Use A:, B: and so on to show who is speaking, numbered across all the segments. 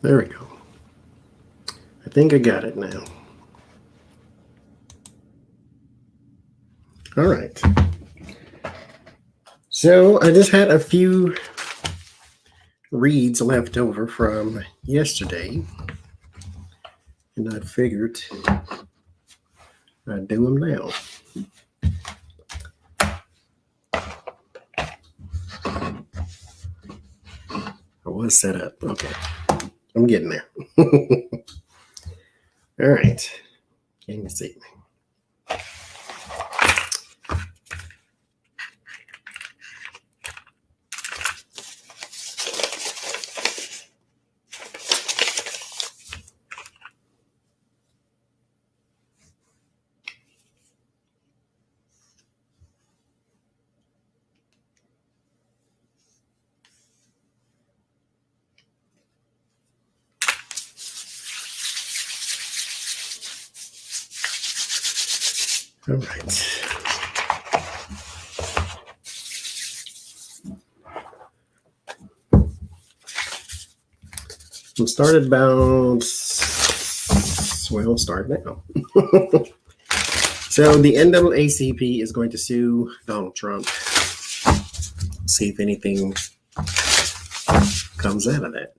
A: There we go. I think I got it now. All right. So I just had a few reads left over from yesterday, and I figured I'd do them now. I was set up. Okay. I'm getting there. All right. Can you see me? All right. We'll start now. So the NAACP is going to sue Donald Trump. See if anything comes out of that.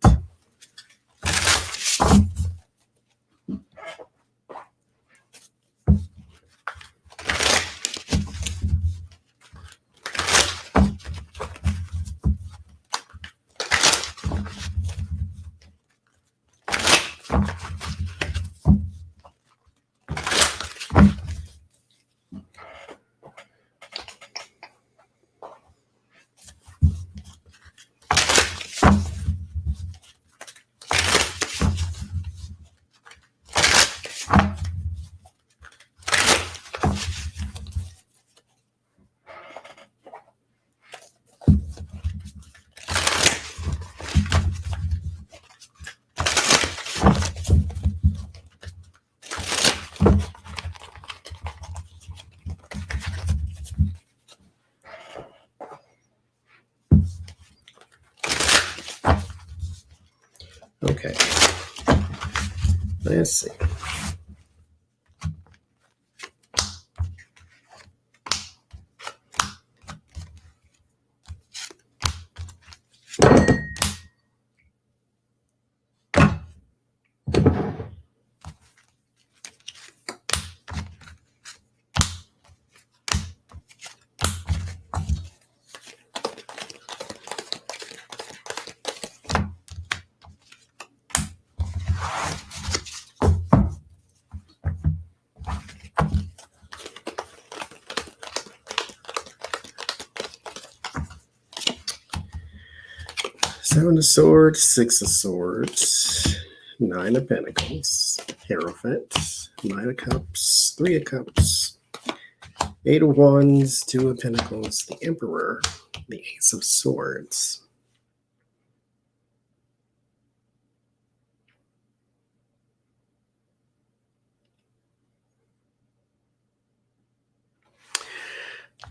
A: Okay. Let's see. Seven of Swords, Six of Swords, Nine of Pentacles, Hierophant, Nine of Cups, Three of Cups, Eight of Wands, Two of Pentacles, the Emperor, the Ace of Swords.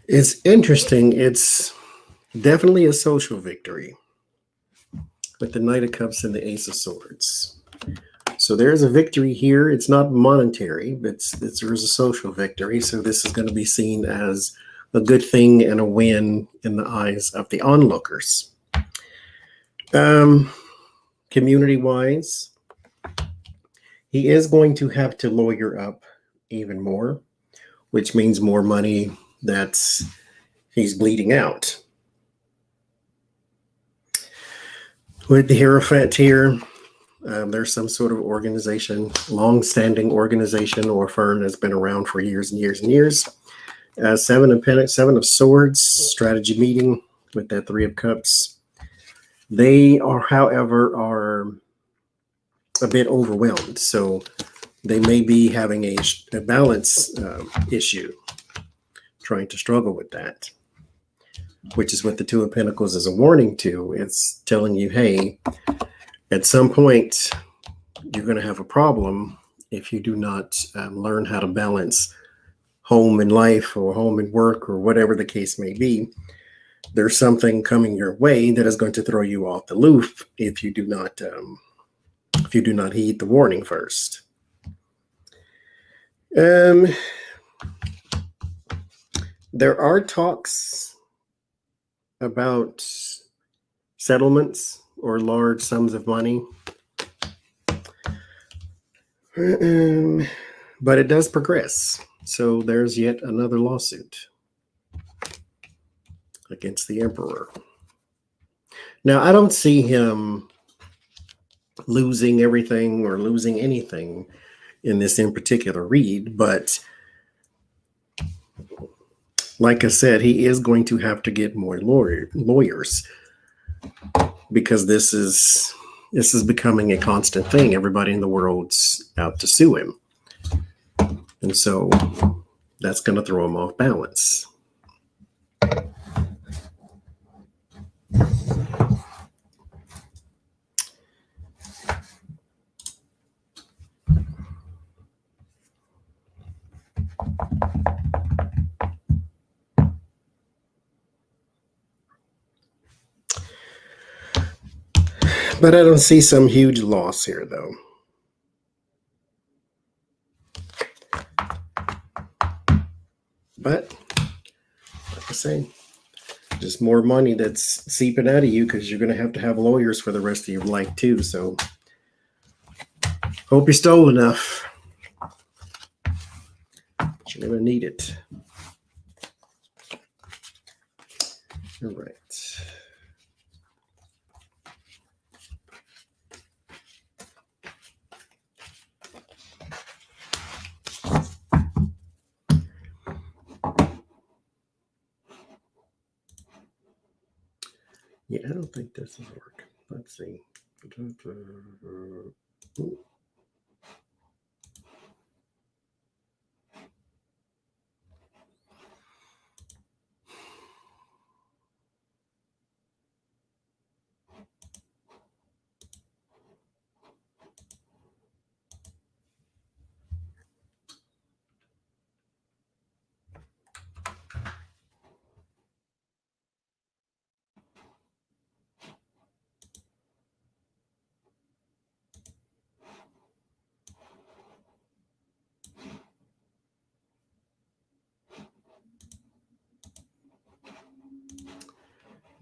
A: It's interesting. It's definitely a social victory with the Knight of Cups and the Ace of Swords. So there's a victory here. It's not monetary, but there's a social victory. So this is going to be seen as a good thing and a win in the eyes of the onlookers. Community-wise, he is going to have to lawyer up even more, which means more money that's he's bleeding out. With the Hierophant here, there's some sort of organization, long-standing organization or firm that's been around for years and years and years. Seven of Swords, strategy meeting with that Three of Cups. They are, however, a bit overwhelmed. So they may be having a balance issue, trying to struggle with that, which is what the Two of Pentacles is a warning to. It's telling you, hey, at some point, you're going to have a problem if you do not learn how to balance home and life or home and work or whatever the case may be. There's something coming your way that is going to throw you off the loop if you do not if you do not heed the warning first. There are talks about settlements or large sums of money, but it does progress. So there's yet another lawsuit against the emperor. Now, I don't see him losing everything or losing anything in this in particular read, but like I said, he is going to have to get more lawyers because this is becoming a constant thing. Everybody in the world's out to sue him. And so that's going to throw him off balance. But I don't see some huge loss here, though. But, like I say, just more money that's seeping out of you because you're going to have lawyers for the rest of your life, too. So, hope you stole enough. You're going to need it. All right. Yeah, I don't think this is working. Let's see.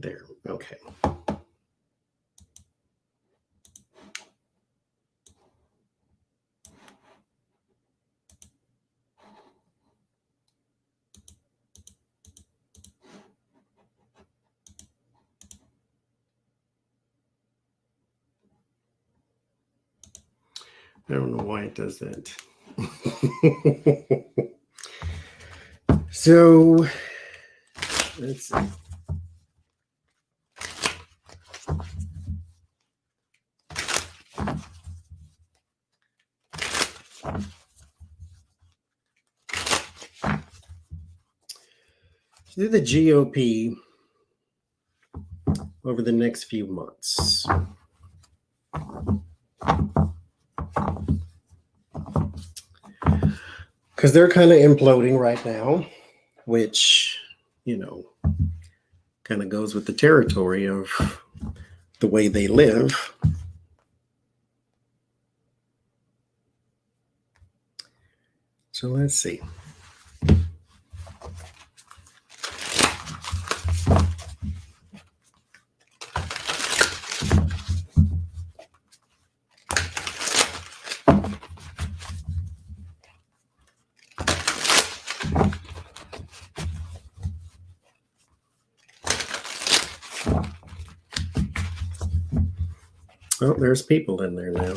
A: There. Okay. I don't know why it does that. So, let's see. Do the GOP over the next few months. Because they're kind of imploding right now, which, kind of goes with the territory of the way they live. So let's see. Oh, there's people in there now.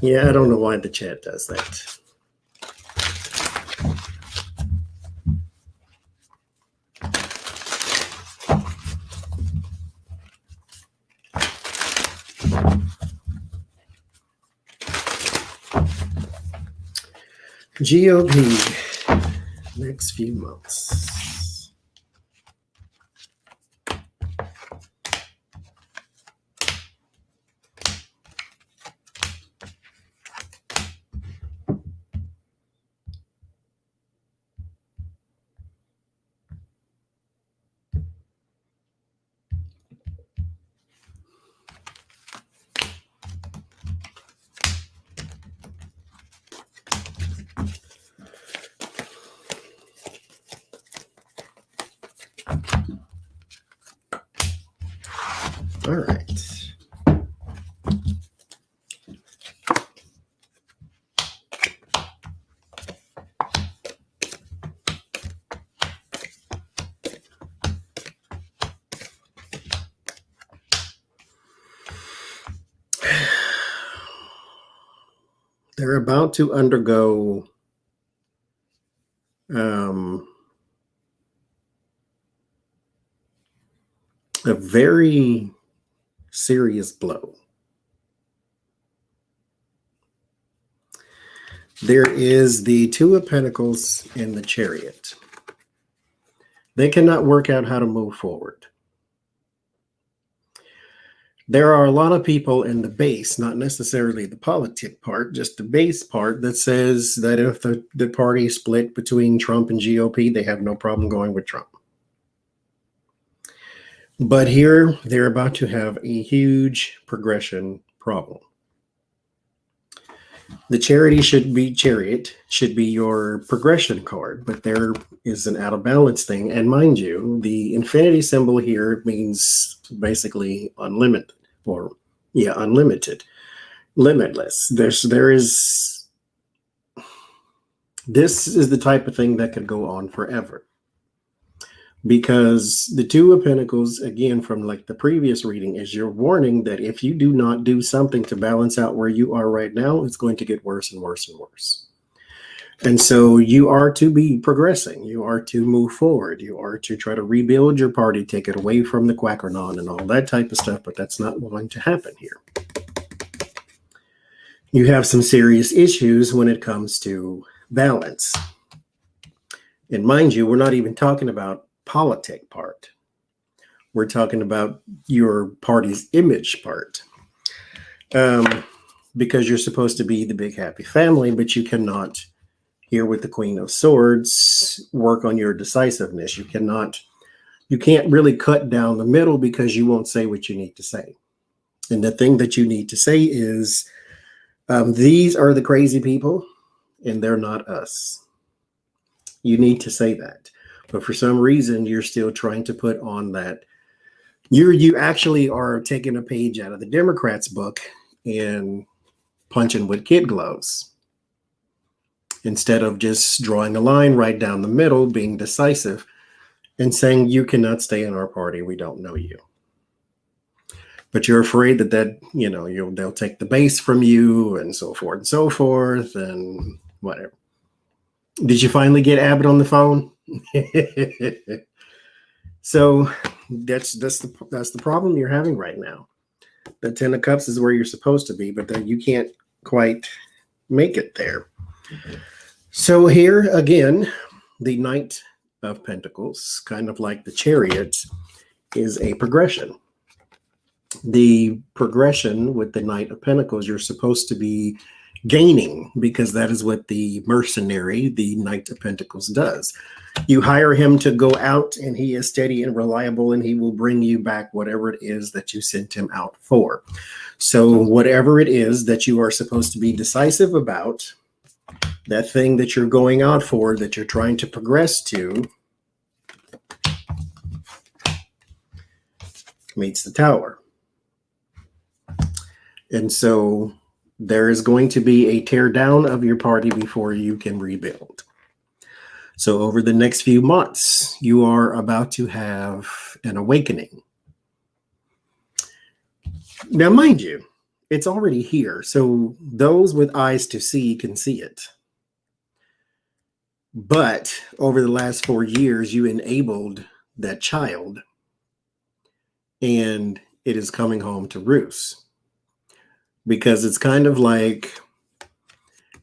A: Yeah, I don't know why the chat does that. GOP, next few months. All right. They're about to undergo a very serious blow. There is the Two of Pentacles and the Chariot. They cannot work out how to move forward. There are a lot of people in the base, not necessarily the politic part, just the base part that says that if the party split between Trump and GOP, they have no problem going with Trump. But here, they're about to have a huge progression problem. The Chariot should be your progression card, but there is an out of balance thing. And mind you, the infinity symbol here means basically unlimited, unlimited, limitless. This is the type of thing that could go on forever. Because the Two of Pentacles, again, from like the previous reading, is your warning that if you do not do something to balance out where you are right now, it's going to get worse and worse and worse. And so you are to be progressing. You are to move forward. You are to try to rebuild your party, take it away from the quackernon and all that type of stuff, but that's not going to happen here. You have some serious issues when it comes to balance. And mind you, we're not even talking about politic part. We're talking about your party's image part. Because you're supposed to be the big happy family, but you cannot, here with the Queen of Swords, work on your decisiveness. You can't really cut down the middle because you won't say what you need to say. And the thing that you need to say is, these are the crazy people and they're not us. You need to say that. But for some reason, you're still trying to put on that. You actually are taking a page out of the Democrats' book and punching with kid gloves. Instead of just drawing a line right down the middle, being decisive, and saying, you cannot stay in our party. We don't know you. But you're afraid that they'll take the base from you and so forth and whatever. Did you finally get Abbott on the phone? So that's the problem you're having right now. The Ten of Cups is where you're supposed to be, but then you can't quite make it there. So here again, the Knight of Pentacles, kind of like the Chariot, is a progression. The progression with the Knight of Pentacles, you're supposed to be gaining, because that is what the mercenary, the Knight of Pentacles, does. You hire him to go out and he is steady and reliable and he will bring you back whatever it is that you sent him out for. So whatever it is that you are supposed to be decisive about, that thing that you're going out for, that you're trying to progress to, meets the Tower. And so there is going to be a tear down of your party before you can rebuild. So over the next few months, you are about to have an awakening. Now, mind you, it's already here. So those with eyes to see can see it. But over the last 4 years, you enabled that child, and it is coming home to roost. Because it's kind of like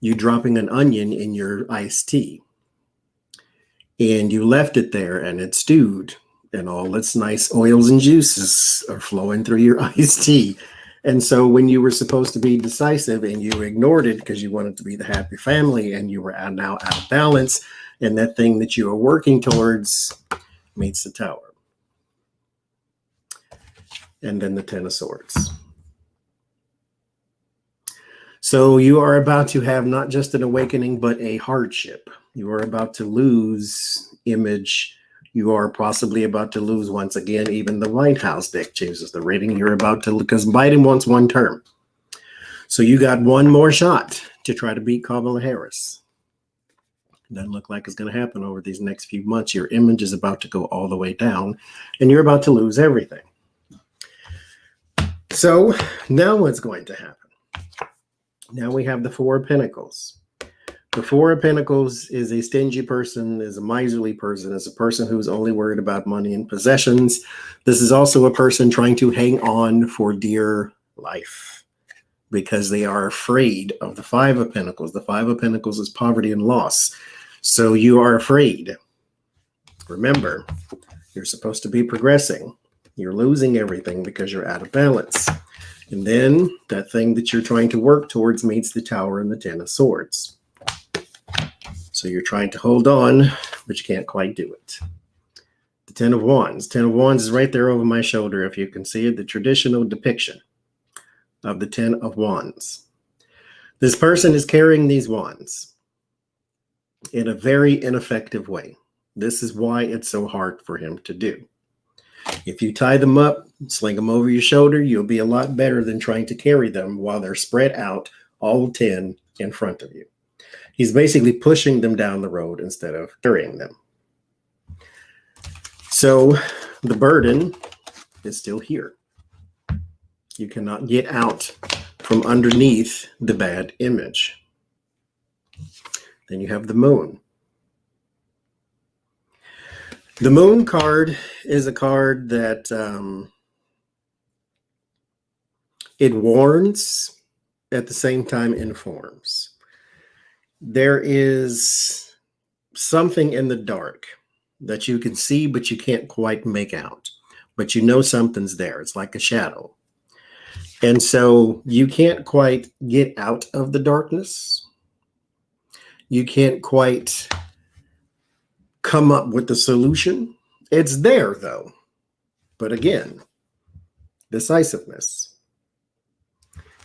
A: you dropping an onion in your iced tea. And you left it there and it stewed and all its nice oils and juices are flowing through your iced tea. And so when you were supposed to be decisive and you ignored it because you wanted to be the happy family and you were now out of balance, and that thing that you are working towards meets the Tower. And then the Ten of Swords. So you are about to have not just an awakening, but a hardship. You are about to lose image. You are possibly about to lose once again. Even the White House deck chooses the rating. You're about to, because Biden wants one term. So you got one more shot to try to beat Kamala Harris. Doesn't look like it's going to happen over these next few months. Your image is about to go all the way down, and you're about to lose everything. So now what's going to happen? Now we have the Four of Pentacles. The Four of Pentacles is a stingy person, is a miserly person, is a person who's only worried about money and possessions. This is also a person trying to hang on for dear life because they are afraid of the Five of Pentacles. The Five of Pentacles is poverty and loss. So you are afraid. Remember, you're supposed to be progressing. You're losing everything because you're out of balance. And then that thing that you're trying to work towards meets the Tower and the Ten of Swords. So you're trying to hold on, but you can't quite do it. The Ten of Wands. Ten of Wands is right there over my shoulder. If you can see it, the traditional depiction of the Ten of Wands. This person is carrying these wands in a very ineffective way. This is why it's so hard for him to do. If you tie them up, sling them over your shoulder, you'll be a lot better than trying to carry them while they're spread out, all 10 in front of you. He's basically pushing them down the road instead of carrying them. So the burden is still here. You cannot get out from underneath the bad image. Then you have the Moon. The Moon card is a card that it warns, at the same time informs. There is something in the dark that you can see, but you can't quite make out. But you know something's there. It's like a shadow. And so you can't quite get out of the darkness. You can't quite come up with the solution. It's there, though. But again, decisiveness.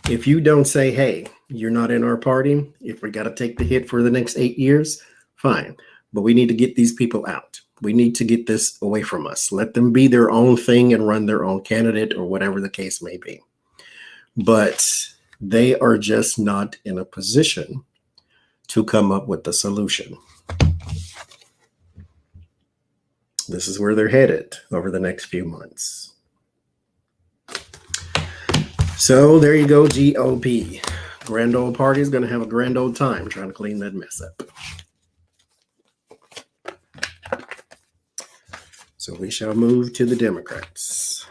A: If you don't say, hey, you're not in our party, if we got to take the hit for the next 8 years, fine. But we need to get these people out. We need to get this away from us. Let them be their own thing and run their own candidate or whatever the case may be. But they are just not in a position to come up with the solution. This is where they're headed over the next few months. So there you go, GOP. Grand old party is going to have a grand old time trying to clean that mess up. So we shall move to the Democrats.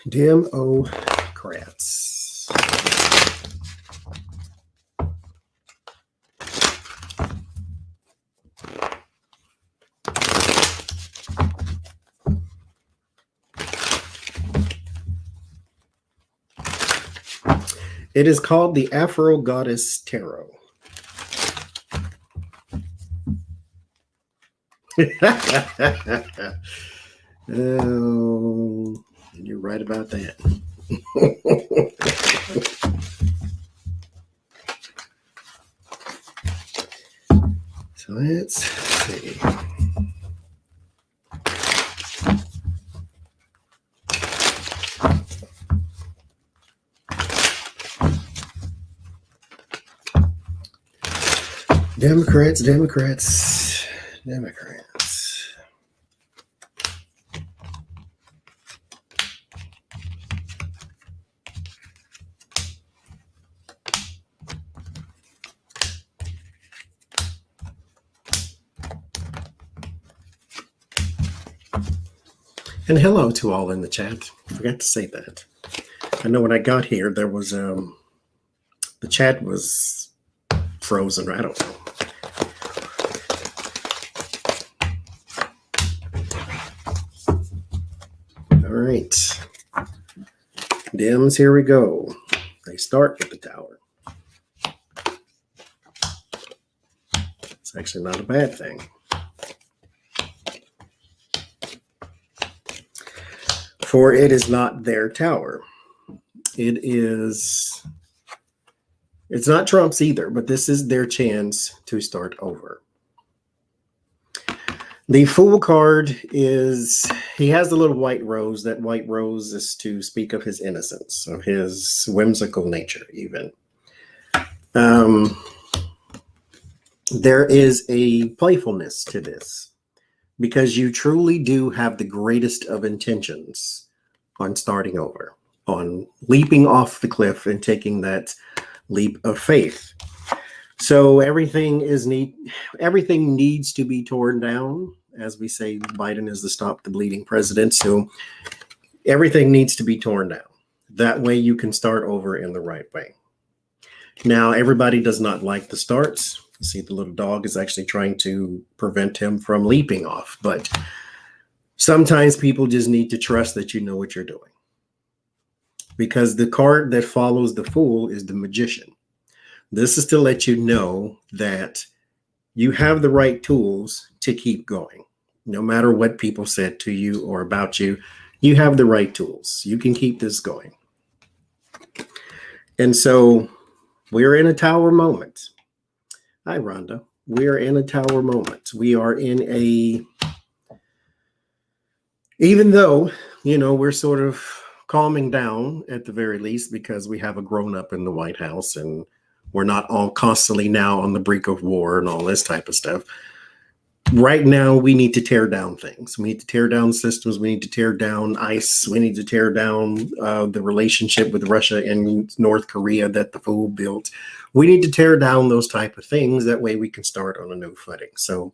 A: Democrats. It is called the Afro Goddess Tarot. Oh, you're right about that. So let's see. Democrats. And hello to all in the chat. I forgot to say that. I know when I got here, there was the chat was frozen. I don't know. All right. Dems, here we go. They start with the Tower. It's actually not a bad thing. For it is not their tower. It is It's not Trump's either, but this is their chance to start over. The Fool card is, he has the little white rose. That white rose is to speak of his innocence, of his whimsical nature even. There is a playfulness to this because you truly do have the greatest of intentions on starting over, on leaping off the cliff and taking that leap of faith. So everything needs to be torn down. As we say, Biden is the stop the bleeding president. So everything needs to be torn down. That way you can start over in the right way. Now, everybody does not like the starts. You see the little dog is actually trying to prevent him from leaping off. But sometimes people just need to trust that you know what you're doing. Because the card that follows the Fool is the Magician. This is to let you know that you have the right tools to keep going. No matter what people said to you or about you, you have the right tools. You can keep this going. And so we're in a tower moment. Hi, Rhonda. We are in a tower moment. We are in a, even though, we're sort of calming down at the very least because we have a grown-up in the White House and we're not all constantly now on the brink of war and all this type of stuff. Right now, we need to tear down things. We need to tear down systems. We need to tear down ICE. We need to tear down the relationship with Russia and North Korea that the Fool built. We need to tear down those type of things. That way we can start on a new footing. So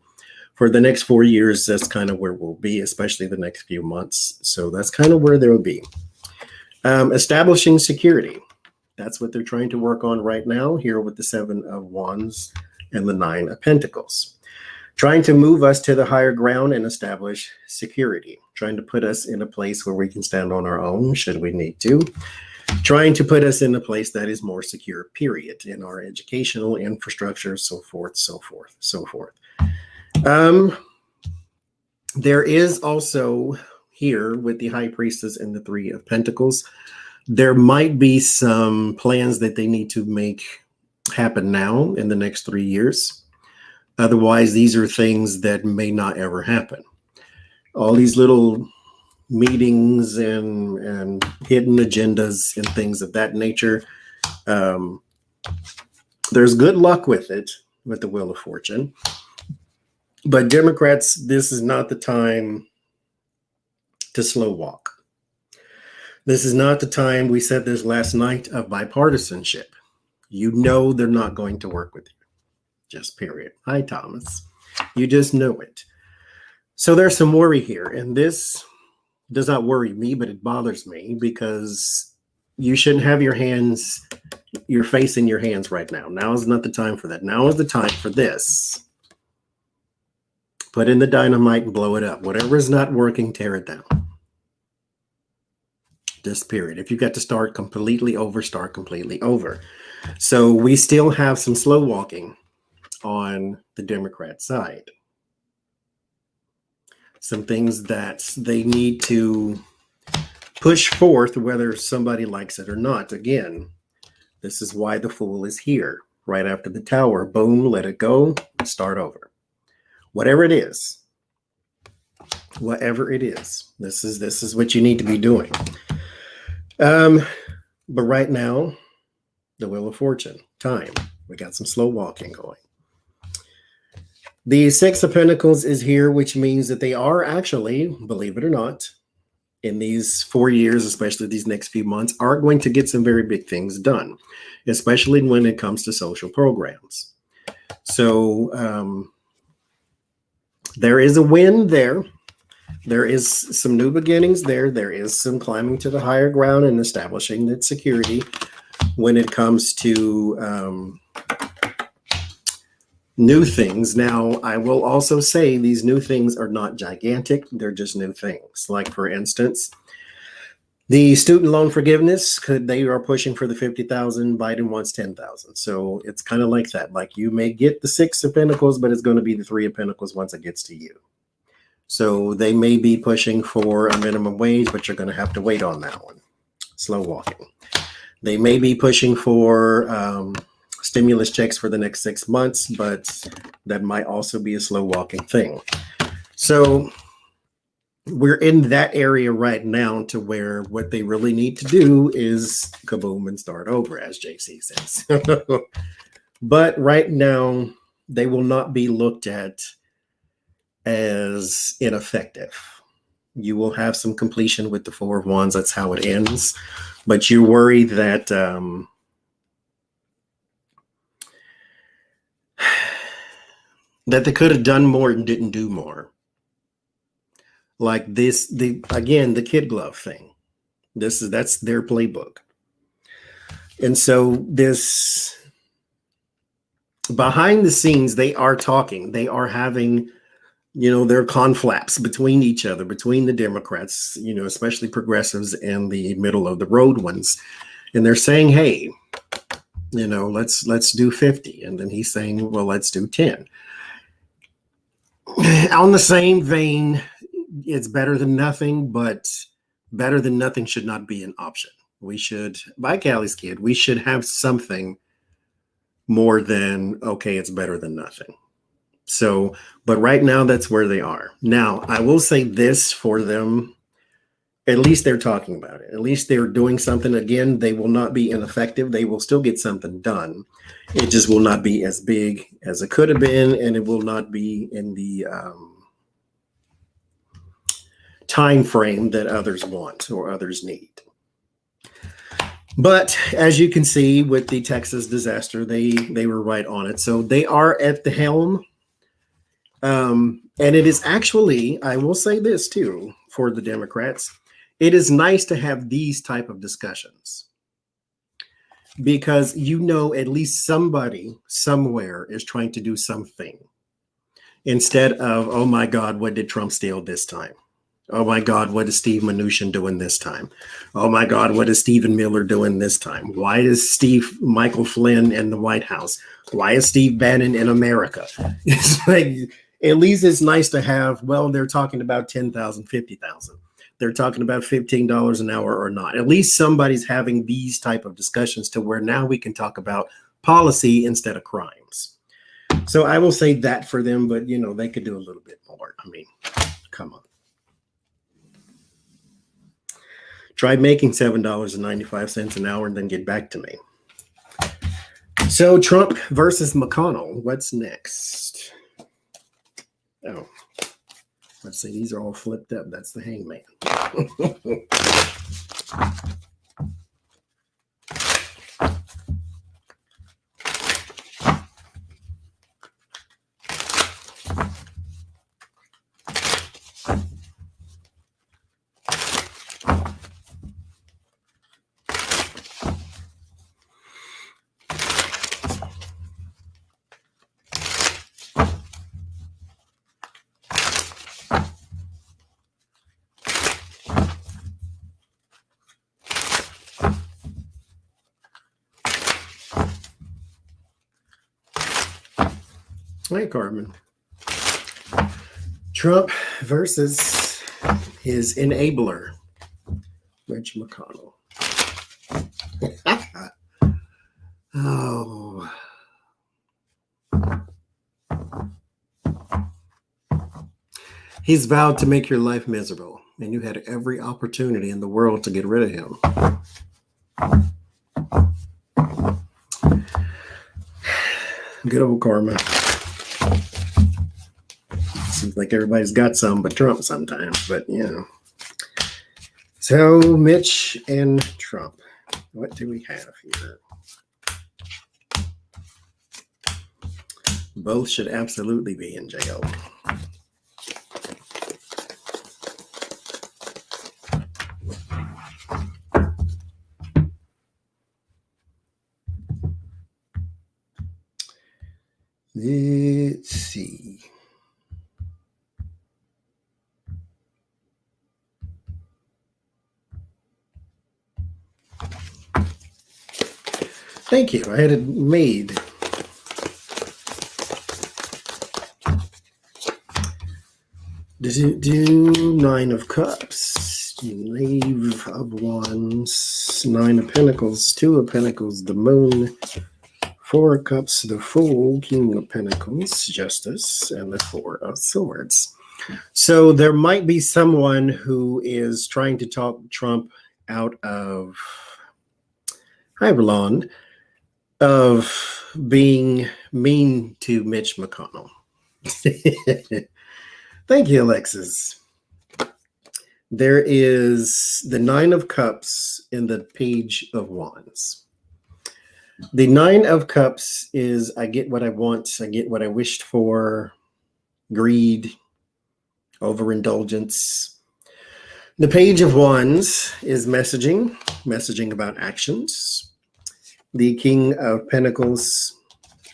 A: for the next 4 years, that's kind of where we'll be, especially the next few months. So that's kind of where they'll be. Establishing security. That's what they're trying to work on right now here with the 7 of Wands and the 9 of Pentacles. Trying to move us to the higher ground and establish security. Trying to put us in a place where we can stand on our own should we need to. Trying to put us in a place that is more secure, period, in our educational infrastructure, so forth, so forth, so forth. There is also here with the High Priestess and the 3 of Pentacles, there might be some plans that they need to make happen now in the next 3 years. Otherwise, these are things that may not ever happen. All these little meetings and hidden agendas and things of that nature, there's good luck with it, with the Wheel of Fortune. But Democrats, this is not the time to slow walk. This is not the time, we said this last night, of bipartisanship. You know they're not going to work with you. Just period. Hi, Thomas. You just know it. So there's some worry here. And this does not worry me, but it bothers me because you shouldn't have your face in your hands right now. Now is not the time for that. Now is the time for this. Put in the dynamite and blow it up. Whatever is not working, tear it down. Just period. If you got to start completely over, start completely over. So we still have some slow walking on the Democrat side. Some things that they need to push forth, whether somebody likes it or not. Again, this is why the Fool is here. Right after the Tower, boom, let it go, start over. Whatever it is, this is what you need to be doing. But right now, the Wheel of Fortune, time. We got some slow walking going. The 6 of Pentacles is here, which means that they are actually, believe it or not, in these 4 years, especially these next few months, are going to get some very big things done, especially when it comes to social programs. So there is a win there. There is some new beginnings there. There is some climbing to the higher ground and establishing that security when it comes to new things. Now, I will also say these new things are not gigantic. They're just new things. Like, for instance, the student loan forgiveness, they are pushing for the 50,000. Biden wants 10,000. So it's kind of like that. Like, you may get the 6 of Pentacles, but it's going to be the 3 of Pentacles once it gets to you. So they may be pushing for a minimum wage, but you're going to have to wait on that one. Slow walking. They may be pushing for stimulus checks for the next 6 months, but that might also be a slow walking thing. So we're in that area right now to where what they really need to do is kaboom and start over, as JC says. But right now, they will not be looked at as ineffective. You will have some completion with the Four of Wands. That's how it ends. But you worry that that they could have done more and didn't do more. Like this, the kid glove thing. That's their playbook. And so this behind the scenes, they are talking. They are having, their conflaps between each other, between the Democrats, especially progressives and the middle of the road ones. And they're saying, hey, let's do 50. And then he's saying, well, let's do 10. On the same vein, it's better than nothing, but better than nothing should not be an option. We should, by Callie's kid, we should have something more than, okay, it's better than nothing. So, but right now that's where they are. Now, I will say this for them, at least they're talking about it. At least they're doing something. Again, they will not be ineffective. They will still get something done. It just will not be as big as it could have been, and it will not be in the time frame that others want or others need. But as you can see with the Texas disaster, they were right on it. So they are at the helm. And it is actually, I will say this too, for the Democrats, it is nice to have these type of discussions because at least somebody somewhere is trying to do something instead of, oh my God, what did Trump steal this time? Oh my God, what is Steve Mnuchin doing this time? Oh my God, what is Stephen Miller doing this time? Why is Michael Flynn in the White House? Why is Steve Bannon in America? It's like, at least it's nice to have, well, they're talking about 10,000, 50,000. They're talking about $15 an hour or not. At least somebody's having these type of discussions to where now we can talk about policy instead of crimes. So I will say that for them, but they could do a little bit more. I mean, come on. Try making $7.95 an hour and then get back to me. So Trump versus McConnell. What's next? Oh, let's see. These are all flipped up. That's the hangman. Hey, Carmen. Trump versus his enabler, Mitch McConnell. Oh. He's vowed to make your life miserable, and you had every opportunity in the world to get rid of him. Good old karma. Seems like everybody's got some but Trump sometimes, but So Mitch and Trump. What do we have here? Both should absolutely be in jail. Let's see. Thank you. I had it made. Do 9 of Cups, Knave of Wands, 9 of Pentacles, 2 of Pentacles, the Moon, Four of Cups, the Fool, King of Pentacles, Justice, and the Four of Swords. So there might be someone who is trying to talk Trump out of, hi, Roland, of being mean to Mitch McConnell. Thank you, Alexis. There is the Nine of Cups in the Page of Wands. The Nine of Cups is I get what I want, I get what I wished for, greed, overindulgence. The Page of Wands is messaging about actions. The King of Pentacles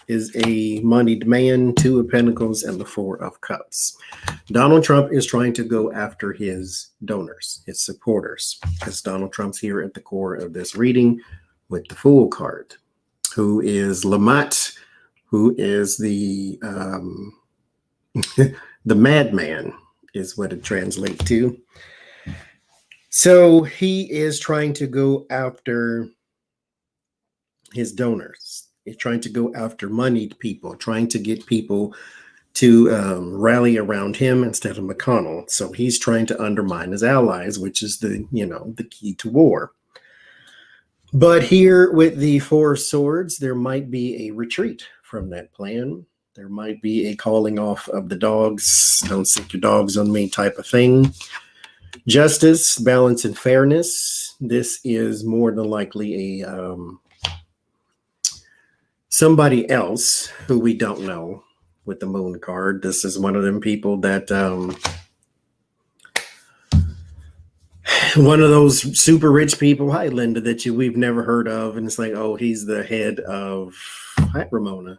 A: is a moneyed man, Two of Pentacles, and the Four of Cups. Donald Trump is trying to go after his donors, his supporters, because Donald Trump's here at the core of this reading with the Fool card, who is Lamont, who is the the madman, is what it translates to. So he is trying to go after his donors. He's trying to go after moneyed people, trying to get people to rally around him instead of McConnell. So he's trying to undermine his allies, which is the key to war. But here with the Four of Swords, there might be a retreat from that plan. There might be a calling off of the dogs, don't sick your dogs on me type of thing. Justice, balance, and fairness. This is more than likely a somebody else who we don't know with the Moon card. This is one of them people that one of those super rich people, hi Linda, that we've never heard of, and it's like, oh, he's the head of, hi Ramona,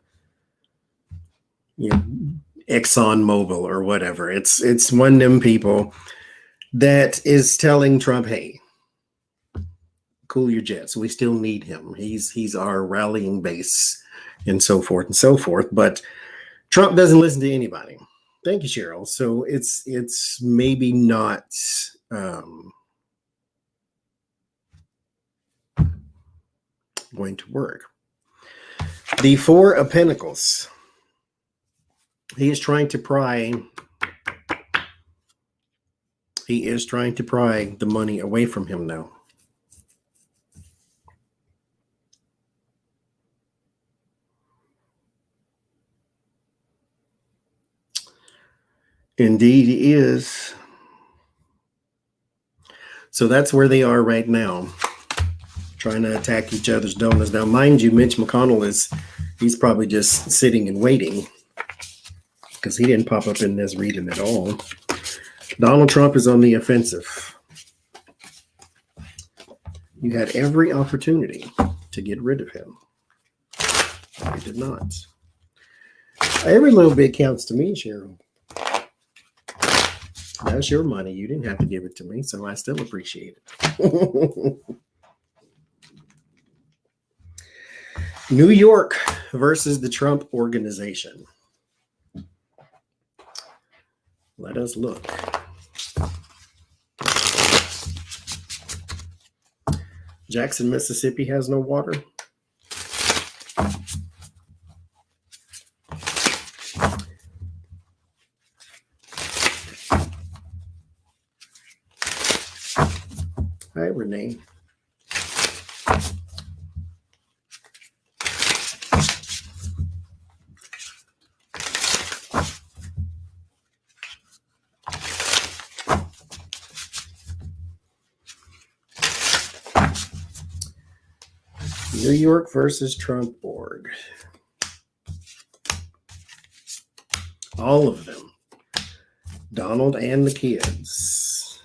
A: Exxon Mobil or whatever. It's one of them people that is telling Trump, hey, cool your jets. We still need him. He's our rallying base, and so forth and so forth. But Trump doesn't listen to anybody. Thank you, Cheryl. So it's maybe not going to work. The Four of Pentacles. He is trying to pry. He is trying to pry the money away from him now. Indeed, he is. So that's where they are right now, trying to attack each other's donors. Now, mind you, Mitch McConnell he's probably just sitting and waiting because he didn't pop up in this reading at all. Donald Trump is on the offensive. You had every opportunity to get rid of him. You did not. Every little bit counts to me, Cheryl. That's your money. You didn't have to give it to me, so I still appreciate it. New York versus the Trump Organization. Let us look. Jackson, Mississippi has no water. Hi, Renee. New York versus Trump org. All of them. Donald and the kids.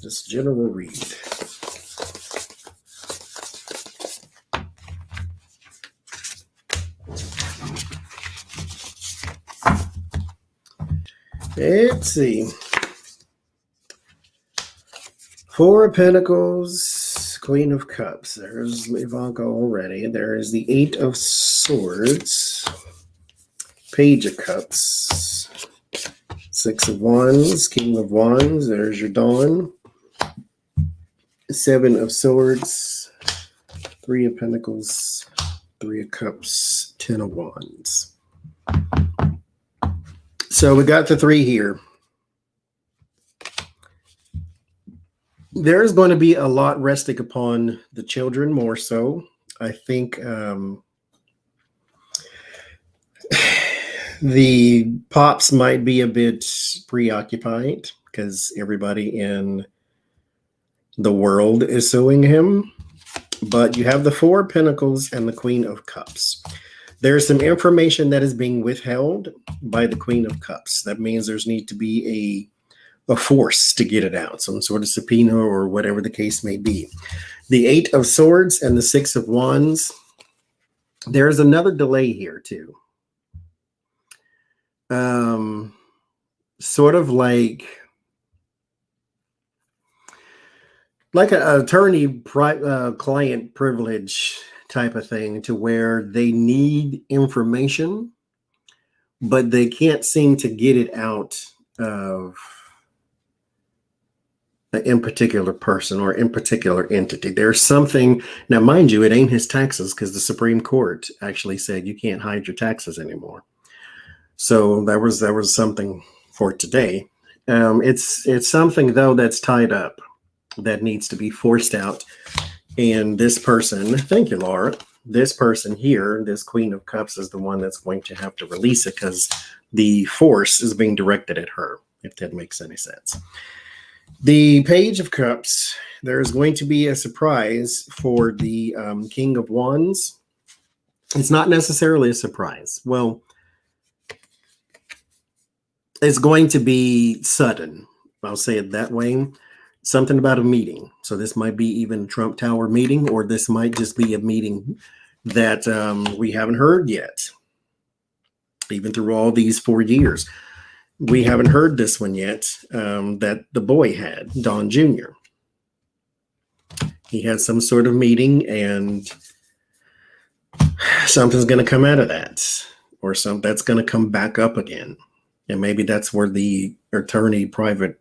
A: Just general read. Let's see. Four of Pentacles, Queen of Cups. There's Ivanka already. There is the Eight of Swords, Page of Cups, Six of Wands, King of Wands. There's your Dawn. Seven of Swords, Three of Pentacles, Three of Cups, Ten of Wands. So we got the three here. There's going to be a lot resting upon the children more so. I think the pops might be a bit preoccupied because everybody in the world is suing him. But you have the Four of Pentacles and the Queen of Cups. There's some information that is being withheld by the Queen of Cups. That means there's need to be a force to get it out, some sort of subpoena or whatever the case may be. The Eight of Swords and the Six of Wands. There's another delay here too. Sort of like an attorney-client privilege type of thing, to where they need information, but they can't seem to get it out of an in particular person or in particular entity. There's something, now mind you, it ain't his taxes, because the Supreme Court actually said you can't hide your taxes anymore. So there was something for today. It's something though that's tied up that needs to be forced out. And this person, thank you, Laura, this person here, this Queen of Cups, is the one that's going to have to release it, because the force is being directed at her, if that makes any sense. The Page of Cups, there's going to be a surprise for the King of Wands. It's not necessarily a surprise. Well, it's going to be sudden. I'll say it that way. Something about a meeting. So this might be even a Trump Tower meeting, or this might just be a meeting that we haven't heard yet. Even through all these 4 years, we haven't heard this one yet, that the boy had, Don Jr. He had some sort of meeting, and something's going to come out of that, or that's going to come back up again. And maybe that's where the private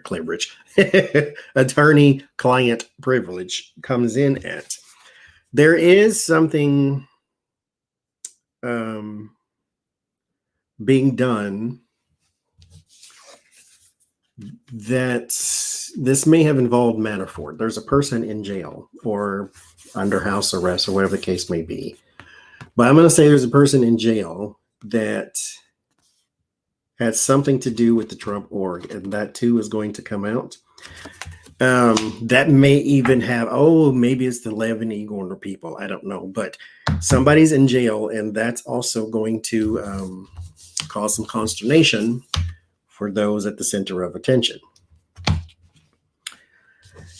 A: privilege, attorney-client privilege comes in at. There is something being done that this may have involved Manafort. There's a person in jail or under house arrest or whatever the case may be. But I'm going to say there's a person in jail that has something to do with the Trump org, and that too is going to come out. That may even have, maybe it's the Levin Igor people. I don't know, but somebody's in jail, and that's also going to cause some consternation for those at the center of attention.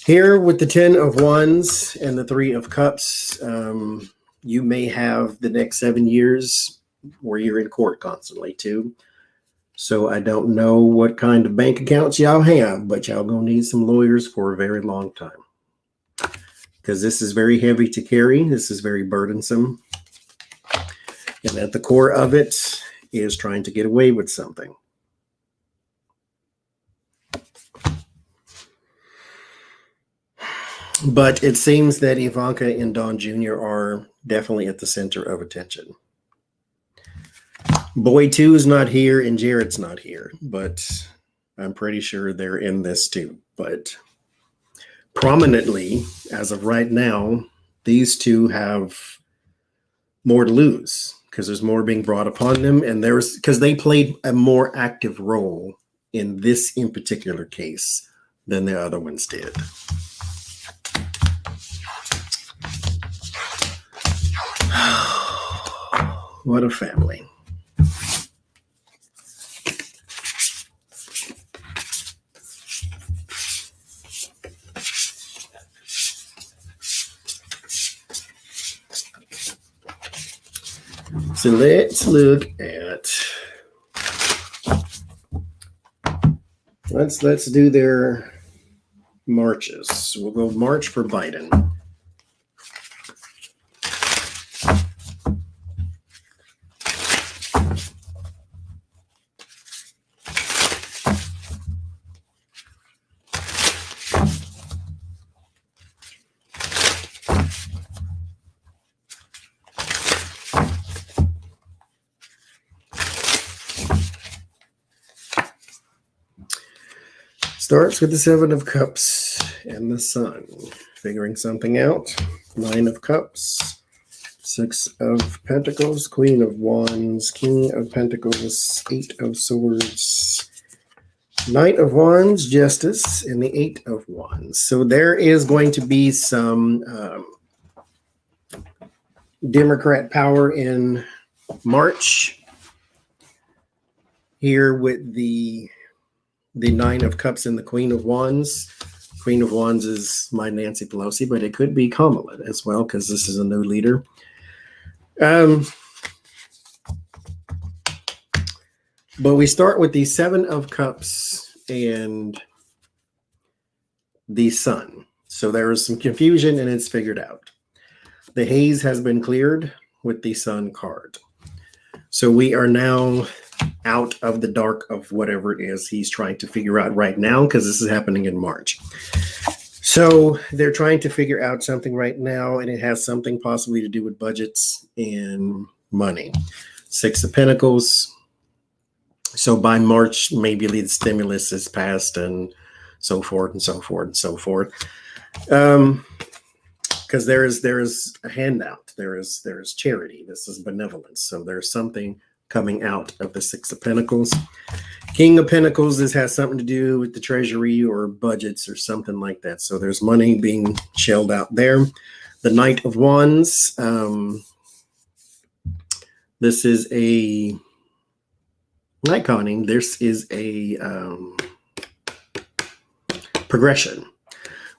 A: Here with the 10 of Wands and the 3 of Cups, you may have the next 7 years where you're in court constantly too. So I don't know what kind of bank accounts y'all have, but y'all gonna need some lawyers for a very long time, because this is very heavy to carry. This is very burdensome. And at the core of it is trying to get away with something. But it seems that Ivanka and Don Jr. are definitely at the center of attention. Boy 2 is not here, and Jared's not here, but I'm pretty sure they're in this too. But prominently, as of right now, these two have more to lose, because there's more being brought upon them, and because they played a more active role in this in particular case than the other ones did. What a family. So let's look at, let's do their marches. We'll go march for Biden. Starts with the Seven of Cups and the Sun. Figuring something out. Nine of Cups. Six of Pentacles. Queen of Wands. King of Pentacles. Eight of Swords. Knight of Wands, Justice, and the Eight of Wands. So there is going to be some Democrat power in March here with the Nine of Cups and the Queen of Wands. Queen of Wands is my Nancy Pelosi, but it could be Kamala as well because this is a new leader. But we start with the Seven of Cups and the Sun. So there is some confusion and it's figured out. The haze has been cleared with the Sun card. So we are now out of the dark of whatever it is he's trying to figure out right now, because this is happening in March. So they're trying to figure out something right now, and it has something possibly to do with budgets and money. Six of Pentacles. So by March, maybe the stimulus is passed and so forth and so forth and so forth. Because there is a handout. There is charity. This is benevolence. So there's something coming out of the Six of Pentacles. King of Pentacles, this has something to do with the treasury or budgets or something like that. So there's money being shelled out there. The Knight of Wands. This is a night conning. This is a progression,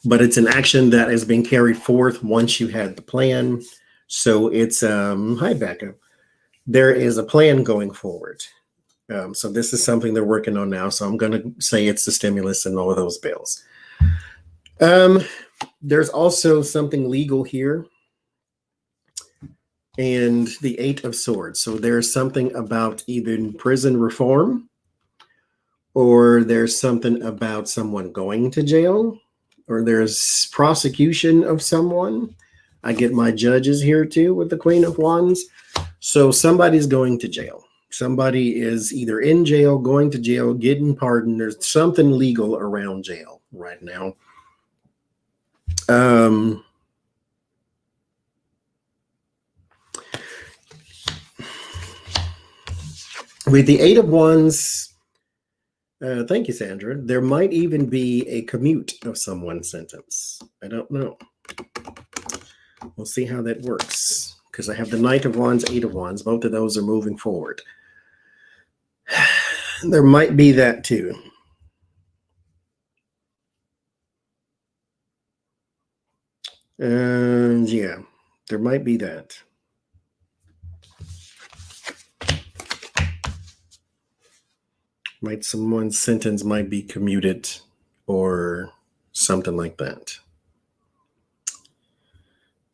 A: but it's an action that is being carried forth once you had the plan. So it's hi Becca. There is a plan going forward. So this is something they're working on now. So I'm going to say it's the stimulus and all of those bills. There's also something legal here. And the Eight of Swords. So there's something about either prison reform, or there's something about someone going to jail, or there's prosecution of someone. I get my judges here too with the Queen of Wands. So somebody's going to jail. Somebody is either in jail, going to jail, getting pardoned. There's something legal around jail right now. With the Eight of Wands, thank you, Sandra, there might even be a commute of someone's sentence. I don't know. We'll see how that works, because I have the Knight of Wands, Eight of Wands. Both of those are moving forward. There might be that too. Yeah, there might be that. Someone's sentence might be commuted or something like that.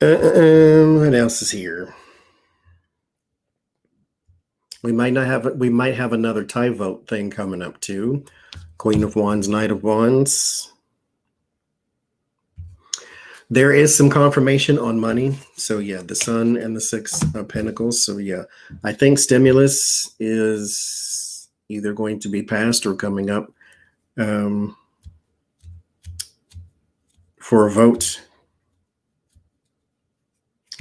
A: What else is here? We might have another tie vote thing coming up too. Queen of Wands, Knight of Wands. There is some confirmation on money. So yeah, the Sun and the Six of Pentacles. So yeah, I think stimulus is either going to be passed or coming up for a vote.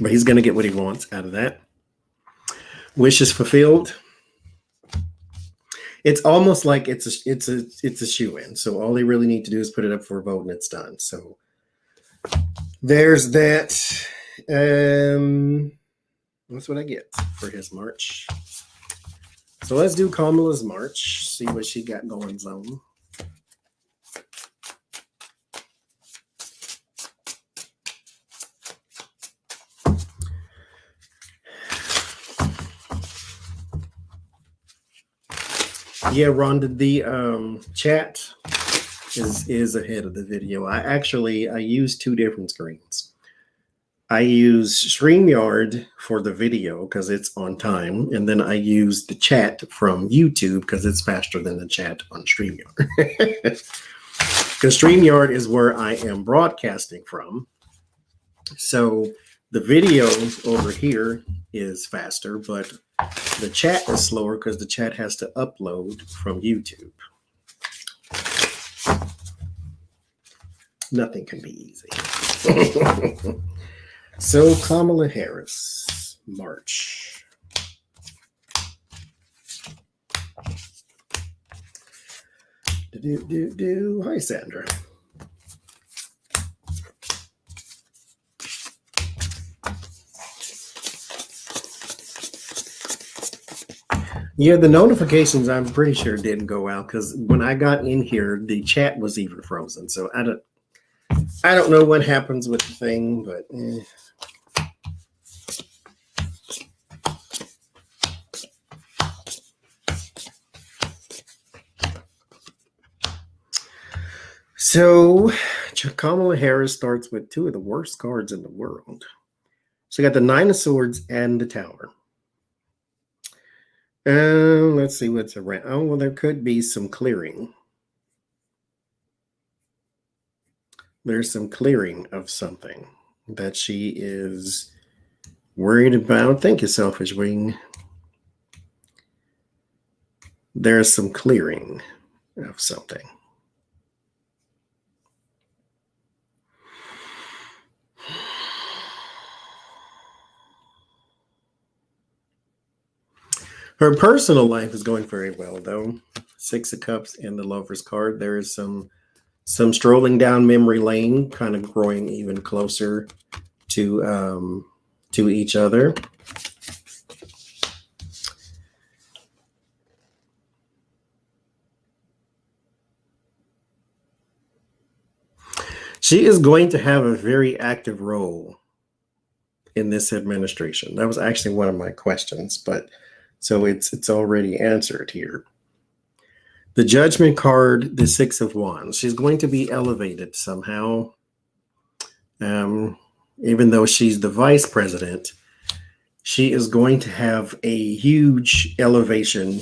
A: But he's going to get what he wants out of that. Wishes fulfilled. It's almost like it's a shoe-in. So all they really need to do is put it up for a vote and it's done. So there's that. That's what I get for his March. So let's do Kamala's March, see what she got going on. Yeah, Rhonda, the chat is ahead of the video. I use two different screens. I use StreamYard for the video because it's on time, and then I use the chat from YouTube because it's faster than the chat on StreamYard. Because StreamYard is where I am broadcasting from. So the video over here is faster, but the chat is slower because the chat has to upload from YouTube. Nothing can be easy. So Kamala Harris, March. Hi, Sandra. Yeah, the notifications I'm pretty sure didn't go out because when I got in here, the chat was even frozen. So I don't know what happens with the thing, but So Kamala Harris starts with two of the worst cards in the world. She got the Nine of Swords and the Tower. Let's see what's around. Oh, well, there could be some clearing. There's some clearing of something that she is worried about. Thank you, Selfish Wing. There's some clearing of something. Her personal life is going very well, though. Six of Cups and the Lover's card. There is some strolling down memory lane, kind of growing even closer to each other. She is going to have a very active role in this administration. That was actually one of my questions, but so it's already answered here. The Judgment card, the Six of Wands. She's going to be elevated somehow. Even though she's the vice president, she is going to have a huge elevation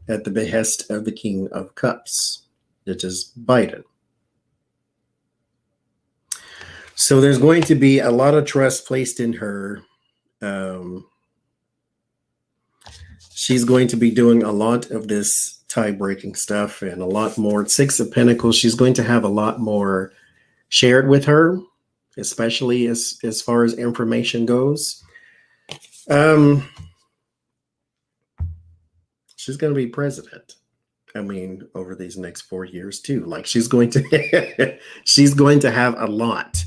A: at the behest of the King of Cups, which is Biden. So there's going to be a lot of trust placed in her. She's going to be doing a lot of this tie-breaking stuff and a lot more. Six of Pentacles, she's going to have a lot more shared with her, especially as far as information goes. She's going to be president. I mean, over these next 4 years too. Like she's going to she's going to have a lot.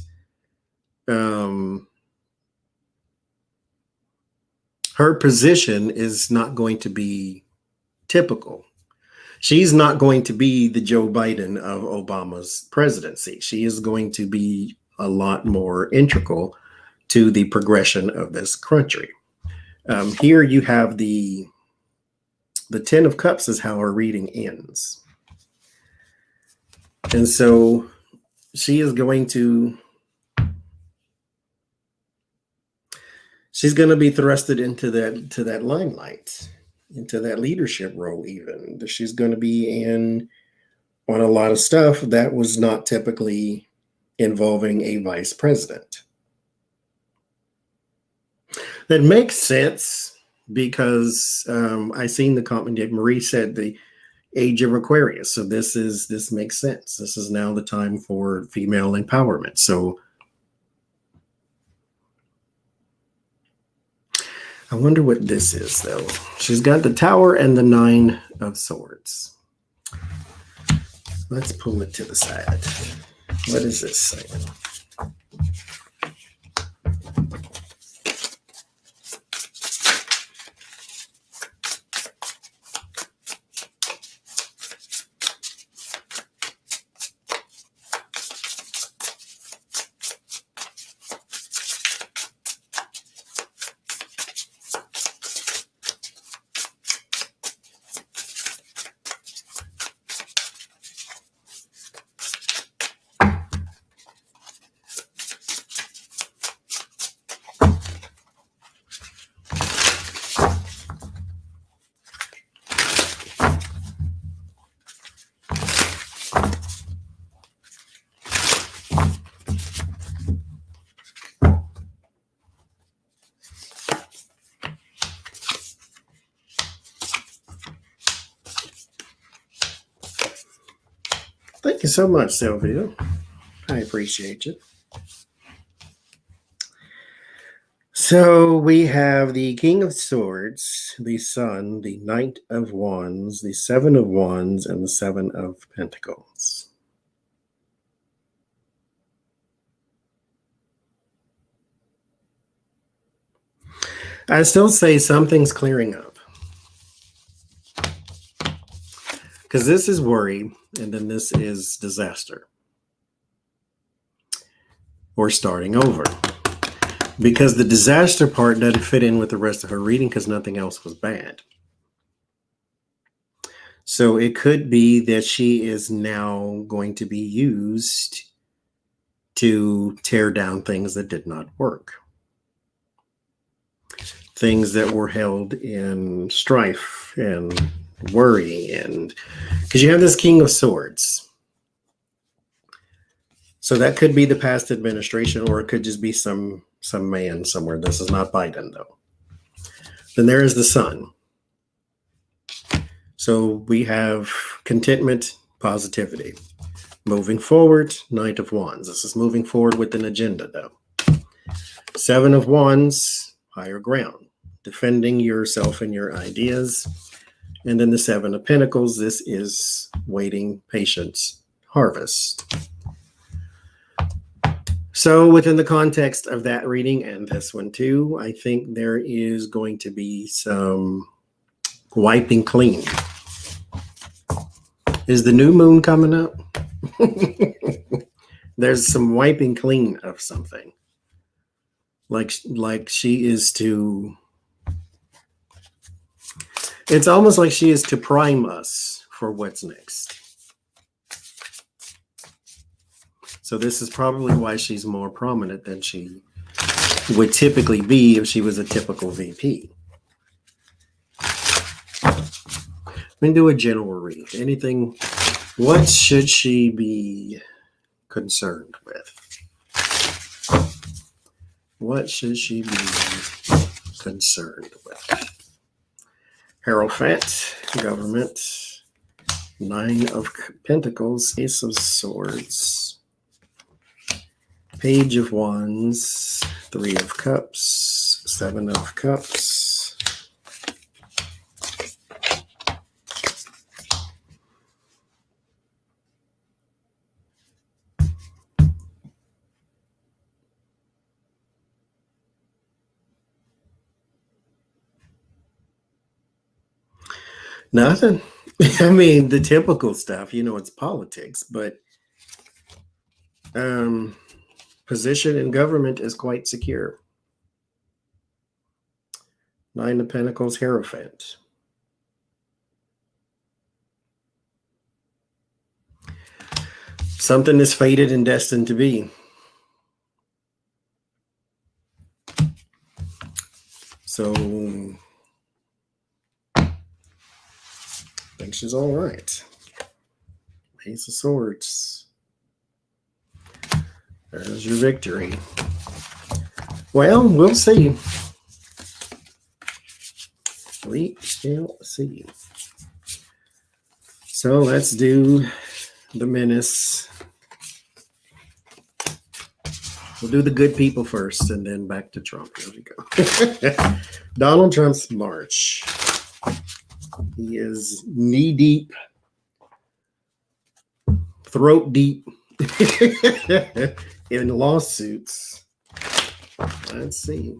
A: Her position is not going to be typical. She's not going to be the Joe Biden of Obama's presidency. She is going to be a lot more integral to the progression of this country. Here you have the Ten of Cups is how our reading ends. And so she is going to she's going to be thrusted into that limelight, into that leadership role even. She's going to be in on a lot of stuff that was not typically involving a vice president. That makes sense because I seen the comment that Marie said the age of Aquarius. So this makes sense. This is now the time for female empowerment. So I wonder what this is, though. She's got the Tower and the Nine of Swords. Let's pull it to the side. What is this saying? Thank you so much, Sylvia. I appreciate you. So we have the King of Swords, the Sun, the Knight of Wands, the Seven of Wands, and the Seven of Pentacles. I still say something's clearing up. Because this is worry, and then this is disaster. Or starting over. Because the disaster part doesn't fit in with the rest of her reading because nothing else was bad. So it could be that she is now going to be used to tear down things that did not work. Things that were held in strife and worry, and because you have this King of Swords. So that could be the past administration, or it could just be some man somewhere. This is not Biden, though. Then there is the Sun. So we have contentment, positivity. Moving forward, Knight of Wands. This is moving forward with an agenda, though. Seven of Wands, higher ground. Defending yourself and your ideas. And then the Seven of Pentacles. This is waiting, patience, harvest. So within the context of that reading and this one too, I think there is going to be some wiping clean. Is the new moon coming up? There's some wiping clean of something. Like she is to, it's almost like she is to prime us for what's next. So this is probably why she's more prominent than she would typically be if she was a typical VP. Let me do a general read. Anything, what should she be concerned with? What should she be concerned with? Hierophant, government, Nine of Pentacles, Ace of Swords, Page of Wands, Three of Cups, Seven of Cups, nothing. I mean, the typical stuff, it's politics, but position in government is quite secure. Nine of Pentacles, Hierophant. Something is fated and destined to be. So, I think she's all right. Ace of Swords. There's your victory. Well, we'll see. We shall see. So let's do the menace. We'll do the good people first and then back to Trump. Here we go. Donald Trump's march. He is knee deep, throat deep in lawsuits. Let's see.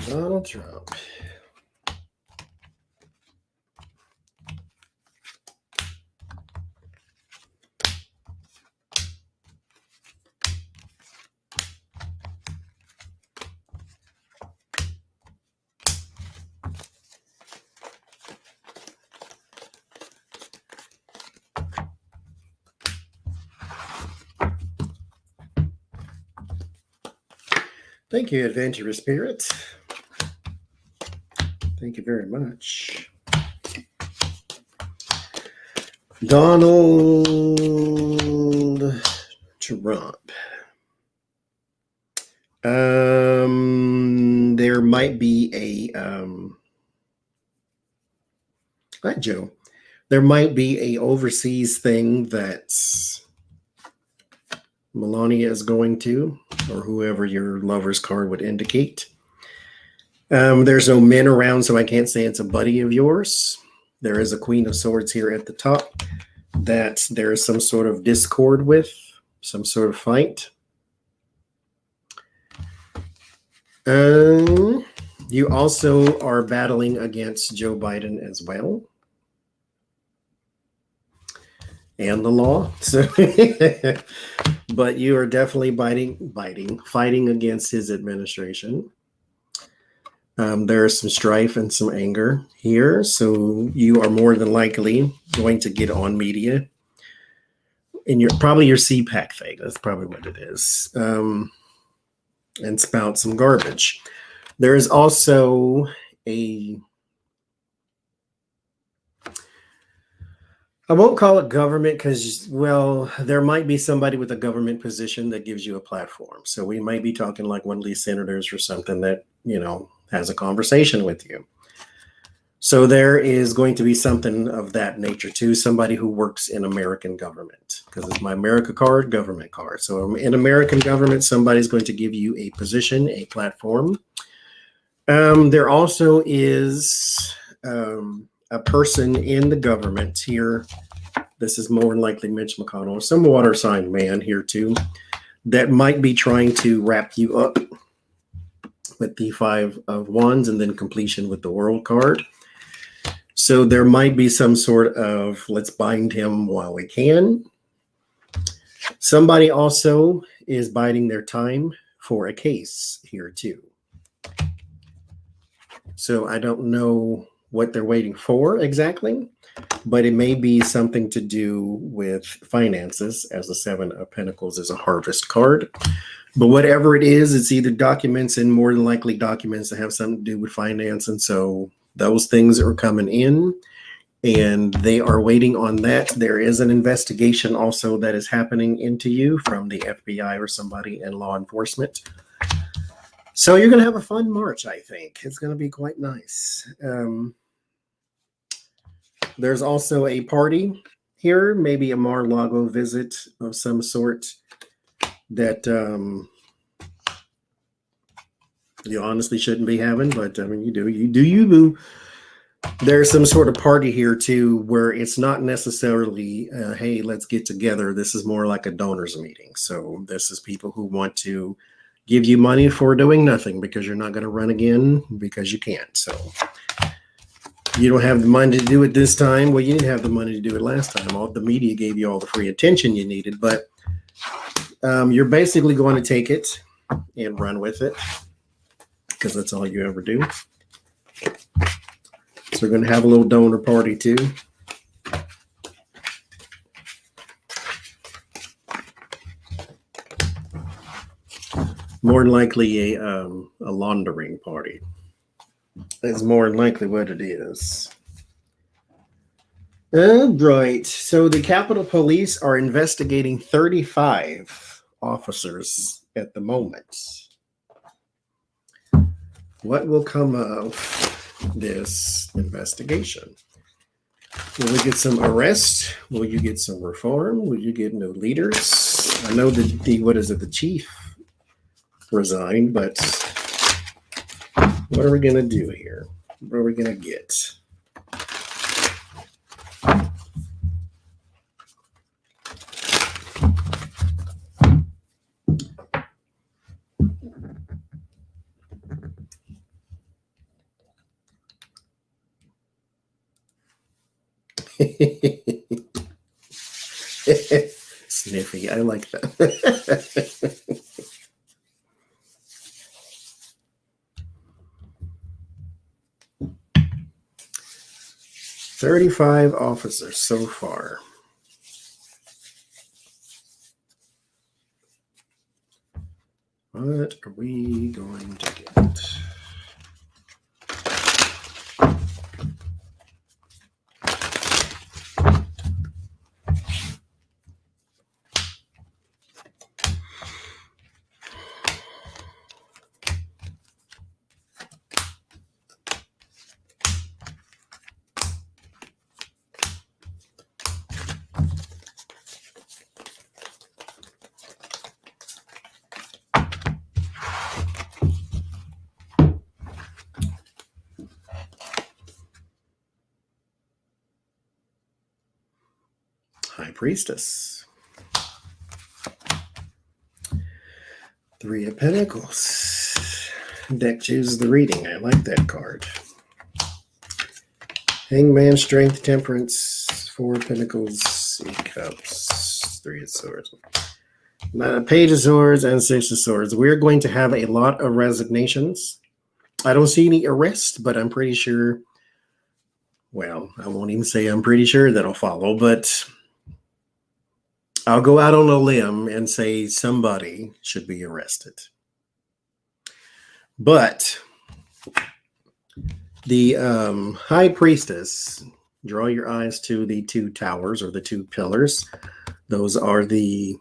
A: Donald Trump. Thank you, Adventurous Spirit. Thank you very much. Donald Trump. There might be a hi Joe. There might be a overseas thing that Melania is going to, or whoever your lover's card would indicate. There's no men around, so I can't say it's a buddy of yours. There is a Queen of Swords here at the top that there is some sort of discord with, some sort of fight. You also are battling against Joe Biden as well. And the law. So, but you are definitely fighting against his administration. There is some strife and some anger here. So you are more than likely going to get on media in probably your CPAC thing. That's probably what it is. And spout some garbage. There is also I won't call it government because, well, there might be somebody with a government position that gives you a platform. So we might be talking like one of these senators or something that, has a conversation with you. So there is going to be something of that nature too. Somebody who works in American government, because it's my America card, government card. So in American government, somebody's going to give you a position, a platform. There also is a person in the government here. This is more than likely Mitch McConnell, some water sign man here too, that might be trying to wrap you up with the 5 of Wands and then completion with the World card. So there might be some sort of let's bind him while we can. Somebody also is biding their time for a case here too. So I don't know what they're waiting for exactly, but it may be something to do with finances, as the 7 of Pentacles is a harvest card. But whatever it is, it's either documents and more than likely documents that have something to do with finance. And so those things are coming in and they are waiting on that. There is an investigation also that is happening into you from the FBI or somebody in law enforcement. So you're going to have a fun March, I think. It's going to be quite nice. There's also a party here, maybe a Mar-a-Lago visit of some sort that you honestly shouldn't be having, but I mean, you do, boo. There's some sort of party here too, where it's not necessarily, hey, let's get together. This is more like a donors meeting. So this is people who want to give you money for doing nothing because you're not going to run again because you can't. So you don't have the money to do it this time. Well, you didn't have the money to do it last time. All the media gave you all the free attention you needed, but you're basically going to take it and run with it because that's all you ever do. So we're going to have a little donor party too. More than likely a laundering party. That's more than likely what it is. Right. So the Capitol Police are investigating 35 officers at the moment. What will come of this investigation? Will we get some arrests? Will you get some reform? Will you get new leaders? I know that the chief resigned, but what are we going to do here? What are we going to get? Sniffy, I like that. $35 officers so far. What are we going to get? Priestess. 3 of Pentacles. Deck chooses the reading. I like that card. Hangman, Strength, Temperance, 4 of Pentacles, 8 Cups, 3 of Swords. Page of Swords and 6 of Swords. We're going to have a lot of resignations. I don't see any arrests, but I'm pretty sure, well, I won't even say I'm pretty sure that'll follow, but I'll go out on a limb and say somebody should be arrested. But the High Priestess, draw your eyes to the 2 towers or the 2 pillars. Those are the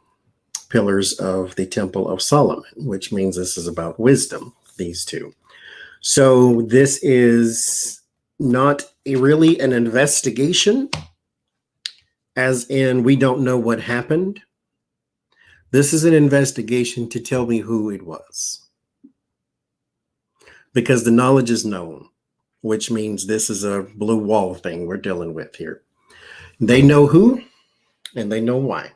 A: pillars of the Temple of Solomon, which means this is about wisdom, these 2. So this is not really an investigation, as in we don't know what happened. This is an investigation to tell me who it was. Because the knowledge is known, which means this is a blue wall thing we're dealing with here. They know who and they know why.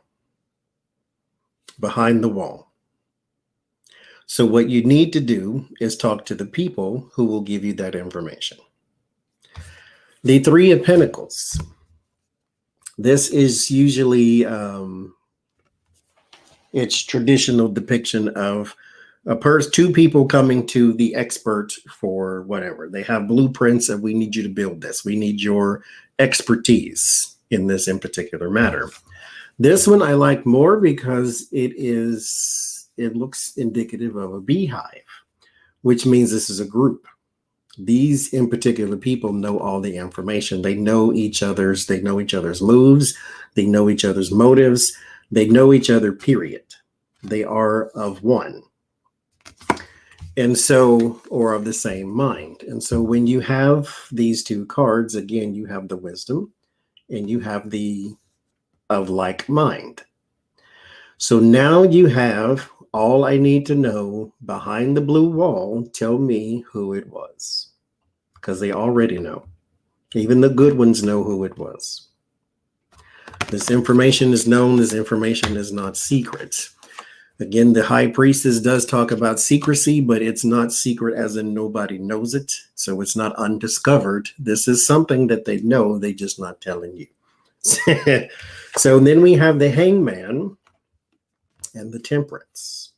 A: Behind the wall. So what you need to do is talk to the people who will give you that information. The 3 of Pentacles. This is usually it's traditional depiction of a 2 people coming to the expert for whatever. They have blueprints and we need you to build this. We need your expertise in this in particular matter. This one I like more because it looks indicative of a beehive, which means this is a group. These in particular people know all the information. They know each other's moves. They know each other's motives. They know each other, period. They are of one. And so, or of the same mind. And so when you have these 2 cards, again, you have the wisdom and you have the of like mind. So now you have all I need to know behind the blue wall. Tell me who it was, because they already know. Even the good ones know who it was. This information is known. This information is not secret. Again, the High Priestess does talk about secrecy, but it's not secret as in nobody knows it. So it's not undiscovered. This is something that they know. They're just not telling you. So then we have the Hangman and the Temperance.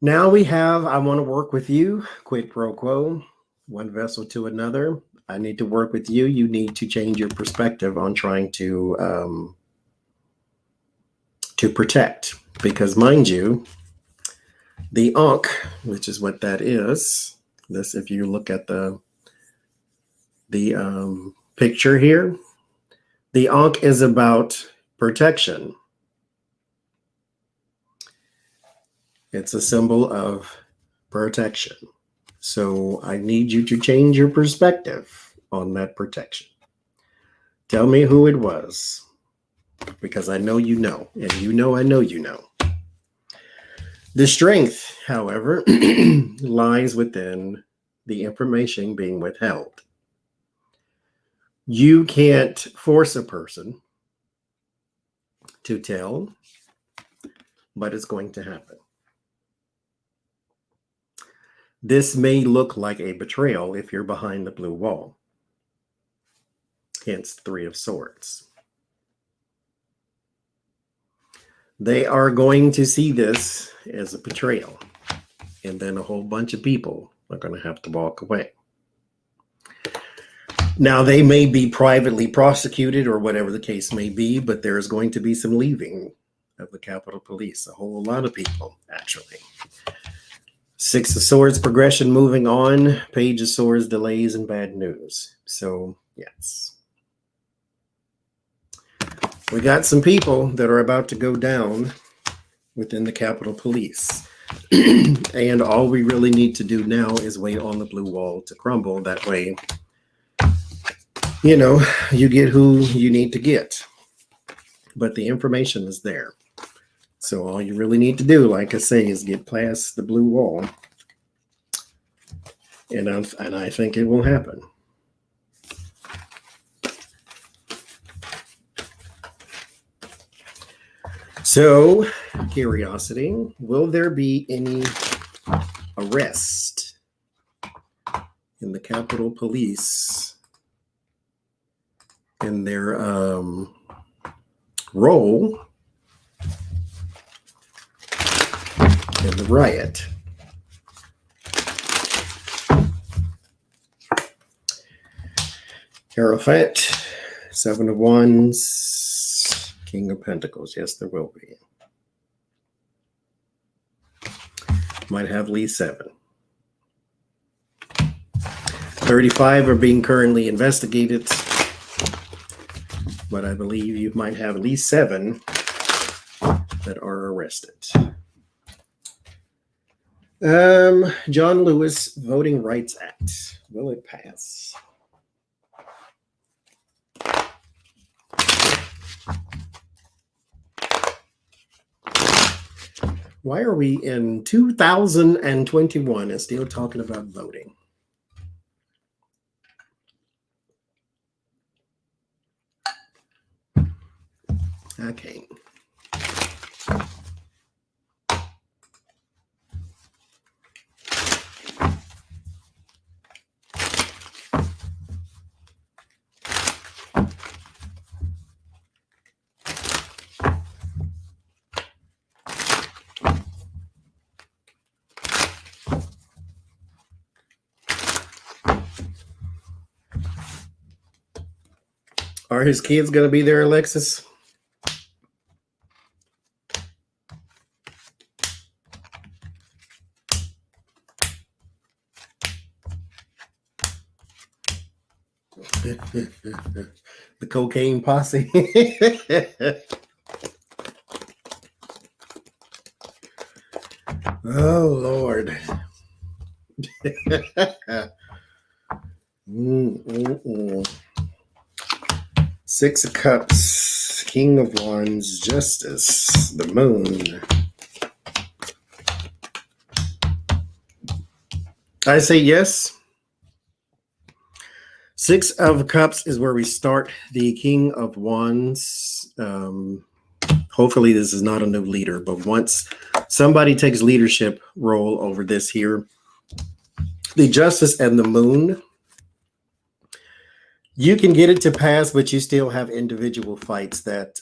A: Now we have, I want to work with you, quid pro quo, one vessel to another. I need to work with you. You need to change your perspective on trying to protect. Because mind you, the Ankh, which is what that is, this, if you look at the picture here, the Ankh is about protection. It's a symbol of protection. So I need you to change your perspective on that protection. Tell me who it was, because I know you know, and you know I know you know. The strength, however, lies within the information being withheld. You can't force a person to tell, but it's going to happen. This may look like a betrayal if you're behind the blue wall. Hence 3 of Swords. They are going to see this as a betrayal. And then a whole bunch of people are going to have to walk away. Now, they may be privately prosecuted or whatever the case may be, but there's going to be some leaving of the Capitol Police. A whole lot of people, actually. 6 of Swords, progression, moving on. Page of Swords, delays and bad news. So, yes. We got some people that are about to go down within the Capitol Police. And all we really need to do now is wait on the blue wall to crumble. That way, you know, you get who you need to get. But the information is there. So all you really need to do, like I say, is get past the blue wall. And I think it will happen. So, curiosity, will there be any arrest in the Capitol Police in their role in the riot? Hierophant, 7 of Wands, King of Pentacles. Yes, there will be. Might have Lee 7. 35 are being currently investigated, but I believe you might have at least 7 that are arrested. John Lewis Voting Rights Act. Will it pass? Why are we in 2021 and still talking about voting? I can't. Are his kids going to be there, Alexis? The cocaine posse. Oh, Lord. Six of Cups, King of Wands, Justice, the Moon. I say yes. Six of Cups is where we start. The King of Wands. Hopefully this is not a new leader, but once somebody takes leadership role over this here, the Justice and the Moon, you can get it to pass, but you still have individual fights that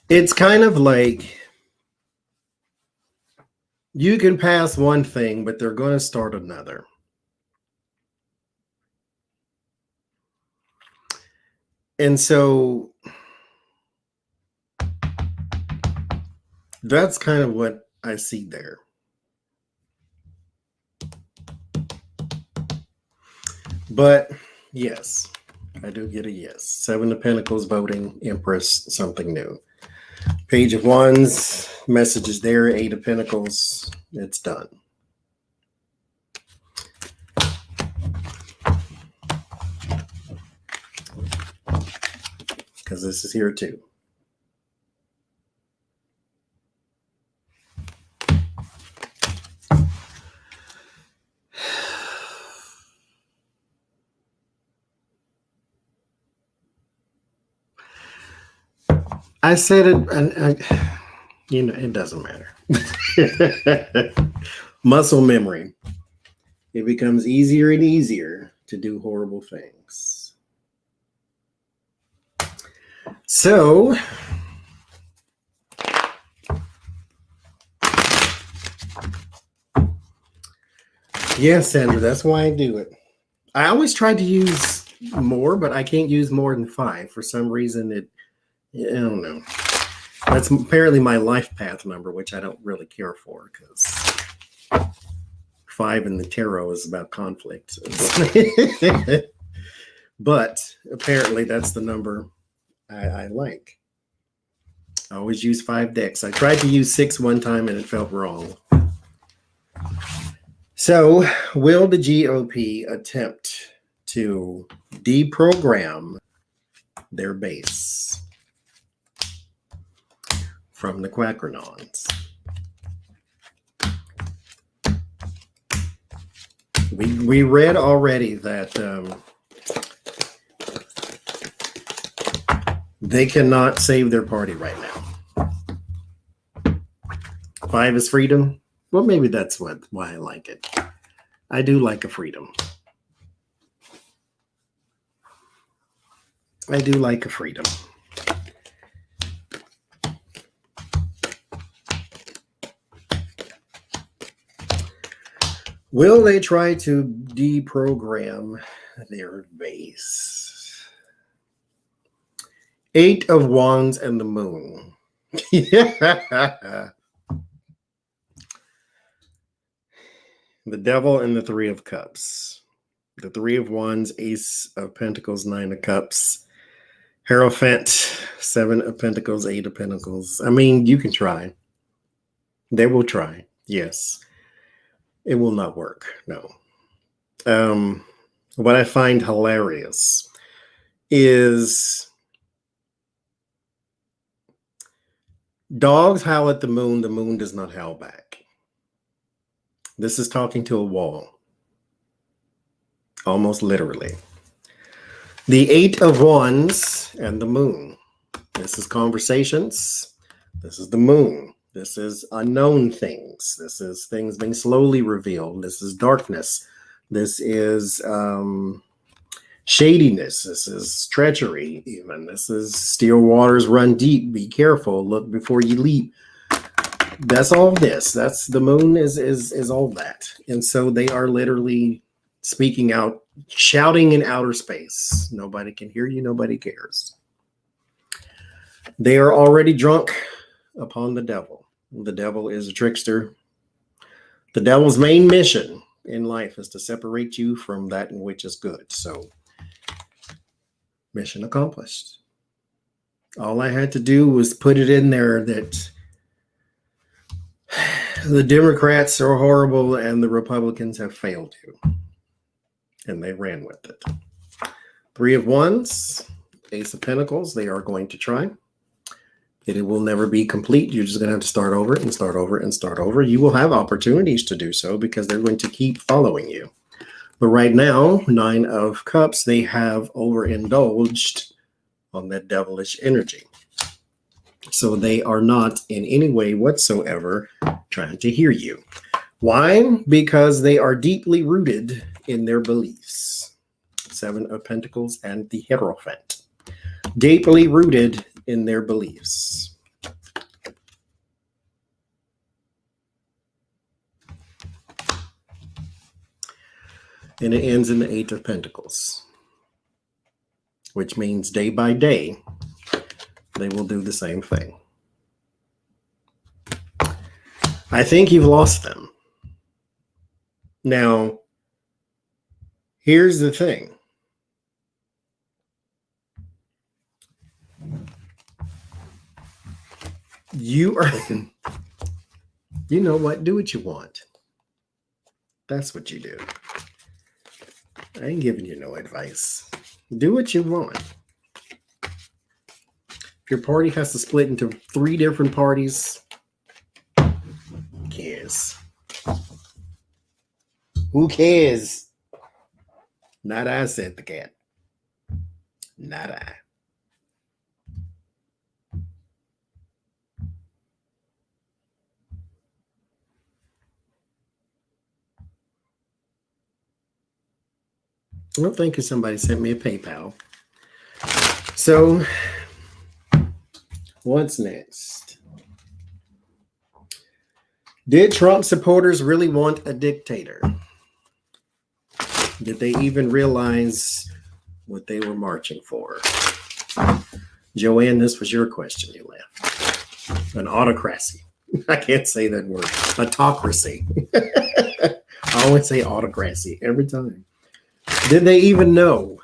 A: it's kind of like you can pass one thing, but they're going to start another. And so that's kind of what I see there. But yes, I do get a yes. 7 of Pentacles, voting, Empress, something new. Page of Wands, messages there. 8 of Pentacles, it's done. Because this is here too. I said it, and it doesn't matter. Muscle memory. It becomes easier and easier to do horrible things. So, yes, Andrew, that's why I do it. I always try to use more, but I can't use more than 5. For some reason, I don't know. That's apparently my life path number, which I don't really care for because 5 in the tarot is about conflict. But apparently that's the number I like. I always use 5 decks. I tried to use 6 one time and it felt wrong. So will the GOP attempt to deprogram their base from the Quackernons? We read already that they cannot save their party right now. 5 is freedom. Well, maybe that's why I like it. I do like a freedom. I do like a freedom. Will they try to deprogram their base? 8 of Wands and the Moon. Yeah. The Devil and the 3 of Cups. The 3 of Wands, Ace of Pentacles, 9 of Cups. Hierophant, 7 of Pentacles, 8 of Pentacles. I mean, you can try. They will try. Yes. It will not work. No. What I find hilarious is dogs howl at the moon does not howl back. This is talking to a wall. Almost literally. The 8 of Wands and the Moon. This is conversations. This is the Moon. This is unknown things. This is things being slowly revealed. This is darkness. This is shadiness. This is treachery even. This is still waters run deep. Be careful. Look before you leap. That's all this. That's the Moon is all that. And so they are literally speaking out, shouting in outer space. Nobody can hear you. Nobody cares. They are already drunk upon the devil. The devil is a trickster. The devil's main mission in life is to separate you from that in which is good. So, mission accomplished. All I had to do was put it in there that the Democrats are horrible and the Republicans have failed you. And they ran with it. 3 of Wands, Ace of Pentacles, they are going to try. It will never be complete. You're just going to have to start over and start over and start over. You will have opportunities to do so because they're going to keep following you. But right now, 9 of Cups, they have overindulged on that devilish energy. So they are not in any way whatsoever trying to hear you. Why? Because they are deeply rooted in their beliefs. 7 of Pentacles and the Hierophant. Deeply rooted in their beliefs. And it ends in the 8 of Pentacles, which means day by day, they will do the same thing. I think you've lost them. Now, here's the thing. You are, you know what? Do what you want. That's what you do. I ain't giving you no advice. Do what you want. If your party has to split into 3 different parties, who cares? Who cares? Not I, said the cat. Not I. Well, thank you. Somebody sent me a PayPal. So, what's next? Did Trump supporters really want a dictator? Did they even realize what they were marching for? Joanne, this was your question you left. An autocracy. I can't say that word. Autocracy. I always say autocracy every time. Did they even know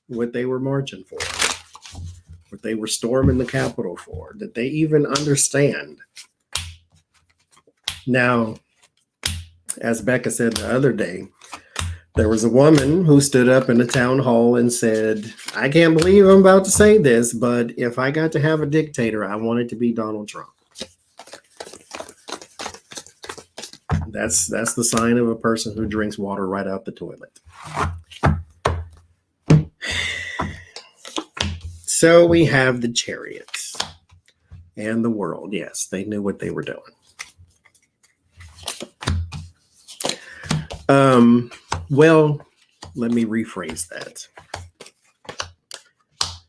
A: what they were marching for? What they were storming the Capitol for? Did they even understand? Now, as Becca said the other day, there was a woman who stood up in a town hall and said, I can't believe I'm about to say this, but if I got to have a dictator, I want it to be Donald Trump. that's the sign of a person who drinks water right out the toilet. So we have the chariots and the world. Yes, they knew what they were doing. Well, let me rephrase that.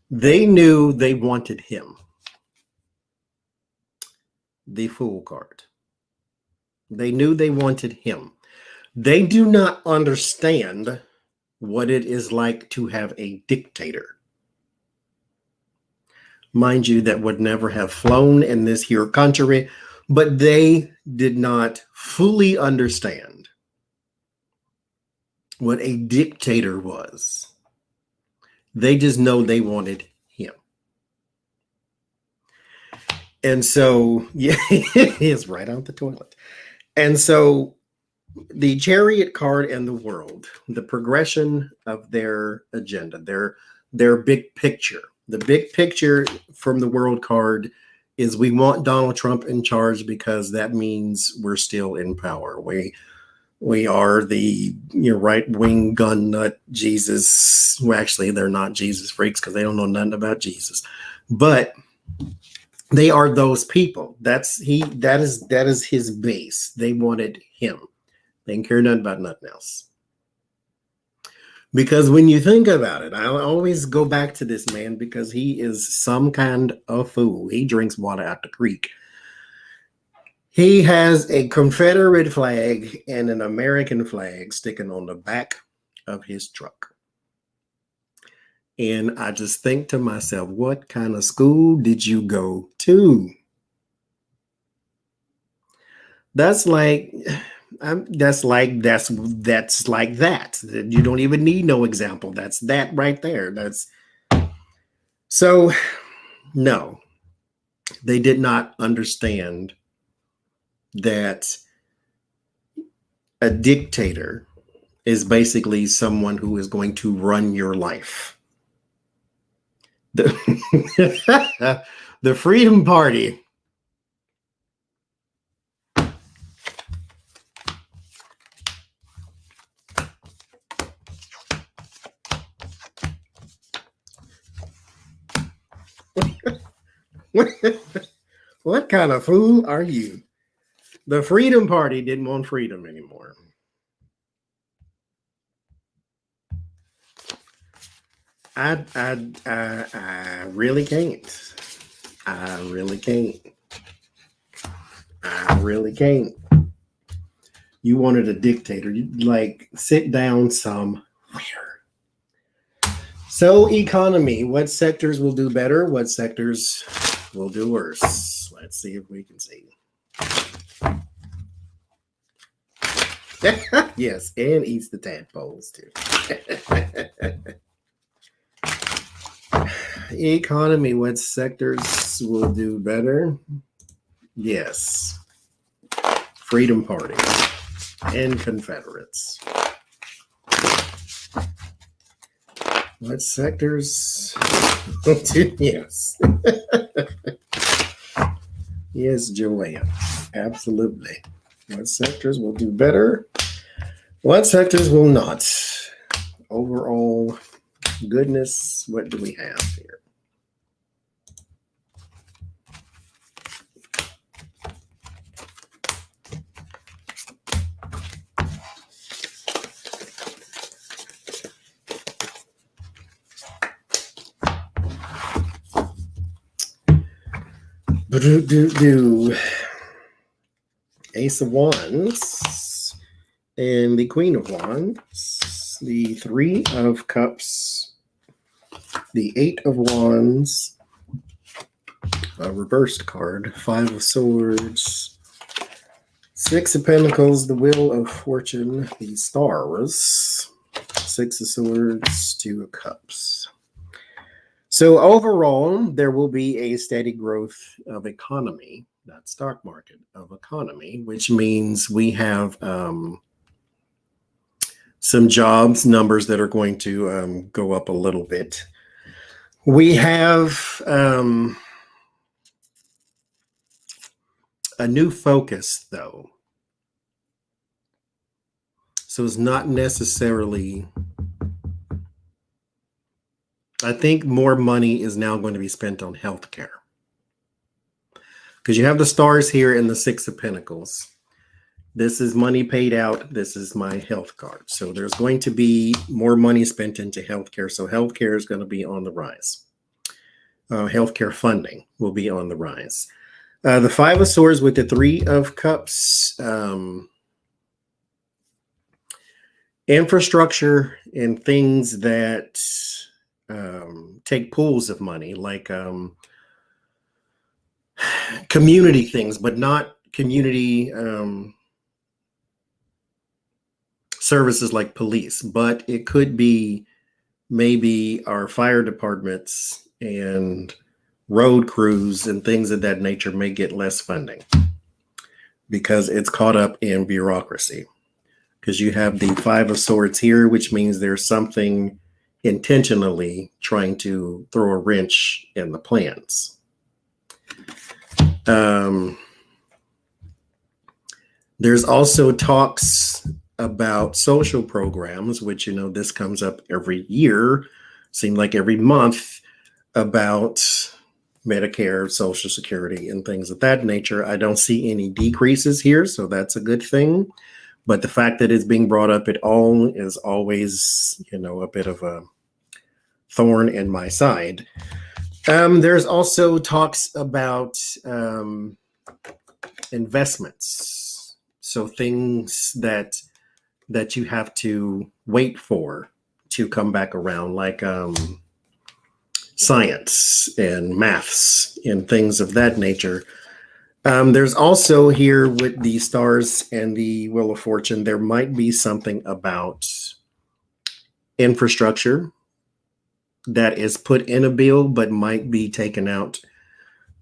A: They knew they wanted him. The Fool card. They knew they wanted him. They do not understand what it is like to have a dictator. Mind you, that would never have flown in this here country, but they did not fully understand what a dictator was. They just know they wanted him. And so, yeah, he is right out the toilet. And so the chariot card and the world, the progression of their agenda, their big picture. The big picture from the world card is we want Donald Trump in charge because that means we're still in power. We are the right-wing gun nut Jesus. Well, actually, they're not Jesus freaks because they don't know nothing about Jesus. But they are those people. That is his base. They wanted him. They didn't care nothing about nothing else. Because when you think about it, I always go back to this man because he is some kind of fool. He drinks water out the creek. He has a Confederate flag and an American flag sticking on the back of his truck. And I just think to myself, what kind of school did you go to? That's like that. You don't even need no example. That's that right there. So no, they did not understand that a dictator is basically someone who is going to run your life. The Freedom Party. What kind of fool are you? The Freedom Party didn't want freedom anymore. I really can't. I really can't. I really can't. You wanted a dictator. You'd like sit down somewhere. So economy, what sectors will do better? What sectors will do worse? Let's see if we can see. Yes, and eats the tadpoles too. Economy, what sectors will do better? Yes. Freedom Party and Confederates. What sectors? Yes. Yes, Joanne. Absolutely. What sectors will do better? What sectors will not? Overall goodness, what do we have here? Ace of Wands and the Queen of Wands, the Three of Cups, the Eight of Wands, a reversed card, Five of Swords, Six of Pentacles, the Wheel of Fortune, the Stars, Six of Swords, Two of Cups. So overall, there will be a steady growth of economy, not stock market, of economy, which means we have some jobs numbers that are going to go up a little bit. We have a new focus, though. So it's not necessarily, I think more money is now going to be spent on healthcare. Because you have the stars here in the Six of Pentacles. This is money paid out. This is my health card. So there's going to be more money spent into healthcare. So healthcare is going to be on the rise. Healthcare funding will be on the rise. The Five of Swords with the Three of Cups. Infrastructure and things that take pools of money, like community things, but not community services like police, but it could be maybe our fire departments and road crews and things of that nature may get less funding because it's caught up in bureaucracy. Because you have the Five of Swords here, which means there's something intentionally trying to throw a wrench in the plans. There's also talks about social programs, which, this comes up every year, seems like every month, about Medicare, Social Security, and things of that nature. I don't see any decreases here, so that's a good thing. But the fact that it's being brought up at all is always, a bit of a thorn in my side. There's also talks about investments. So things that you have to wait for to come back around, like science and maths and things of that nature. There's also here with the stars and the Wheel of Fortune, there might be something about infrastructure that is put in a bill but might be taken out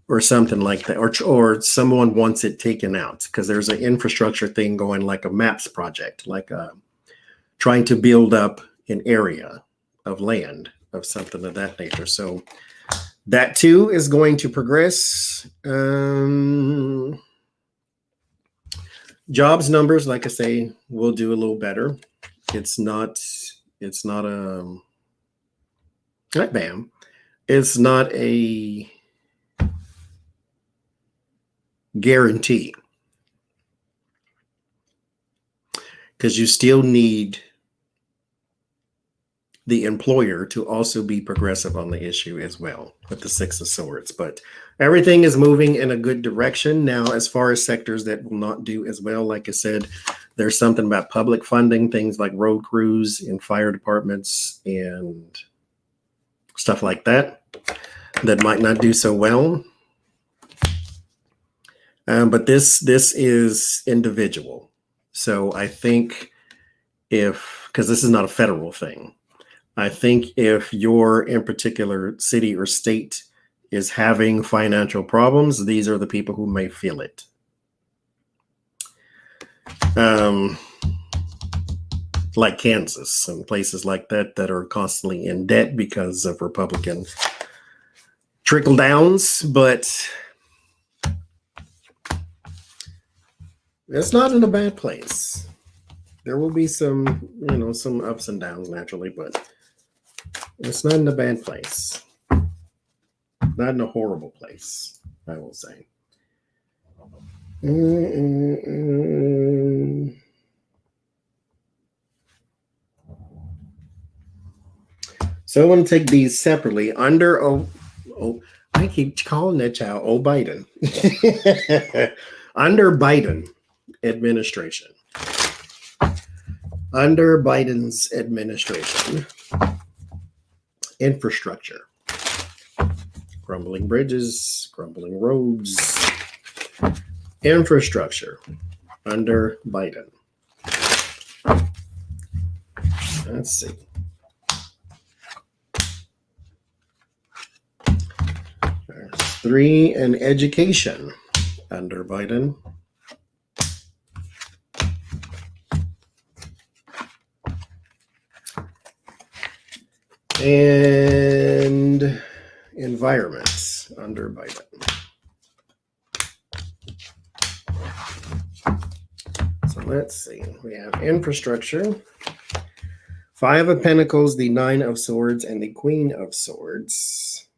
A: or something like that, or someone wants it taken out because there's an infrastructure thing going, like a MAPS project, like trying to build up an area of land of something of that nature. So that too is going to progress. Jobs numbers, like I say, will do a little better. It's not bam. It's not a guarantee, because you still need the employer to also be progressive on the issue as well with the Six of Swords. But everything is moving in a good direction. Now, as far as sectors that will not do as well, like I said, there's something about public funding, things like road crews and fire departments and stuff like that might not do so well. But this is individual. So I think because this is not a federal thing, I think if you're in particular city or state is having financial problems, these are the people who may feel it. Like Kansas and places like that are constantly in debt because of Republican trickle downs, but it's not in a bad place. There will be some, some ups and downs naturally, but it's not in a bad place. Not in a horrible place, I will say. So I want to take these separately. Under I keep calling that child Biden. Under Biden administration. Under Biden's administration, infrastructure, crumbling bridges, crumbling roads, infrastructure under Biden. Let's see. There's 3 in education under Biden. And environments under Biden. So let's see. We have infrastructure, 5 of Pentacles, the 9 of Swords, and the Queen of Swords.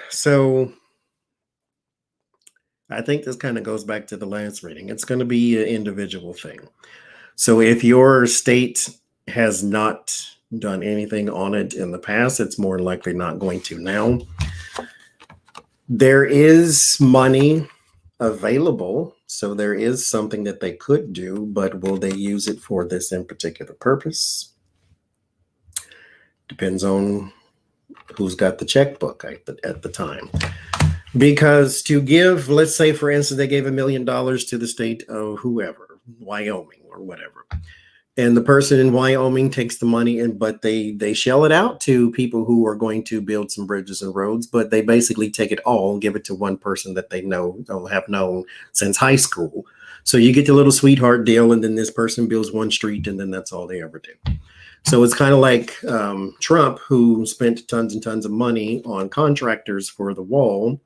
A: So I think this kind of goes back to the last reading. It's going to be an individual thing. So if your state has not done anything on it in the past, it's more likely not going to now. There is money available, so there is something that they could do, but will they use it for this in particular purpose? Depends on who's got the checkbook at the time. Because to give, let's say, for instance, they gave $1 million to the state of whoever, Wyoming or whatever. And the person in Wyoming takes the money, but they shell it out to people who are going to build some bridges and roads, but they basically take it all and give it to one person that they know or have known since high school. So you get the little sweetheart deal, and then this person builds one street, and then that's all they ever do. So it's kind of like Trump, who spent tons and tons of money on contractors for the wall,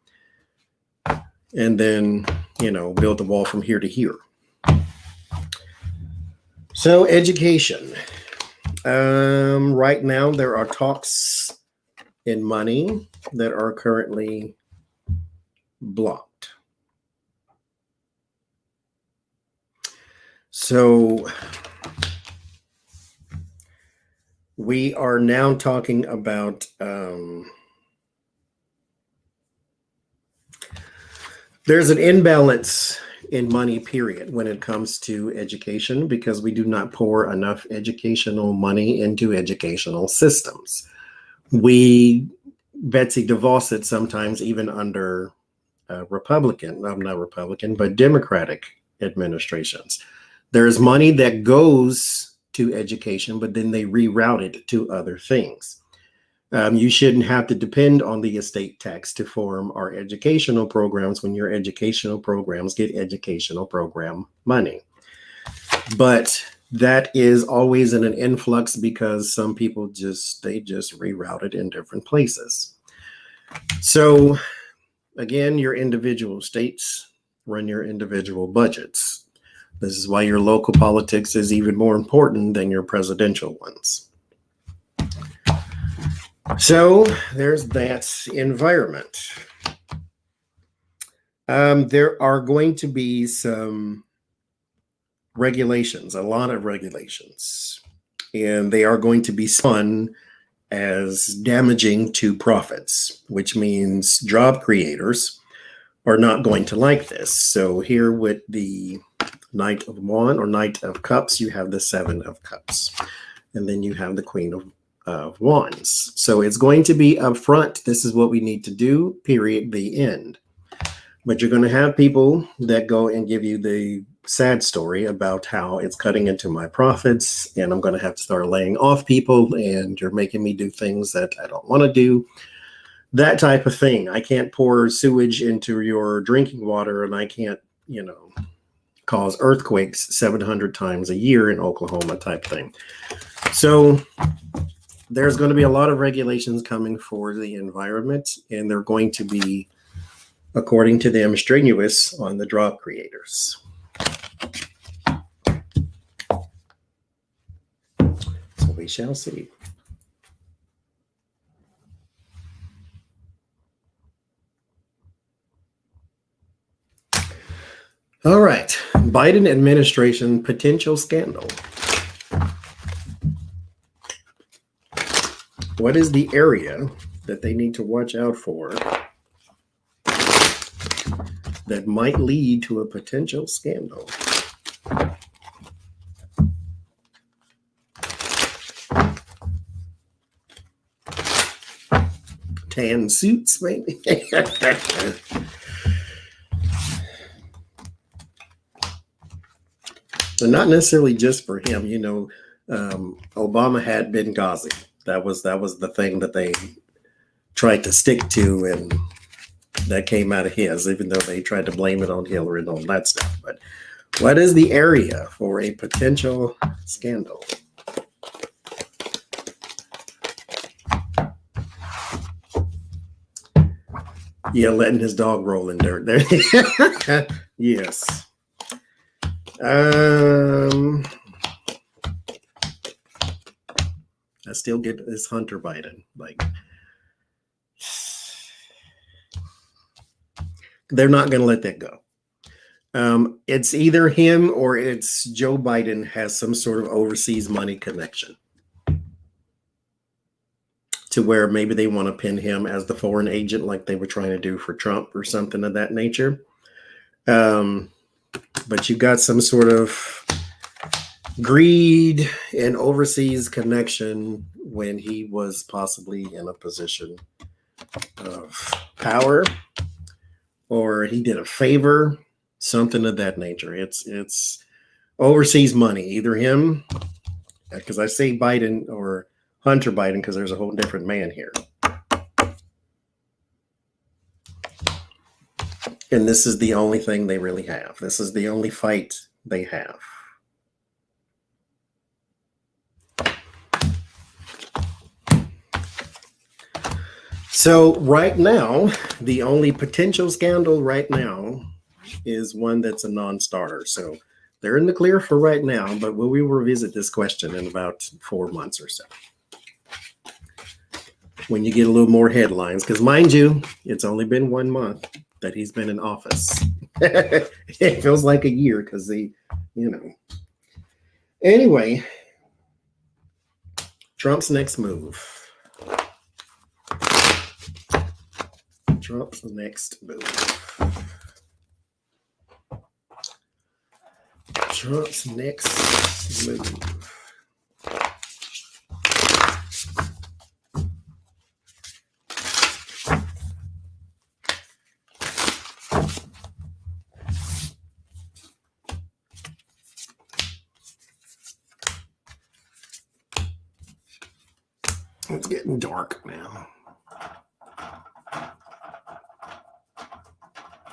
A: and then, built the wall from here to here. So education. Right now, there are talks in money that are currently blocked. So we are now talking about there's an imbalance in money, period, when it comes to education, because we do not pour enough educational money into educational systems. We, Betsy DeVos said sometimes even under Democratic administrations, there's money that goes to education, but then they reroute it to other things. You shouldn't have to depend on the estate tax to form our educational programs when your educational programs get educational program money. But that is always in an influx because some people just reroute it in different places. So again, your individual states run your individual budgets. This is why your local politics is even more important than your presidential ones. So there's that environment. There are going to be some regulations, a lot of regulations, and they are going to be spun as damaging to profits, which means job creators are not going to like this. So here with the Knight of Wands or Knight of Cups, you have the 7 of Cups, and then you have the Queen of Wands. So it's going to be upfront. This is what we need to do, period, the end. But you're going to have people that go and give you the sad story about how it's cutting into my profits and I'm going to have to start laying off people and you're making me do things that I don't want to do. That type of thing. I can't pour sewage into your drinking water and I can't, cause earthquakes 700 times a year in Oklahoma type thing. So there's going to be a lot of regulations coming for the environment, and they're going to be, according to them, strenuous on the job creators. So we shall see. All right, Biden administration potential scandal. What is the area that they need to watch out for that might lead to a potential scandal? Tan suits, maybe. So not necessarily just for him, Obama had Benghazi. That was the thing that they tried to stick to, and that came out of his, even though they tried to blame it on Hillary and all that stuff. But what is the area for a potential scandal? Yeah, letting his dog roll in dirt there. Yes. I still get this Hunter Biden. Like, they're not going to let that go. It's either him or it's Joe Biden has some sort of overseas money connection to where maybe they want to pin him as the foreign agent like they were trying to do for Trump or something of that nature. But you got some sort of greed and overseas connection when he was possibly in a position of power, or he did a favor, something of that nature. It's overseas money, either him, because I say Biden or Hunter Biden because there's a whole different man here. And this is the only thing they really have. This is the only fight they have. So right now, the only potential scandal right now is one that's a non-starter. So they're in the clear for right now, but we will revisit this question in about 4 months or so, when you get a little more headlines. Because mind you, it's only been 1 month that he's been in office. It feels like a year because Anyway, Trump's next move. Trump's next move. Trump's next move. It's getting dark now.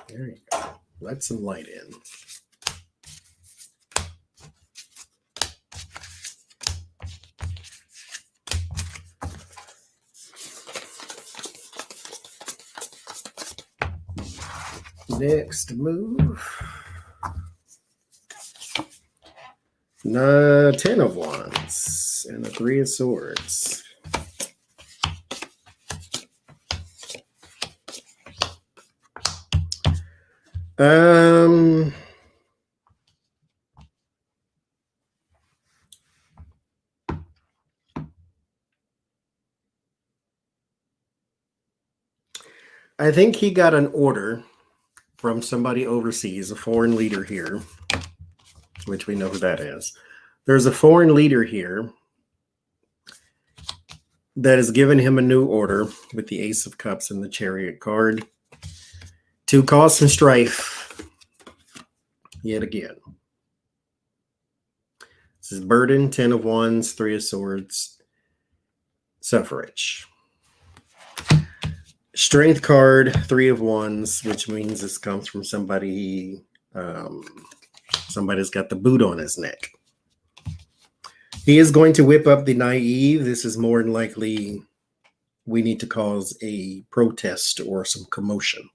A: There you go. Let some light in. Next move. 10 of Wands and the 3 of Swords. I think he got an order from somebody overseas, a foreign leader here, which we know who that is. There's a foreign leader here that has given him a new order with the Ace of Cups and the Chariot card to cause some strife yet again. This is burden, 10 of Wands, 3 of Swords, suffrage. Strength card, 3 of Wands, which means this comes from somebody, somebody's got the boot on his neck. He is going to whip up the naive. This is more than likely we need to cause a protest or some commotion.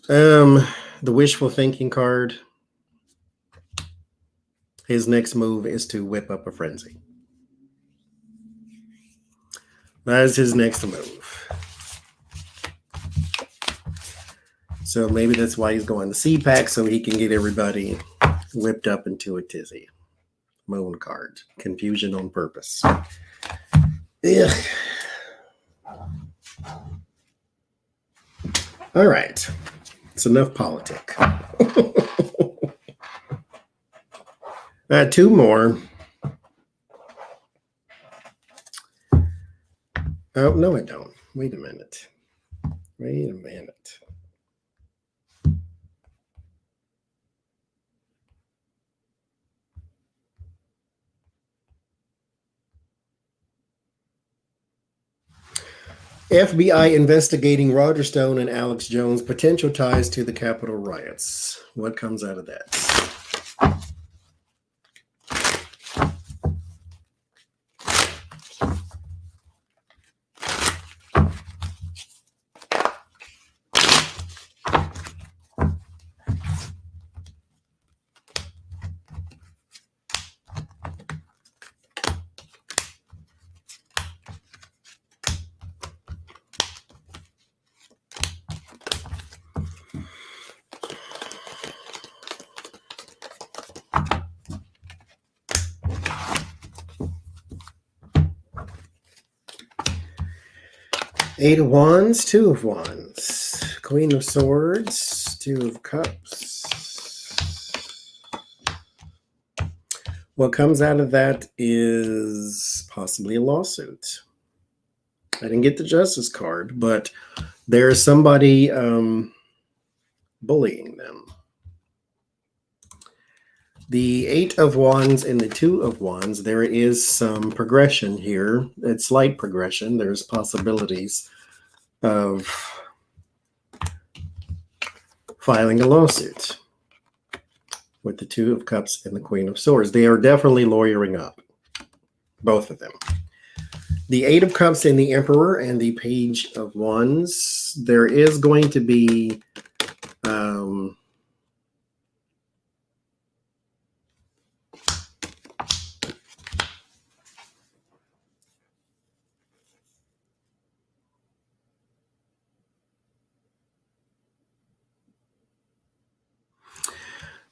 A: The wishful thinking card. His next move is to whip up a frenzy. That is his next move. So maybe that's why he's going to CPAC, so he can get everybody whipped up into a tizzy. Moon card. Confusion on purpose. Ugh. All right. It's enough politic. 2 more. Oh, no, I don't. Wait a minute. Wait a minute. FBI investigating Roger Stone and Alex Jones' potential ties to the Capitol riots. What comes out of that? Eight of Wands, Two of Wands, Queen of Swords, Two of Cups. What comes out of that is possibly a lawsuit. I didn't get the Justice card, but there's somebody bullying them. The Eight of Wands and the Two of Wands, there is some progression here. It's slight progression. There's possibilities of filing a lawsuit with the Two of Cups and the Queen of Swords. They are definitely lawyering up, both of them. The Eight of Cups and the Emperor and the Page of Wands, there is going to be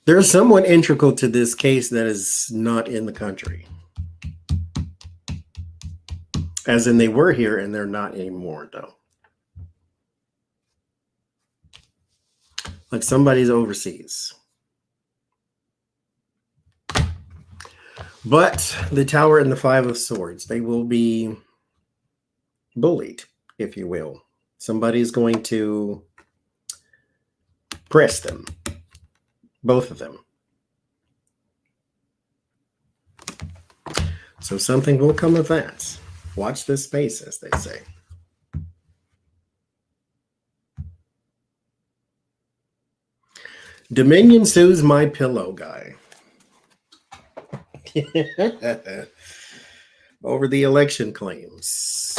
A: there's someone integral to this case that is not in the country. As in they were here and they're not anymore, though. Like somebody's overseas. But the Tower and the Five of Swords, they will be bullied, if you will. Somebody's going to press them. Both of them. So something will come of that. Watch this space, as they say. Dominion sues MyPillow guy. Over the election claims.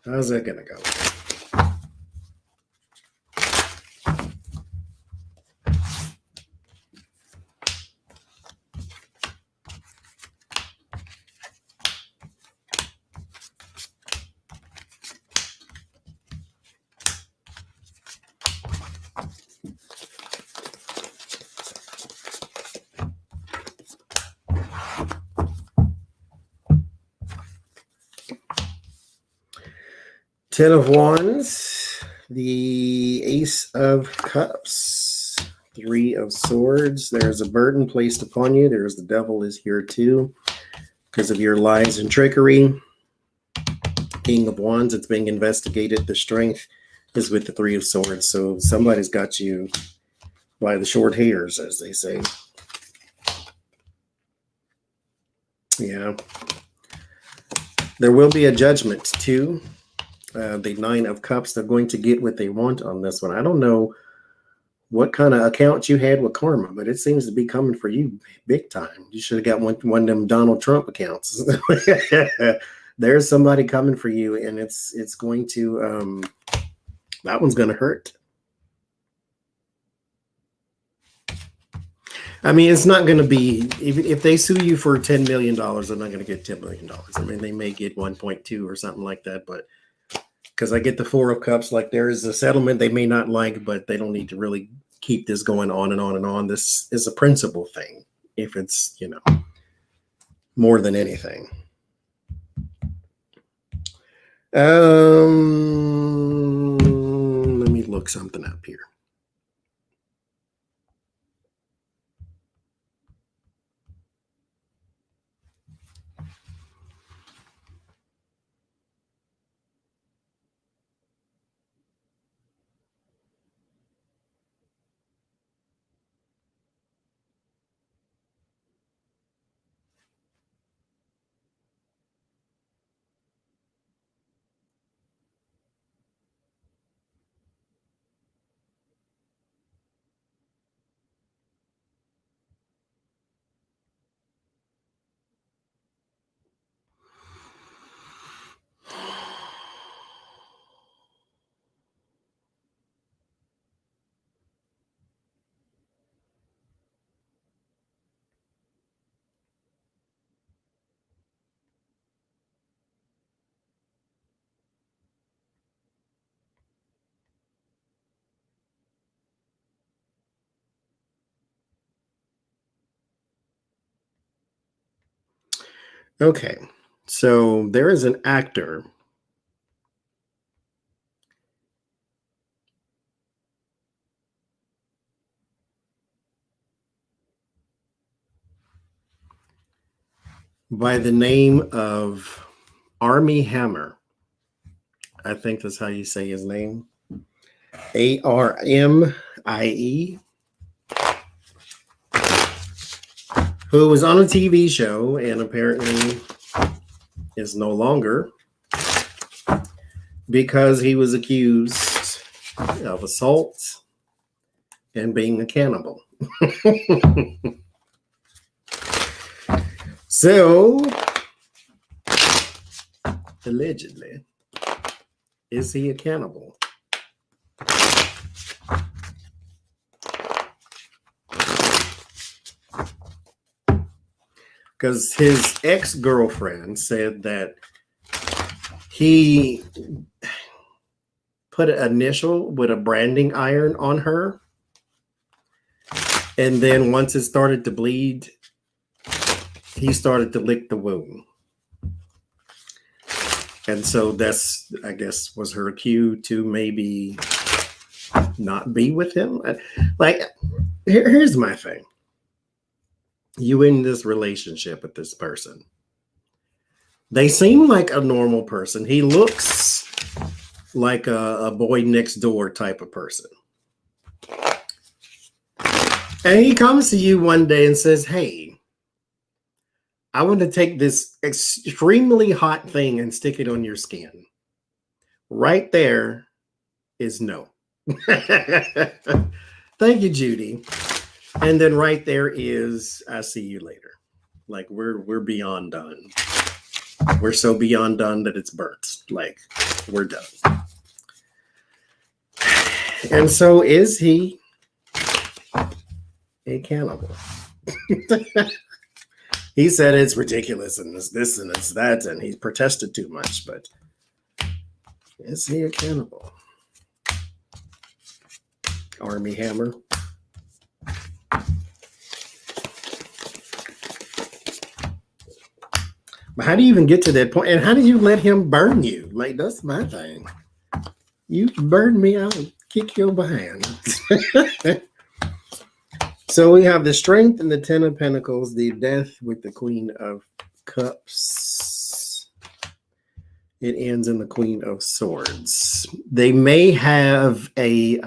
A: How's that going to go? Ten of Wands, the Ace of Cups, Three of Swords. There's a burden placed upon you. There's the devil is here too because of your lies and trickery. King of Wands, it's being investigated. The strength is with the Three of Swords. So somebody's got you by the short hairs, as they say. Yeah. There will be a judgment too. The Nine of Cups, they're going to get what they want on this one. I don't know what kind of account you had with karma, but it seems to be coming for you big time. You should have got one of them Donald Trump accounts. There's somebody coming for you, and it's going to that one's going to hurt. I mean, it's not going to be, if they sue you for $10 million, they're not going to get $10 million. I mean, they may get 1.2 or something like that, but because I get the Four of Cups, like there is a settlement they may not like, but they don't need to really keep this going on and on and on. This is a principle thing, if it's, more than anything. Let me look something up here. Okay, so there is an actor by the name of Armie Hammer. I think that's how you say his name. Armie, who was on a TV show and apparently is no longer because he was accused of assault and being a cannibal. So, allegedly, is he a cannibal? Because his ex-girlfriend said that he put an initial with a branding iron on her. And then once it started to bleed, he started to lick the wound. And so that's, I guess, was her cue to maybe not be with him. Like, here's my thing. You in this relationship with this person. They seem like a normal person. He looks like a boy next door type of person. And he comes to you one day and says, hey, I want to take this extremely hot thing and stick it on your skin. Right there is no. Thank you, Judy. And then right there is, I see you later. Like we're beyond done. We're so beyond done that it's burnt. Like we're done. And so is he a cannibal? He said it's ridiculous and it's this and it's that, and he protested too much, but is he a cannibal? Armie Hammer. But how do you even get to that point? And how do you let him burn you? Like, that's my thing. You burn me, I'll kick your behind. So we have the Strength and the Ten of Pentacles, the Death with the Queen of Cups. It ends in the Queen of Swords. They may have a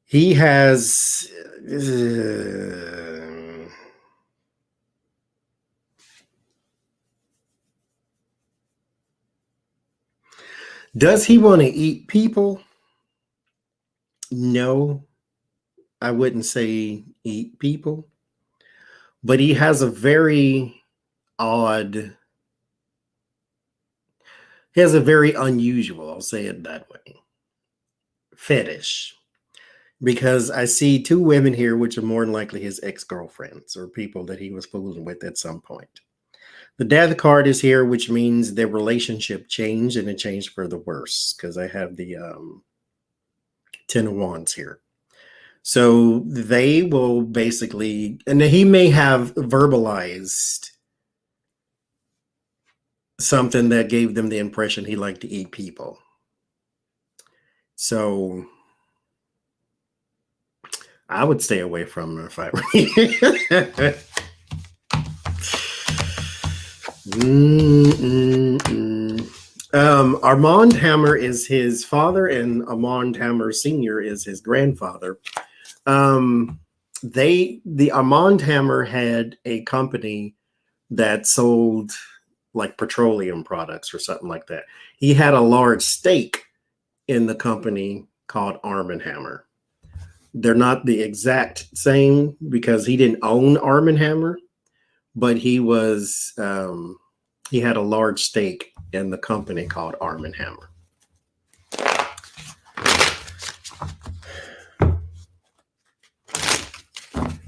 A: he has does he want to eat people? No, I wouldn't say eat people, but he has a very unusual, I'll say it that way, fetish. Because I see two women here, which are more than likely his ex-girlfriends or people that he was fooling with at some point. The Death card is here, which means their relationship changed, and it changed for the worse, because I have the Ten of Wands here. So they will basically, and he may have verbalized something that gave them the impression he liked to eat people. So I would stay away from him if I were Armand Hammer is his father, and Armand Hammer Sr. is his grandfather. The Armand Hammer had a company that sold like petroleum products or something like that. He had a large stake in the company called Armie Hammer. They're not the exact same because he didn't own Armie Hammer, but he was he had a large stake in the company called Armie Hammer.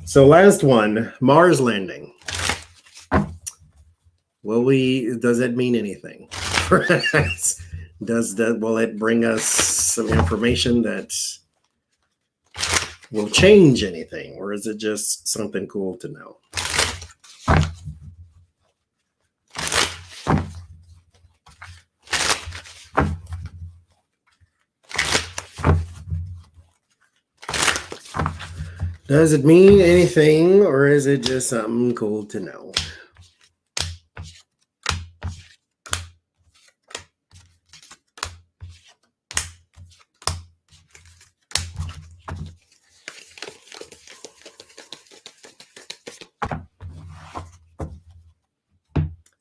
A: So last one, Mars landing. Does that mean anything? Will it bring us some information that will change anything, or is it just something cool to know? Does it mean anything, or is it just something cool to know?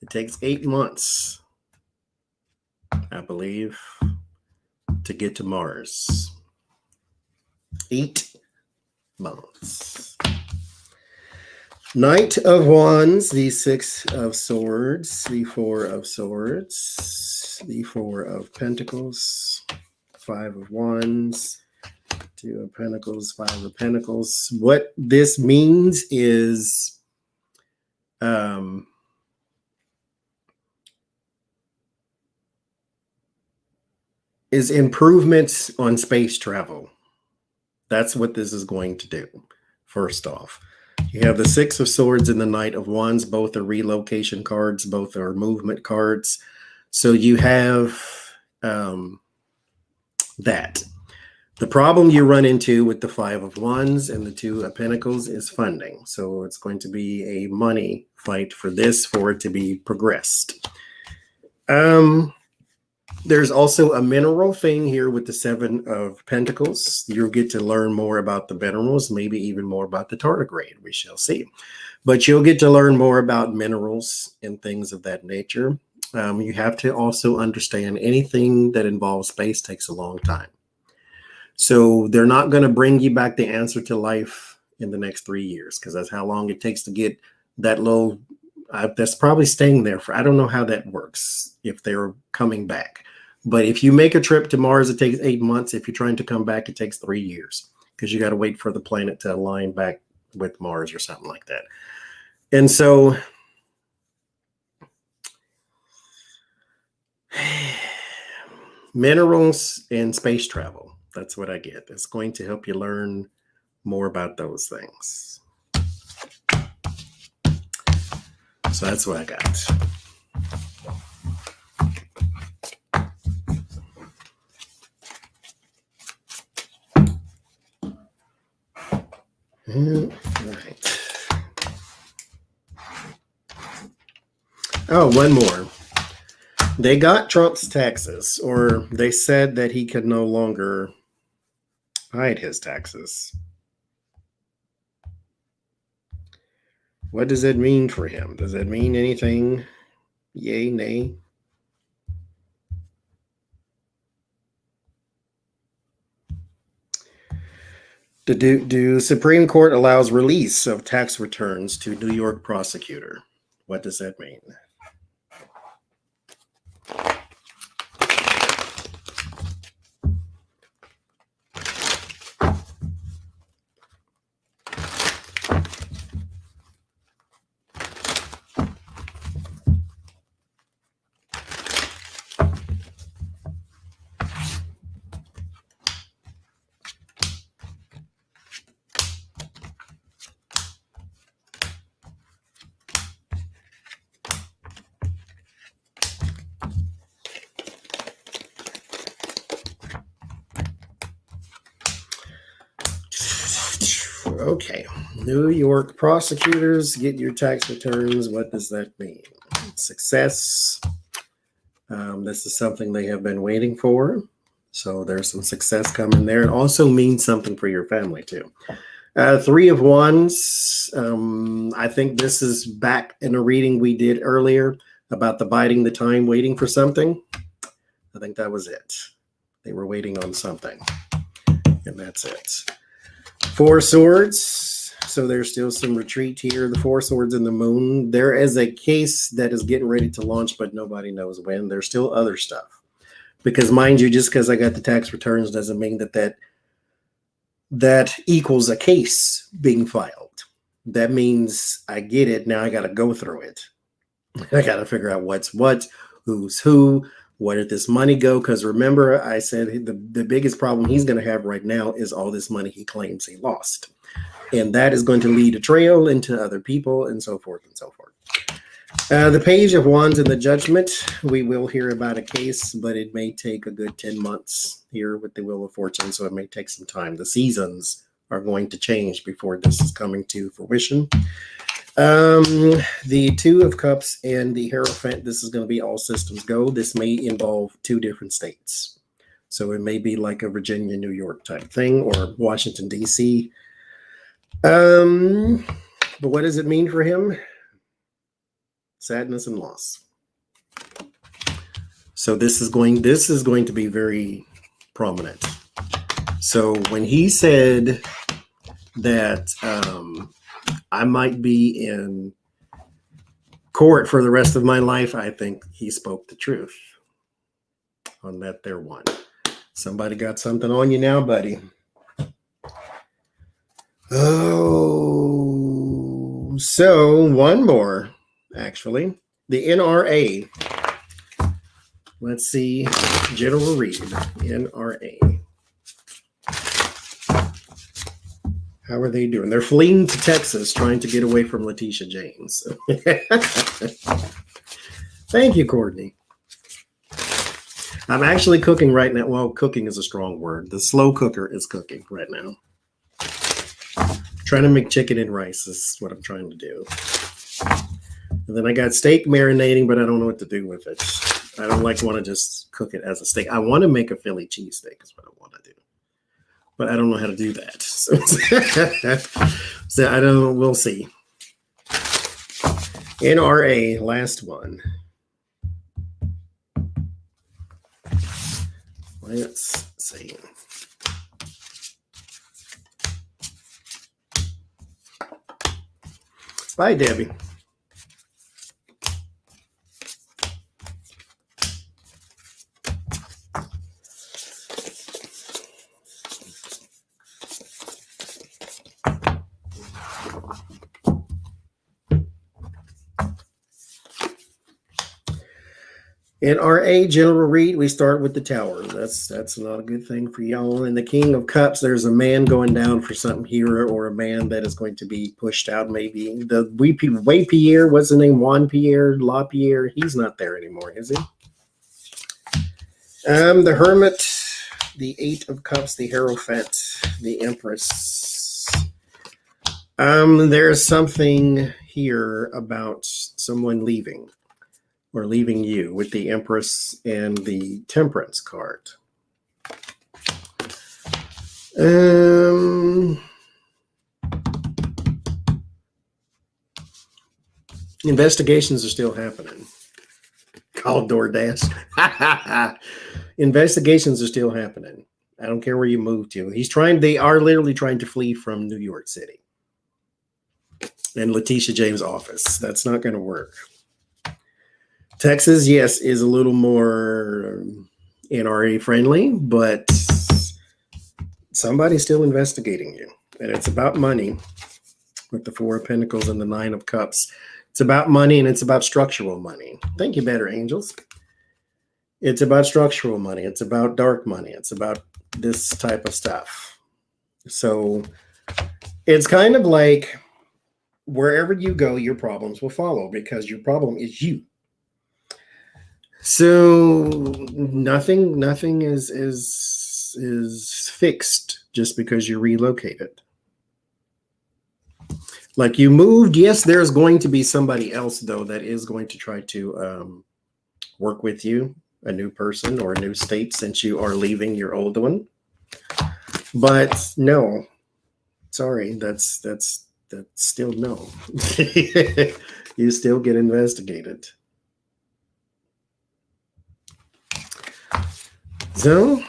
A: It takes 8 months, I believe, to get to Mars. 8 months. Knight of Wands, the 6 of Swords, the 4 of Swords, the 4 of Pentacles, 5 of Wands, 2 of Pentacles, 5 of Pentacles. What this means is improvements on space travel. That's what this is going to do. First off, you have the 6 of Swords and the Knight of Wands. Both are relocation cards. Both are movement cards. So you have that. The problem you run into with the 5 of Wands and the 2 of Pentacles is funding. So it's going to be a money fight for this, for it to be progressed. There's also a mineral thing here with the 7 of Pentacles. You'll get to learn more about the minerals, maybe even more about the tardigrade. We shall see. But you'll get to learn more about minerals and things of that nature. You have to also understand anything that involves space takes a long time. So they're not going to bring you back the answer to life in the next 3 years, because that's how long it takes to get that low. That's probably staying there for, I don't know how that works if they're coming back. But if you make a trip to Mars, it takes 8 months. If you're trying to come back, it takes 3 years, because you got to wait for the planet to align back with Mars or something like that. And so minerals and space travel, that's what I get. It's going to help you learn more about those things. So that's what I got. All right. Oh, one more. They got Trump's taxes, or they said that he could no longer hide his taxes. What does that mean for him? Does that mean anything? Yay, nay? Do Supreme Court allows release of tax returns to New York prosecutor? What does that mean? Okay, New York prosecutors, get your tax returns. What does that mean? Success. This is something they have been waiting for. So there's some success coming there. It also means something for your family too. 3 of Wands. I think this is back in a reading we did earlier about the biding the time, waiting for something. I think that was it. They were waiting on something, and that's it. 4 Swords. So there's still some retreat here. The 4 Swords and the Moon. There is a case that is getting ready to launch, but nobody knows when. There's still other stuff. Because mind you, just because I got the tax returns doesn't mean that equals a case being filed. That means I get it. Now I got to go through it. I got to figure out what's what, who's who, Where did this money go? Because remember, I said the biggest problem he's going to have right now is all this money he claims he lost. And that is going to lead a trail into other people and so forth and so forth. The Page of Wands and the Judgment. We will hear about a case, but it may take a good 10 months here with the Wheel of Fortune, so it may take some time. The seasons are going to change before this is coming to fruition. The Two of Cups and the Hierophant, this is going to be all systems go. This may involve 2 different states. So it may be like a Virginia, New York type thing, or Washington, D.C. But what does it mean for him? Sadness and loss. So this is going to be very prominent. So when he said that I might be in court for the rest of my life, I think he spoke the truth on that there one. Somebody got something on you now, buddy. Oh, so one more, actually. The NRA. Let's see. General Reed, NRA. How are they doing? They're fleeing to Texas, trying to get away from Letitia James. Thank you, Courtney. I'm actually cooking right now. Well, cooking is a strong word. The slow cooker is cooking right now. Trying to make chicken and rice is what I'm trying to do. And then I got steak marinating, but I don't know what to do with it. I don't want to just cook it as a steak. I want to make a Philly cheesesteak is what I want to do. But I don't know how to do that. So I don't know. We'll see. NRA, last one. Let's see. Bye, Debbie. NRA, General Reed, we start with the Tower. That's not a good thing for y'all. And the King of Cups, there's a man going down for something here, or a man that is going to be pushed out maybe. The Way Pierre, what's the name? Juan Pierre, La Pierre, he's not there anymore, is he? The Hermit, the Eight of Cups, the Hierophant, the Empress. There's something here about someone leaving. Or leaving you with the Empress and the Temperance card. Investigations are still happening. Call DoorDash. Investigations are still happening. I don't care where you move to. They are literally trying to flee from New York City. And Letitia James' office. That's not going to work. Texas, yes, is a little more NRA friendly, but somebody's still investigating you. And it's about money with the Four of Pentacles and the Nine of Cups. It's about money, and it's about structural money. Thank you, Better Angels. It's about structural money. It's about dark money. It's about this type of stuff. So it's kind of like wherever you go, your problems will follow, because your problem is you. So nothing is fixed just because you relocated. Like you moved, yes, there's going to be somebody else though that is going to try to work with you, a new person or a new state, since you are leaving your old one. But no, sorry, that's still no. You still get investigated. So,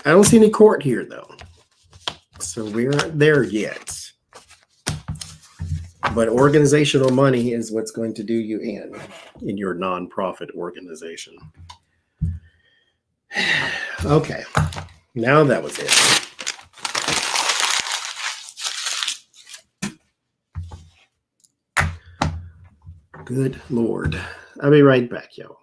A: I don't see any court here, though. So, we aren't there yet. But organizational money is what's going to do you in your nonprofit organization. Okay. Now that was it. Good Lord. I'll be right back, y'all.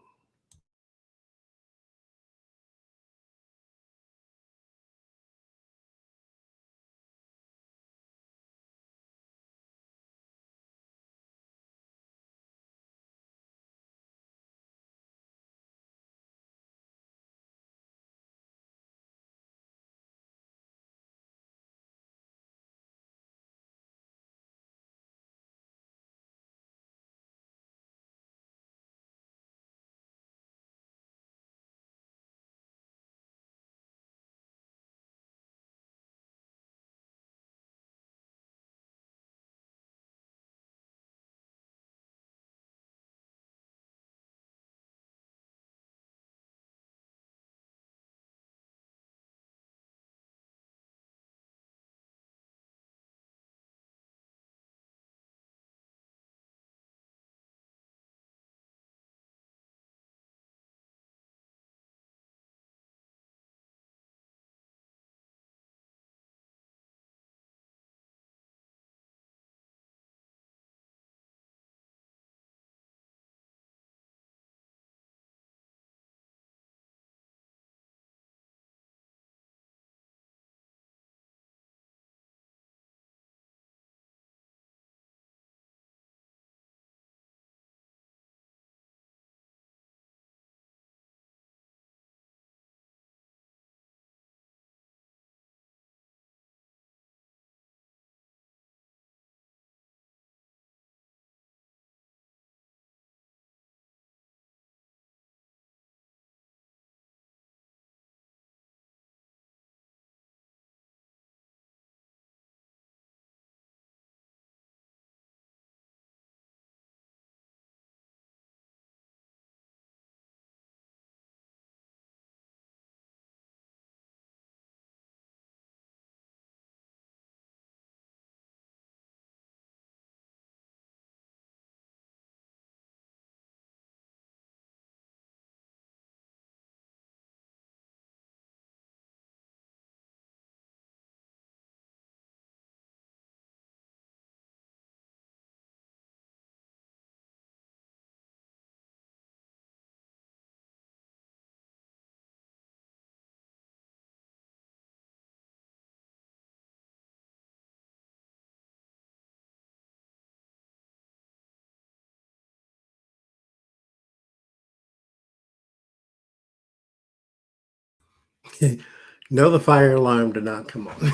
A: No, the fire alarm did not come on.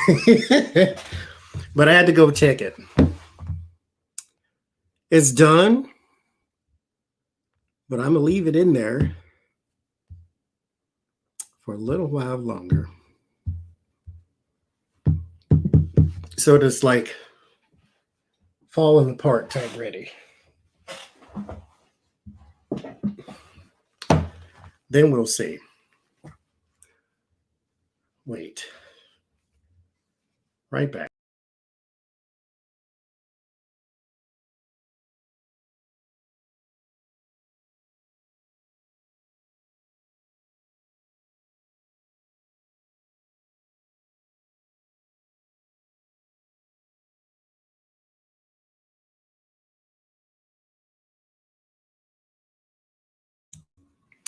A: But I had to go check it. It's done, but I'm going to leave it in there for a little while longer. So it's like falling apart type ready. Then we'll see. Wait. Right back.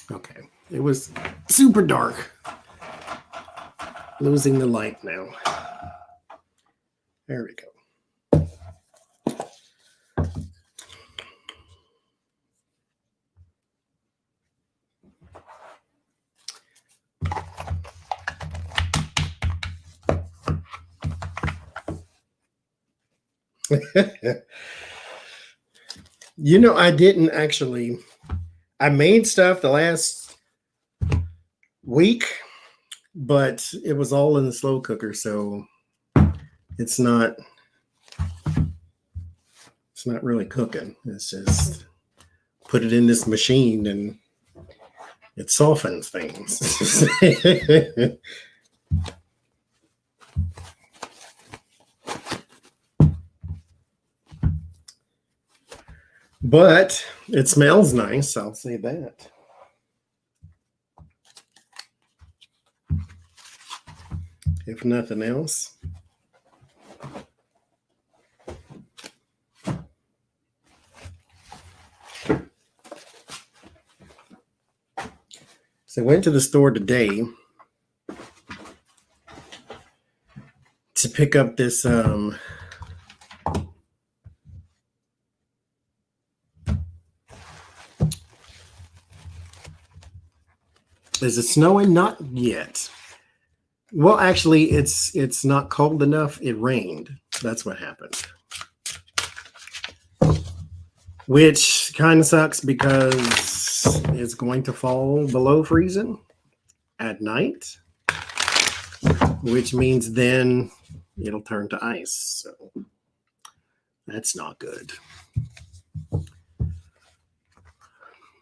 A: Okay. It was super dark. Losing the light now. There we go. You know, I didn't actually. I made stuff the last week, but it was all in the slow cooker, so it's not really cooking. It's just put it in this machine and it softens things. But it smells nice, I'll say that. If nothing else. So I went to the store today to pick up this is it snowing? Not yet. Well, actually, it's not cold enough. It rained. That's what happened. Which kind of sucks because it's going to fall below freezing at night, which means then it'll turn to ice. So that's not good.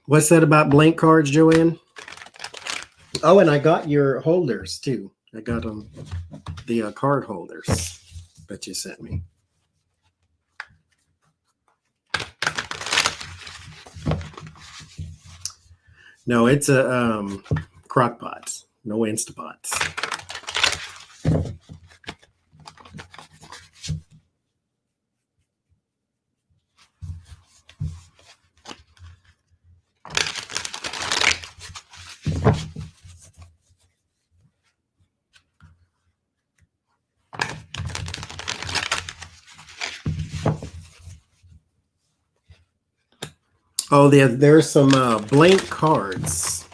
A: What's that about blank cards, Joanne? Oh, and I got your holders too. I got them, the card holders that you sent me. No, it's a crock pot, no Instapots. Oh, there's some blank cards.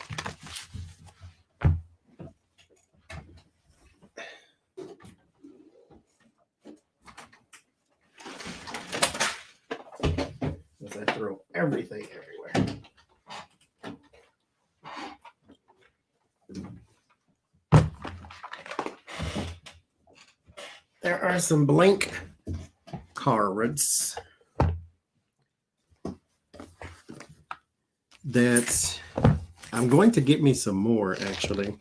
A: As I throw everything everywhere. There are some blank cards that I'm going to get me some more, actually.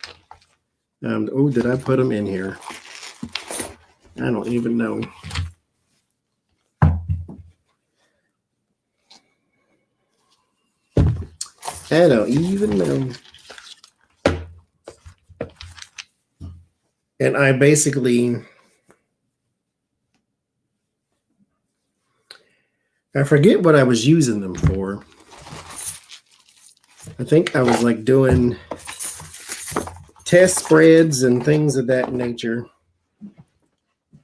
A: Oh, did I put them in here? I don't even know. I don't even know. And I basically, I forget what I was using them for. I think I was like doing test spreads and things of that nature.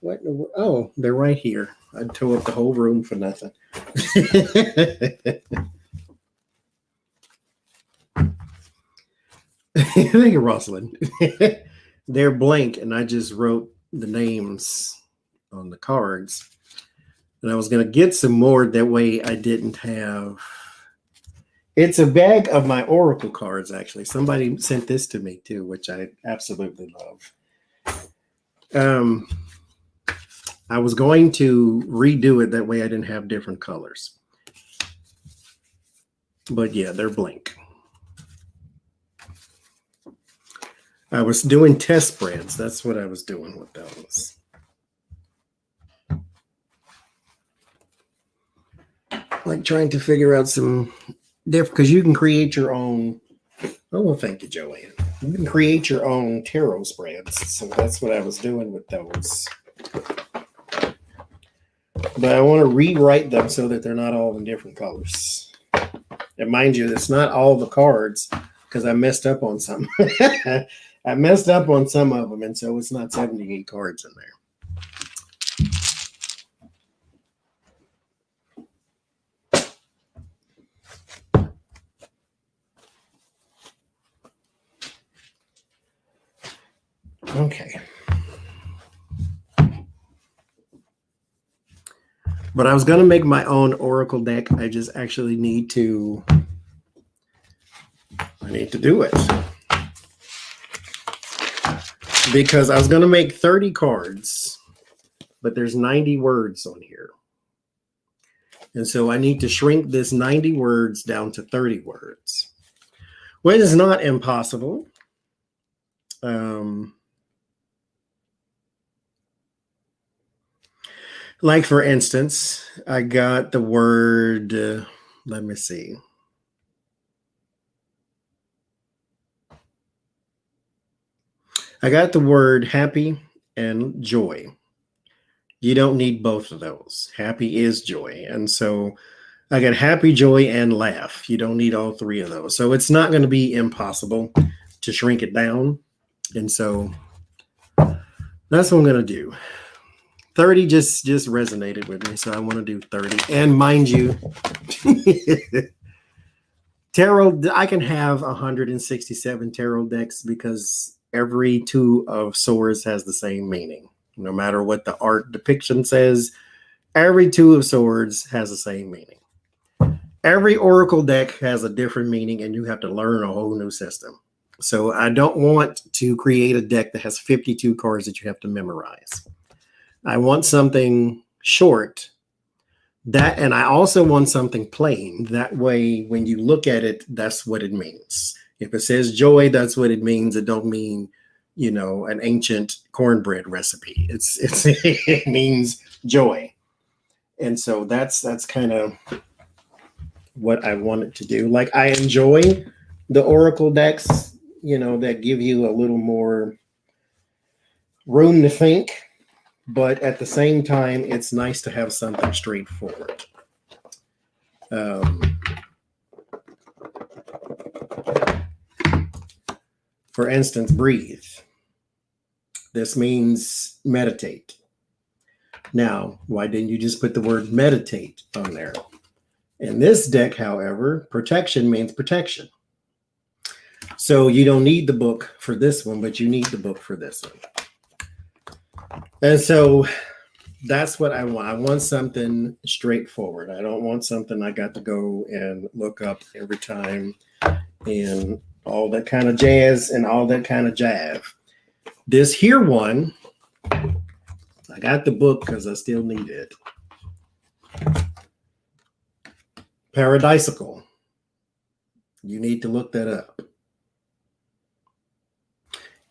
A: What? Oh, they're right here. I'd tow up the whole room for nothing. Thank you, Rosalind. They're blank, and I just wrote the names on the cards. And I was going to get some more. That way I didn't have... It's a bag of my Oracle cards, actually. Somebody sent this to me, too, which I absolutely love. I was going to redo it. That way I didn't have different colors. But yeah, they're blank. I was doing test spreads. That's what I was doing with those. Like trying to figure out some different, because you can create your own. Oh, well, thank you, Joanne. You can create your own tarot spreads. So that's what I was doing with those. But I want to rewrite them so that they're not all in different colors. And mind you, it's not all the cards, because I messed up on some. I messed up on some of them, and so it's not 78 cards in there. Okay. But I was going to make my own Oracle deck. I just actually need to do it. Because I was going to make 30 cards, but there's 90 words on here. And so I need to shrink this 90 words down to 30 words, which is not impossible. Like, for instance, I got the word, let me see. I got the word happy and joy. You don't need both of those. Happy is joy. And so I got happy, joy, and laugh. You don't need all three of those. So it's not going to be impossible to shrink it down. And so that's what I'm going to do. 30 just resonated with me, so I want to do 30. And mind you, tarot, I can have 167 tarot decks because every two of swords has the same meaning. No matter what the art depiction says, every two of swords has the same meaning. Every oracle deck has a different meaning, and you have to learn a whole new system. So I don't want to create a deck that has 52 cards that you have to memorize. I want something short, and I also want something plain. That way, when you look at it, that's what it means. If it says joy, that's what it means. It don't mean, an ancient cornbread recipe. It means joy. And so that's kind of what I wanted to do. Like, I enjoy the oracle decks, that give you a little more room to think. But at the same time, it's nice to have something straightforward. For instance, breathe. This means meditate. Now, why didn't you just put the word meditate on there? In this deck, however, protection means protection. So you don't need the book for this one, but you need the book for this one. And so that's what I want. I want something straightforward. I don't want something I got to go and look up every time and all that kind of jazz and all that kind of jive. This here one, I got the book because I still need it. Paradisical. You need to look that up.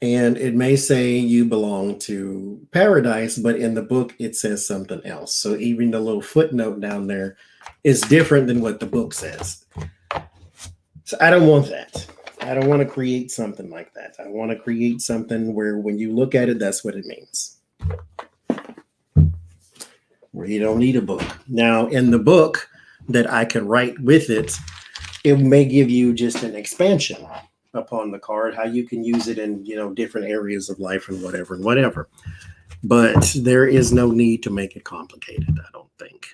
A: And it may say you belong to paradise, but in the book, it says something else. So even the little footnote down there is different than what the book says. So I don't want that. I don't want to create something like that. I want to create something where when you look at it, that's what it means. Where you don't need a book. Now, in the book that I can write with it, it may give you just an expansion upon the card, how you can use it in, different areas of life and whatever. But there is no need to make it complicated, I don't think.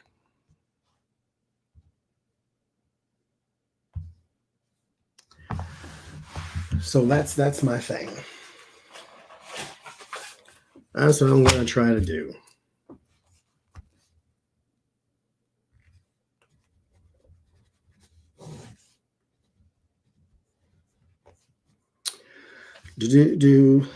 A: So that's my thing. That's what I'm going to try to do. Do.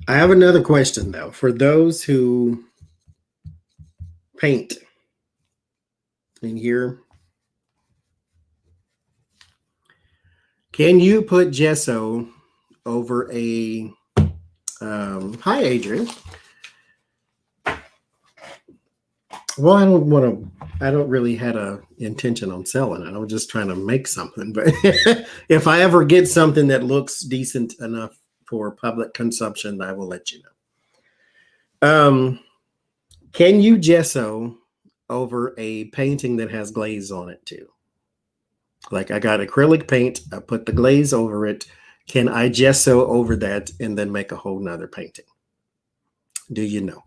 A: I have another question though. For those who paint in here, can you put gesso over a hi Adrian? Well, I don't really had a intention on selling it. I was just trying to make something. But if I ever get something that looks decent enough for public consumption, I will let you know. Can you gesso over a painting that has glaze on it too? Like I got acrylic paint, I put the glaze over it. Can I gesso over that and then make a whole nother painting? Do you know?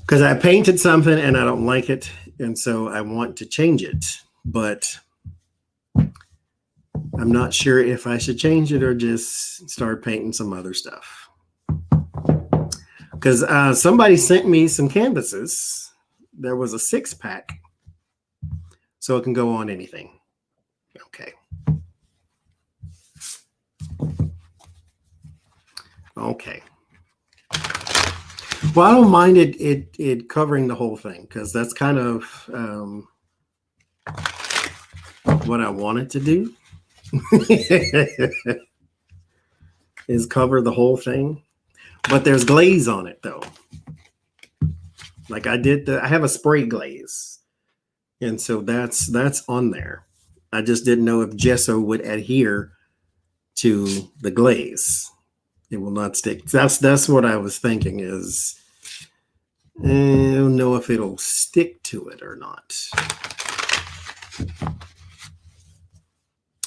A: Because I painted something and I don't like it, and so I want to change it, but I'm not sure if I should change it or just start painting some other stuff. Because somebody sent me some canvases. There was a 6-pack, so it can go on anything. Okay. Okay. Well, I don't mind it covering the whole thing, because that's kind of what I wanted to do is cover the whole thing. But there's glaze on it though. Like I have a spray glaze, and so that's on there. I just didn't know if gesso would adhere to the glaze. It will not stick. That's what I was thinking is, I don't know if it'll stick to it or not.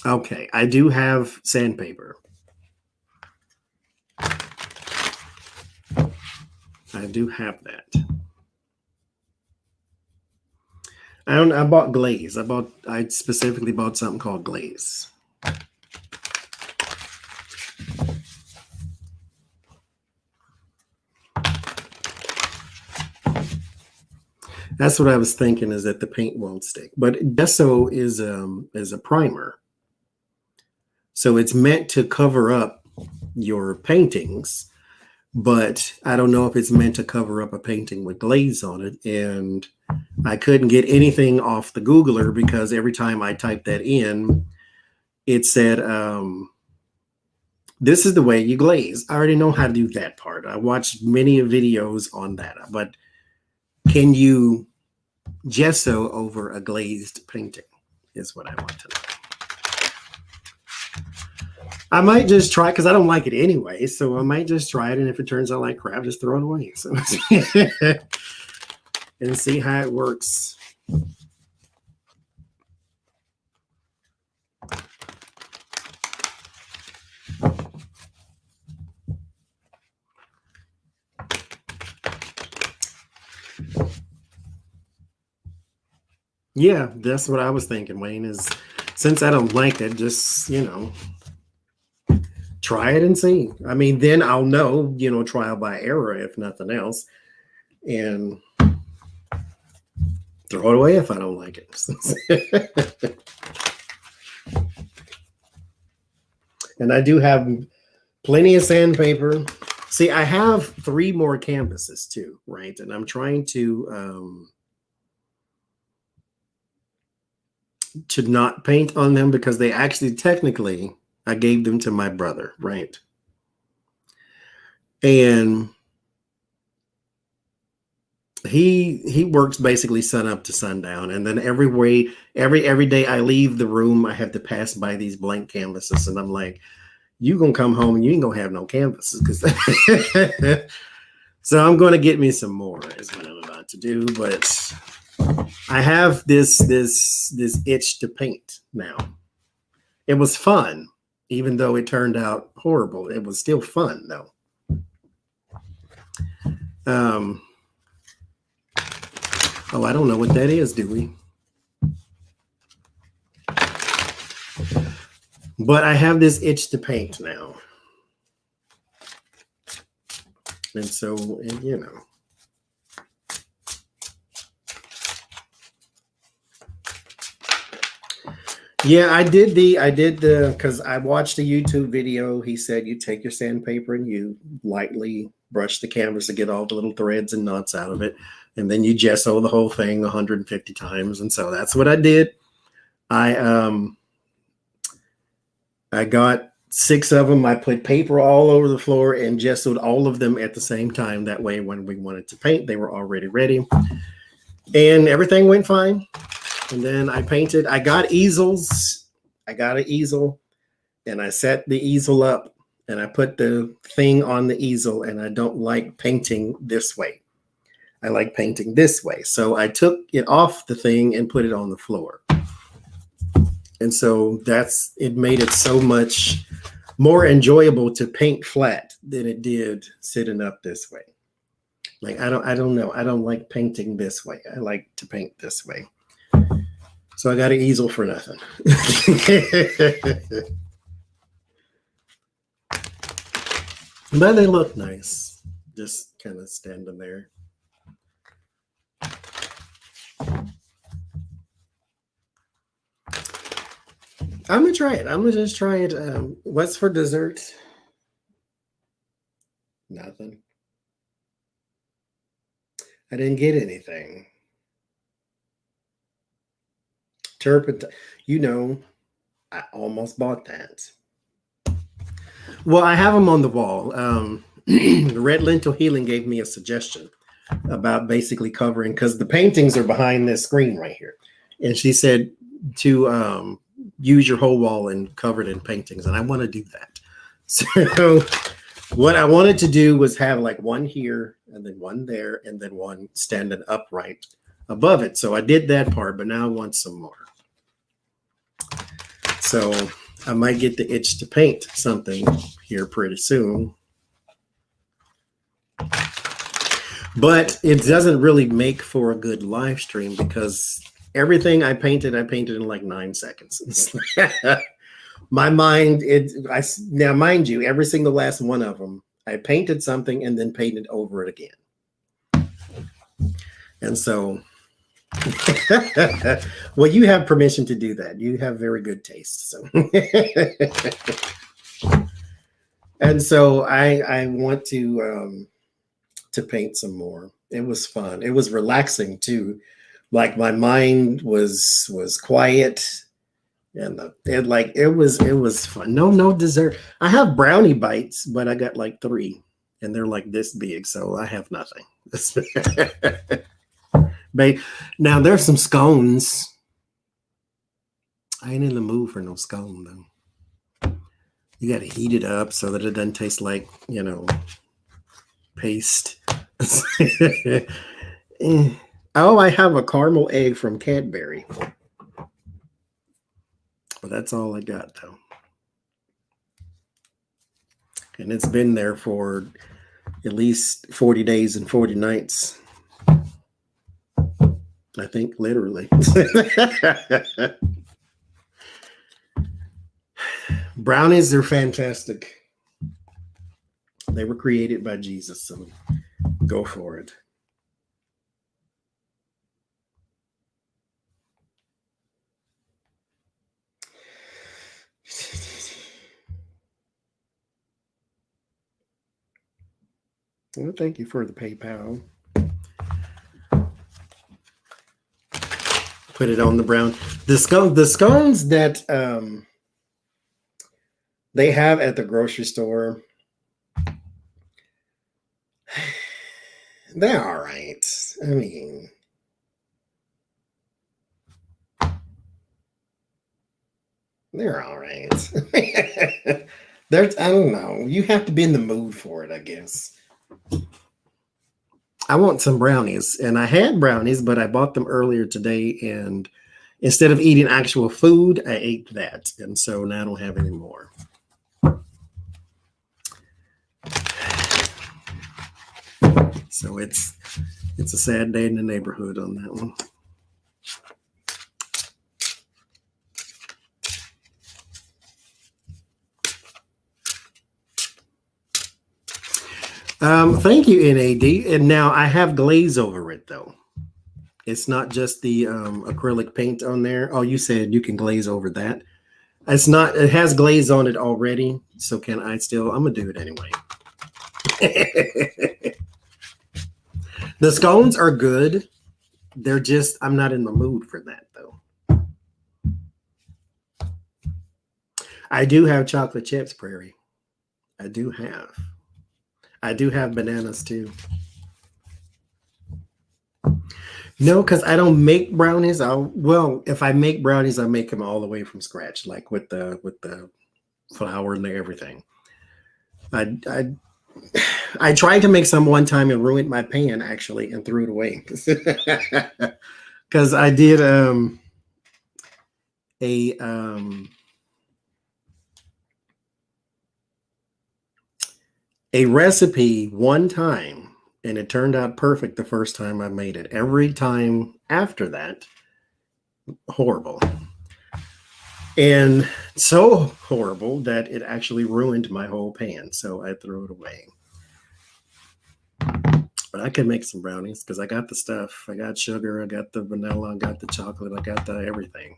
A: Okay, I do have sandpaper. I do have that. I bought glaze. I specifically bought something called glaze. That's what I was thinking, is that the paint won't stick. But gesso is a primer. So it's meant to cover up your paintings, but I don't know if it's meant to cover up a painting with glaze on it. And I couldn't get anything off the Googler, because every time I typed that in, it said, this is the way you glaze. I already know how to do that part. I watched many videos on that, but can you gesso over a glazed painting is what I want to know. I might just try, because I don't like it anyway, so I might just try it, and if it turns out like crap, just throw it away. So and see how it works. Yeah, that's what I was thinking, Wayne, is since I don't like it, just, try it and see. I mean, then I'll know, trial by error, if nothing else, and throw it away if I don't like it. And I do have plenty of sandpaper. See, I have 3 more canvases too, right? And I'm trying to not paint on them, because they actually, technically, I gave them to my brother, right? And he works basically sun up to sundown, and then every day I leave the room, I have to pass by these blank canvases, and I'm like, you gonna come home and you ain't gonna have no canvases, because so I'm gonna get me some more is what I'm about to do. But I have this itch to paint now, It was fun, even though it turned out horrible. It was still fun, though. Oh, I don't know what that is, do we? But I have this itch to paint now. And so, you know. Yeah, I did because I watched a YouTube video. He said you take your sandpaper and you lightly brush the canvas to get all the little threads and knots out of it. And then you gesso the whole thing 150 times. And so that's what I did. I got 6 of them. I put paper all over the floor and gessoed all of them at the same time. That way, when we wanted to paint, they were already ready. And everything went fine. And then I painted. I got easels. I got an easel. And I set the easel up. And I put the thing on the easel. And I don't like painting this way. I like painting this way. So I took it off the thing and put it on the floor. And so it made it so much more enjoyable to paint flat than it did sitting up this way. Like, I don't know. I don't like painting this way. I like to paint this way. So I got an easel for nothing. But they look nice. Just kind of standing there. I'm going to try it. I'm going to just try it. What's for dessert? Nothing. I didn't get anything. Turpentine. You know, I almost bought that. Well, I have them on the wall. The Red Lentil Healing gave me a suggestion about basically covering, because the paintings are behind this screen right here. And she said to use your whole wall and cover it in paintings. And I want to do that. So what I wanted to do was have like one here and then one there and then one standing upright above it. So I did that part, but now I want some more. So I might get the itch to paint something here pretty soon. But it doesn't really make for a good live stream because everything I painted in like 9 seconds. My mind, now mind you, every single last one of them, I painted something and then painted over it again. And so, well, you have permission to do that. You have very good taste. So, and so I want to paint some more. It was fun. It was relaxing too. Like my mind was quiet, and it was fun. No dessert. I have brownie bites, but I got like 3, and they're like this big, so I have nothing. Now there's some scones. I ain't in the mood for no scone though. You got to heat it up so that it doesn't taste like, paste. Oh, I have a caramel egg from Cadbury. But that's all I got, though. And it's been there for at least 40 days and 40 nights. I think literally. Brownies are fantastic. They were created by Jesus, so go for it. Well, thank you for the PayPal. Put it on the brown. The scones that they have at the grocery store, they're all right. I mean, they're all right. I don't know. You have to be in the mood for it, I guess. I want some brownies, and I had brownies, but I bought them earlier today, and Instead of eating actual food, I ate that. And so now I don't have any more. So it's a sad day in the neighborhood on that one. Thank you, NAD. And now I have glaze over it, though. It's not just the acrylic paint on there. Oh, you said you can glaze over that. It's not. It has glaze on it already. So can I still? I'm going to do it anyway. The scones are good. They're just, I'm not in the mood for that, though. I do have chocolate chips, Prairie. I do have bananas, too. No, because I don't make brownies. Well, if I make brownies, I make them all the way from scratch, like with the flour and everything. I tried to make some one time and ruined my pan, actually, and threw it away. Because I did a recipe one time, and it turned out perfect the first time I made it. Every time after that, horrible. And so horrible that it actually ruined my whole pan. So I threw it away. But I can make some brownies because I got the stuff. I got sugar, I got the vanilla, I got the chocolate, I got the everything.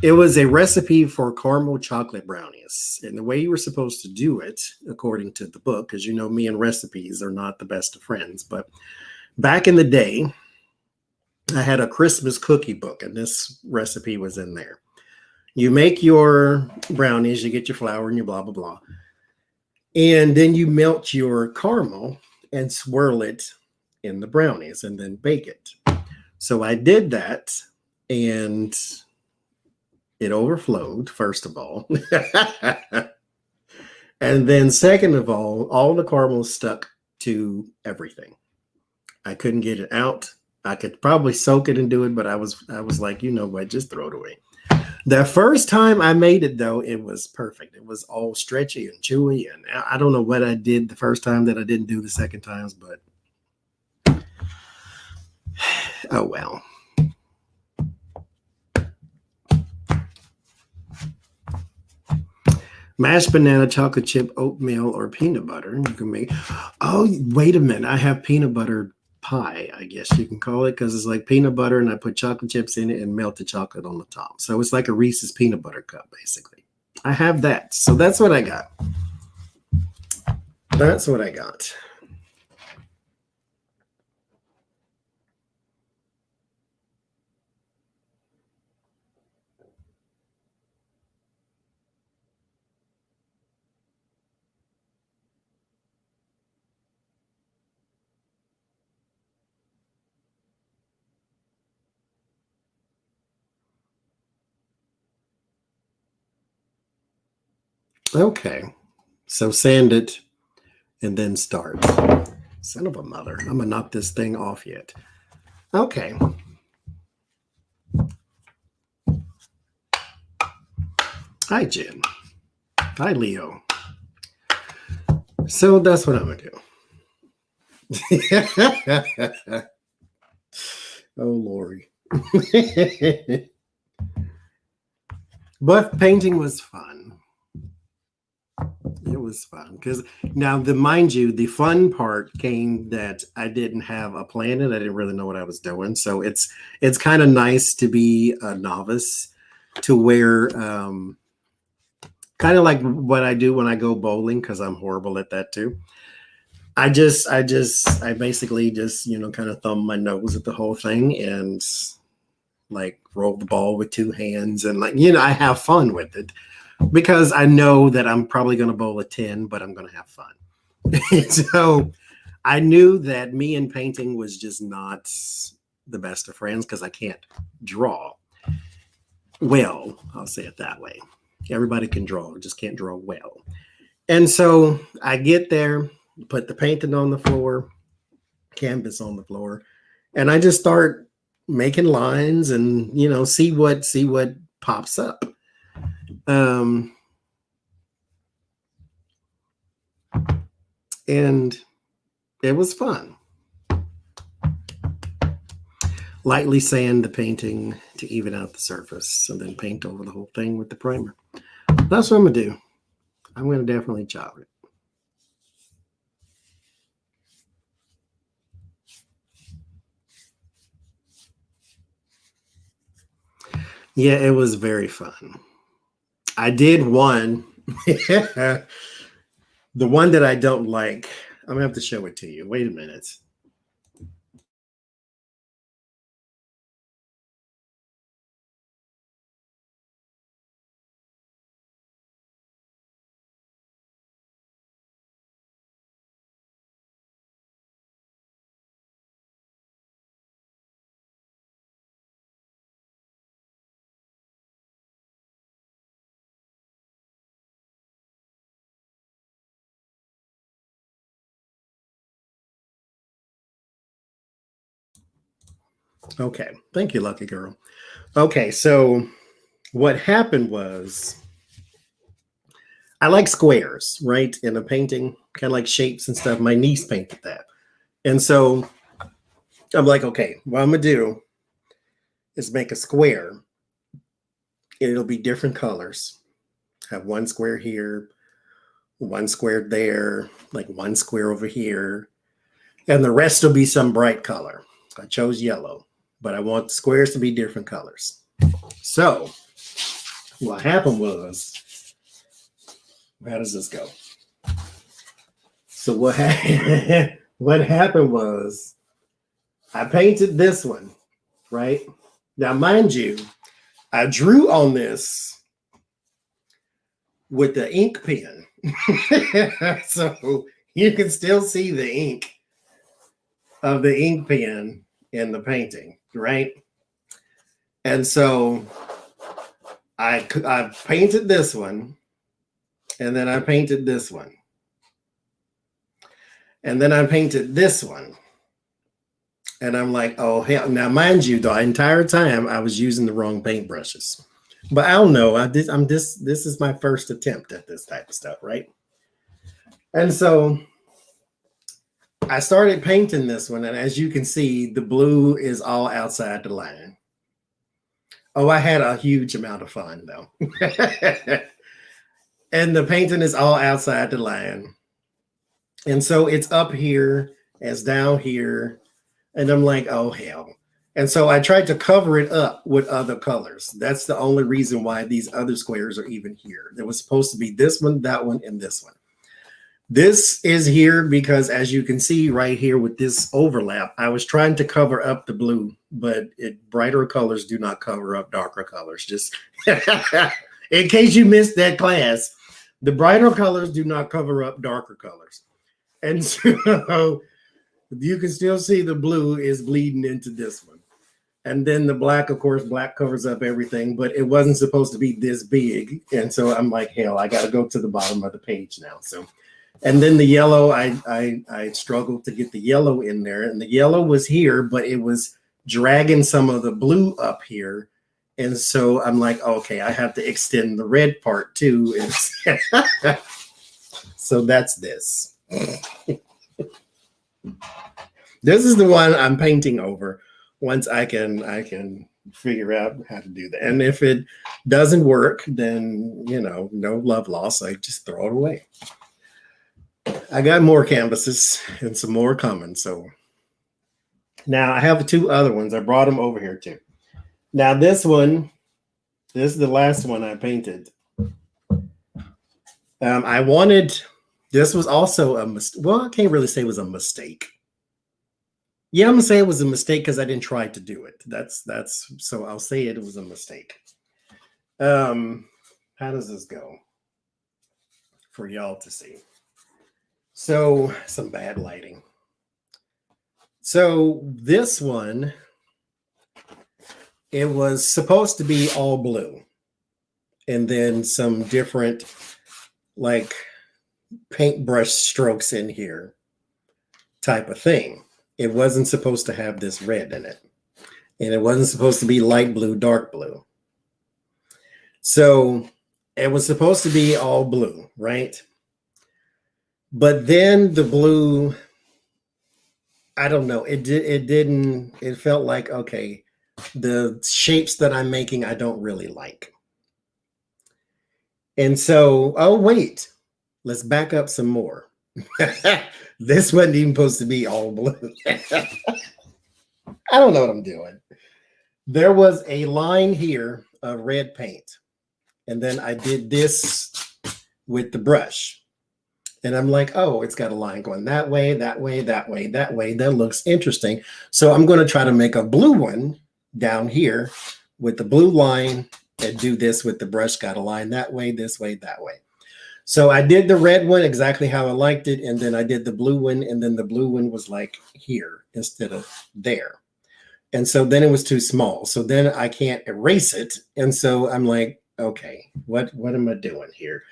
A: It was a recipe for caramel chocolate brownies. And the way you were supposed to do it, according to the book, because you know me and recipes are not the best of friends, but back in the day, I had a Christmas cookie book, and this recipe was in there. You make your brownies, you get your flour and your blah, blah, blah. And then you melt your caramel and swirl it in the brownies and then bake it. So I did that, and it overflowed, first of all. And then second of all the caramel stuck to everything. I couldn't get it out. I could probably soak it and do it, but I was like, you know what, just throw it away. The first time I made it, though, it was perfect. It was all stretchy and chewy, and I don't know what I did the first time that I didn't do the second times, but oh well. Mashed banana, chocolate chip, oatmeal, or peanut butter. You can make, oh, wait a minute. I have peanut butter pie, I guess you can call it, because it's like peanut butter and I put chocolate chips in it and melted chocolate on the top. So it's like a Reese's peanut butter cup, basically. I have that. So that's what I got. That's what I got. Okay. So sand it and then start. Son of a mother. I'm going to knock this thing off yet. Okay. Hi, Jen. Hi, Leo. So that's what I'm going to do. Oh, Lori. But painting was fun. It was fun because now, mind you, the fun part came that I didn't have a plan and I didn't really know what I was doing. So it's kind of nice to be a novice, to where kind of like what I do when I go bowling, because I'm horrible at that too. I basically just, kind of thumb my nose at the whole thing and like roll the ball with two hands and I have fun with it. Because I know that I'm probably going to bowl a 10, but I'm going to have fun. So I knew that me and painting was just not the best of friends because I can't draw well. I'll say it that way. Everybody can draw, just can't draw well. And so I get there, put the painting on the floor, canvas on the floor, and I just start making lines and, you know, see what pops up. And it was fun. Lightly sand the painting to even out the surface, and then paint over the whole thing with the primer. That's what I'm gonna do. I'm gonna definitely chop it. Yeah, it was very fun. I did one. The one that I don't like, I'm gonna have to show it to you. Wait a minute. Okay, thank you, lucky girl. Okay, so what happened was I like squares, right? In a painting, kind of like shapes and stuff. My niece painted that. And so I'm like, okay, what I'm gonna do is make a square. It'll be different colors. Have one square here, one square there, like one square over here, and the rest will be some bright color. I chose yellow, but I want the squares to be different colors. So what happened was, how does this go? So what happened was I painted this one, right? Now, mind you, I drew on this with the ink pen. So you can still see the ink of the ink pen in the painting, right? And so I painted this one, and then I painted this one, and then I painted this one. And I'm like, oh, hell. Now, mind you, the entire time I was using the wrong paintbrushes. But I don't know. This is my first attempt at this type of stuff, right? And so I started painting this one. And as you can see, the blue is all outside the line. Oh, I had a huge amount of fun, though. And the painting is all outside the line. And so it's up here, it's down here. And I'm like, oh, hell. And so I tried to cover it up with other colors. That's the only reason why these other squares are even here. There was supposed to be this one, that one, and this one. This is here because, as you can see right here with this overlap, I was trying to cover up the blue, but brighter colors do not cover up darker colors. Just in case you missed that class, the brighter colors do not cover up darker colors. And so you can still see the blue is bleeding into this one. And then the black, of course, black covers up everything, but it wasn't supposed to be this big. And so I'm like, hell, I got to go to the bottom of the page now. So, and then the yellow, I struggled to get the yellow in there. And the yellow was here, but it was dragging some of the blue up here. And so I'm like, okay, I have to extend the red part too. So that's this. This is the one I'm painting over once I can figure out how to do that. And if it doesn't work, then, you know, no love lost. I just throw it away. I got more canvases and some more coming. So now I have two other ones. I brought them over here too. Now this one, this is the last one I painted. I wanted, this was also a mistake. Well, I can't really say it was a mistake. Yeah, I'm gonna say it was a mistake because I didn't try to do it. That's so I'll say it was a mistake. How does this go for y'all to see? So some bad lighting. So this one, it was supposed to be all blue, and then some different like paintbrush strokes in here type of thing. It wasn't supposed to have this red in it. and it wasn't supposed to be light blue, dark blue. So it was supposed to be all blue, right? But then the blue, I don't know, it felt like, okay, the shapes that I'm making, I don't really like. And so, oh, wait, let's back up some more. This wasn't even supposed to be all blue. I don't know what I'm doing. There was a line here of red paint. And then I did this with the brush. And I'm like, oh, it's got a line going that way, that way, that way, that way. That looks interesting. So I'm going to try to make a blue one down here with the blue line and do this with the brush. Got a line that way, this way, that way. So I did the red one exactly how I liked it. And then I did the blue one. And then the blue one was like here instead of there. And so then it was too small. So then I can't erase it. And so I'm like, okay, what am I doing here?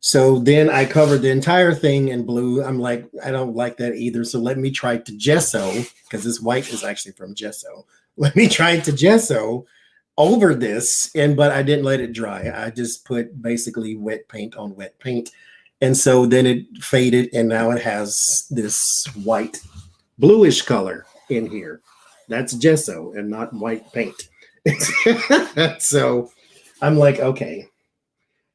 A: So then I covered the entire thing in blue. I'm like, I don't like that either. So let me try to gesso, because this white is actually from gesso. Let me try to gesso over this. But I didn't let it dry. I just put basically wet paint on wet paint. And so then it faded, and now it has this white bluish color in here. That's gesso and not white paint. So I'm like, okay.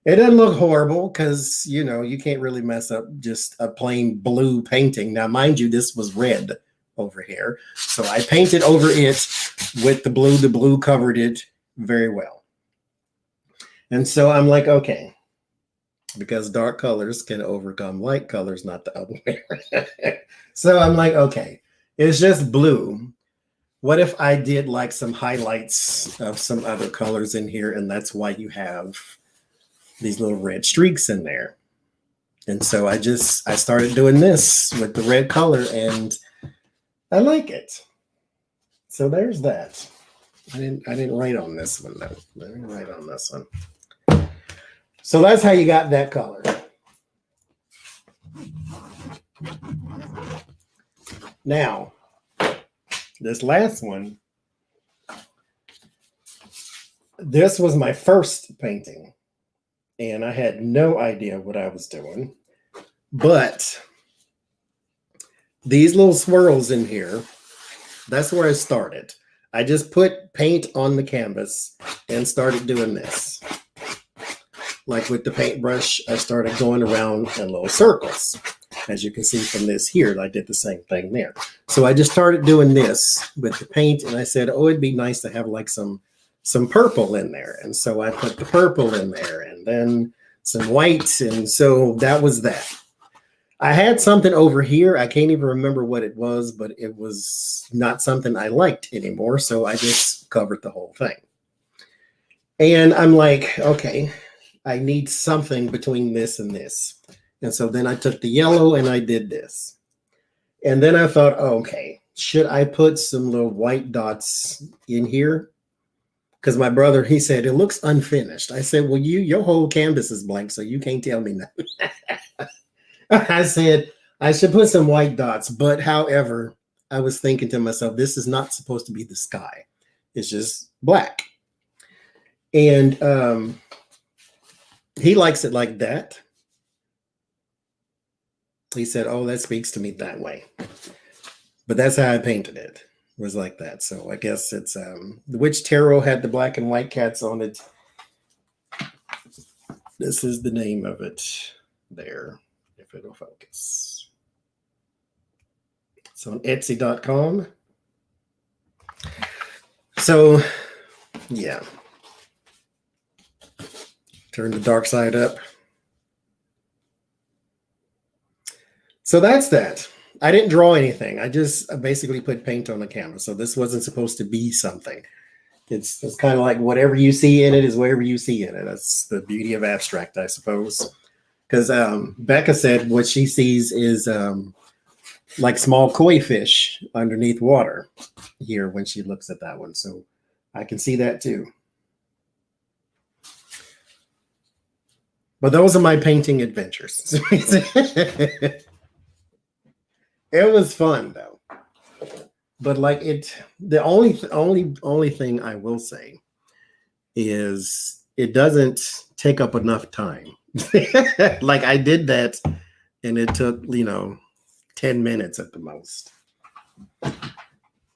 A: It doesn't look horrible because, you know, you can't really mess up just a plain blue painting. Now, mind you, this was red over here. So I painted over it with the blue. The blue covered it very well. And so I'm like, okay, because dark colors can overcome light colors, not the other way. So I'm like, okay, it's just blue. What if I did like some highlights of some other colors in here? And that's why you have these little red streaks in there. And so I started doing this with the red color, and I like it. So there's that. I didn't write on this one though. I didn't write on this one. So that's how you got that color. Now, this last one, this was my first painting. And I had no idea what I was doing. But these little swirls in here, that's where I started. I just put paint on the canvas and started doing this. Like with the paintbrush, I started going around in little circles. As you can see from this here, I did the same thing there. So I just started doing this with the paint, and I said, oh, it'd be nice to have like some purple in there. And so I put the purple in there, and then some white. And so that was that. I had something over here. I can't even remember what it was, but it was not something I liked anymore. So I just covered the whole thing. And I'm like, okay, I need something between this and this. And so then I took the yellow and I did this. And then I thought, oh, okay, should I put some little white dots in here? Because my brother, he said, it looks unfinished. I said, well, your whole canvas is blank, so you can't tell me nothing. I said, I should put some white dots. But however, I was thinking to myself, this is not supposed to be the sky. It's just black. And he likes it like that. He said, oh, that speaks to me that way. But that's how I painted it. Was like that. So I guess it's the Witch Tarot had the black and white cats on it. This is the name of it there, if it'll focus. It's on Etsy.com. So yeah. Turn the dark side up. So that's that. I didn't draw anything. I basically put paint on the canvas. So this wasn't supposed to be something. It's kind of like whatever you see in it is wherever you see in it. That's the beauty of abstract, I suppose. Because Becca said what she sees is like small koi fish underneath water here when she looks at that one. So I can see that too. But those are my painting adventures. It was fun, though. But like the only thing I will say is it doesn't take up enough time. Like I did that and it took, 10 minutes at the most.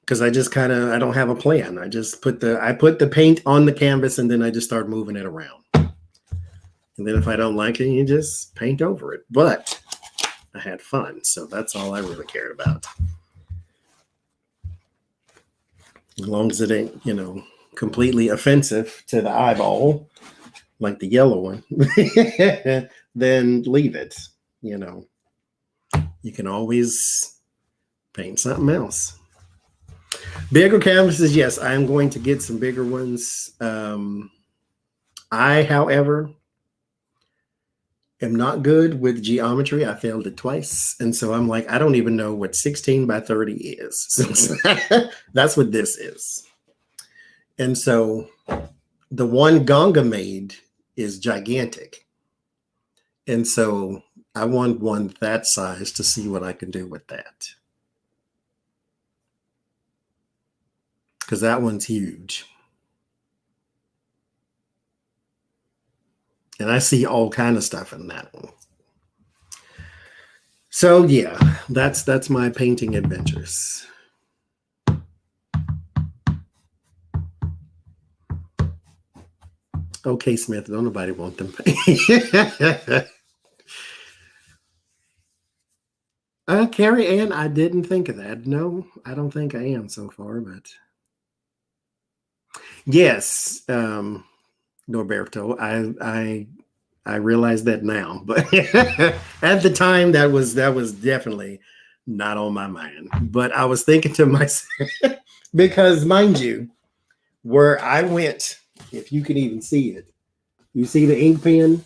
A: Because I just I don't have a plan. I just put the paint on the canvas and then I just start moving it around. And then if I don't like it, you just paint over it. But I had fun, so that's all I really cared about. As long as it ain't, completely offensive to the eyeball, like the yellow one, then leave it. You can always paint something else. Bigger canvases, yes, I'm going to get some bigger ones. I, however, am not good with geometry. I failed it twice. And so I'm like, I don't even know what 16 by 30 is. That's what this is. And so the one Ganga made is gigantic. And so I want one that size to see what I can do with that. Because that one's huge. And I see all kind of stuff in that one. So yeah, that's my painting adventures. Okay, Smith, don't nobody want them. Carrie Ann, I didn't think of that. No, I don't think I am so far, but yes, Norberto, I realize that now, but at the time that was definitely not on my mind. But I was thinking to myself, because mind you, where I went, if you can even see it, you see the ink pen?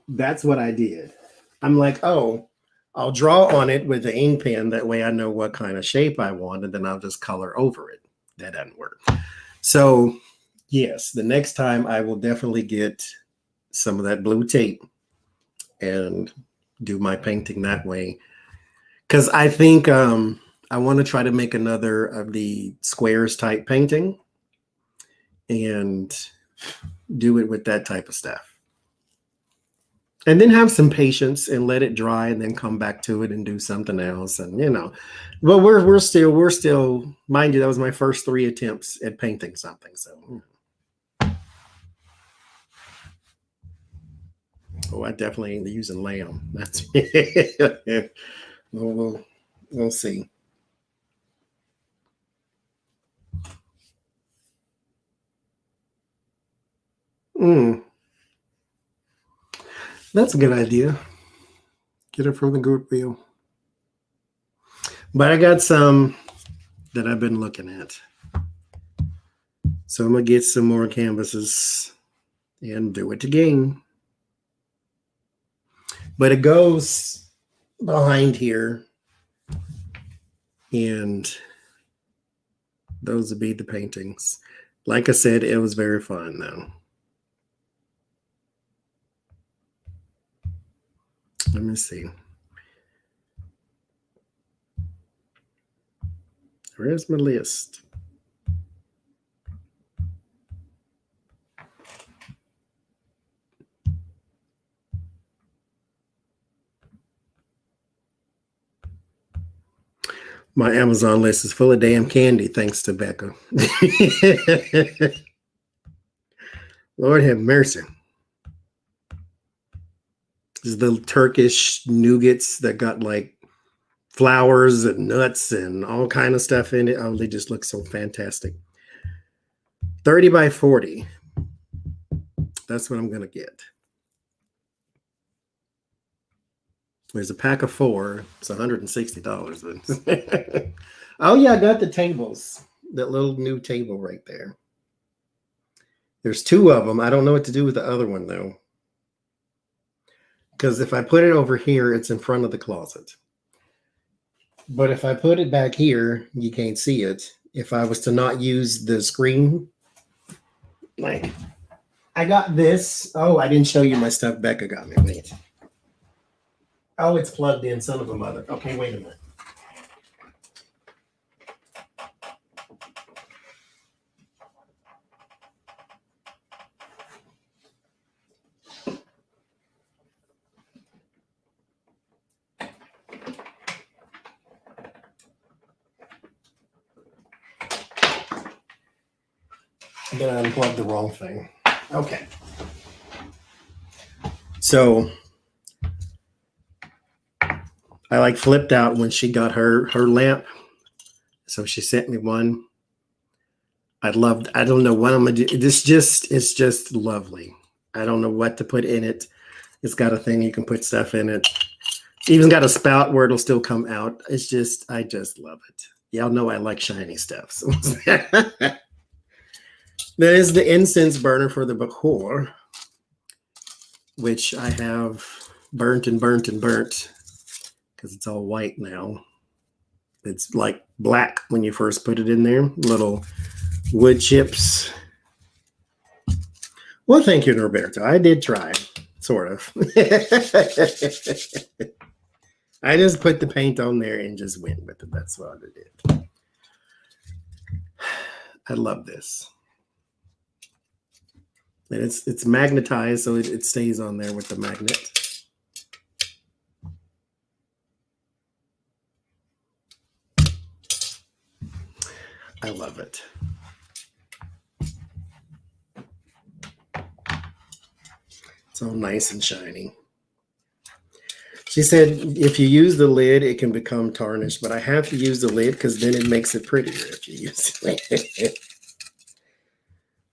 A: That's what I did. I'm like, oh, I'll draw on it with the ink pen. That way I know what kind of shape I want, and then I'll just color over it. That doesn't work. So yes, the next time I will definitely get some of that blue tape and do my painting that way. Because I think I want to try to make another of the squares type painting and do it with that type of stuff. And then have some patience and let it dry and then come back to it and do something else. And, but we're still, mind you, that was my first 3 attempts at painting something. So, oh, I definitely ain't using lamb. That's we'll see. That's a good idea. Get it from the Goodwill. But I got some that I've been looking at. So I'm going to get some more canvases and do it again. But it goes behind here. And those would be the paintings. Like I said, it was very fun, though. Let me see. Where's my list? My Amazon list is full of damn candy, thanks to Becca. Lord have mercy. This is the Turkish nougats that got like flowers and nuts and all kind of stuff in it. Oh, they just look so fantastic. 30 by 40. That's what I'm going to get. There's a pack of 4. It's $160. Oh, yeah, I got the tables. That little new table right there. There's 2 of them. I don't know what to do with the other one, though. Because if I put it over here, it's in front of the closet. But if I put it back here, you can't see it. If I was to not use the screen, like, I got this. Oh, I didn't show you my stuff Becca got me. Wait. Oh, it's plugged in, son of a mother. Okay, wait a minute. Then I unplugged the wrong thing. Okay. So I flipped out when she got her lamp. So she sent me one. I don't know what I'm gonna do. It's just lovely. I don't know what to put in it. It's got a thing you can put stuff in it. It's even got a spout where it'll still come out. I just love it. Y'all know I like shiny stuff. So that is the incense burner for the Bakhor, which I have burnt because it's all white now. It's like black when you first put it in there. Little wood chips. Well, thank you, Norberto. I did try, sort of. I just put the paint on there and just went with it. That's what I did. I love this. And it's magnetized, so it stays on there with the magnet. I love it. It's all nice and shiny. She said if you use the lid, it can become tarnished, but I have to use the lid because then it makes it prettier if you use it.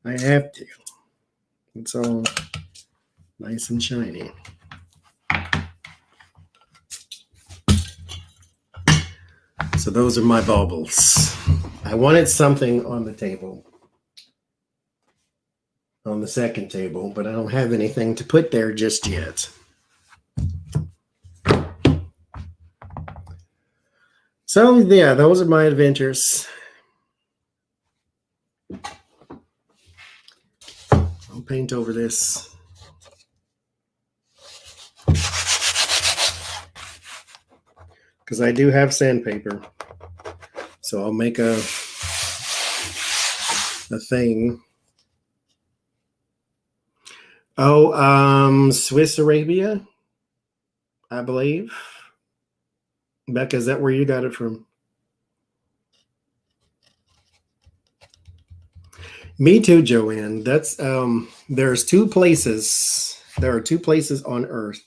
A: I have to. It's all nice and shiny. So those are my baubles. I wanted something on the table, on the second table, but I don't have anything to put there just yet. So yeah, those are my adventures. I'll paint over this. Because I do have sandpaper. So I'll make a thing. Oh, Swiss Arabia, I believe. Becca, is that where you got it from? Me too, Joanne. That's there's two places. There are two places on Earth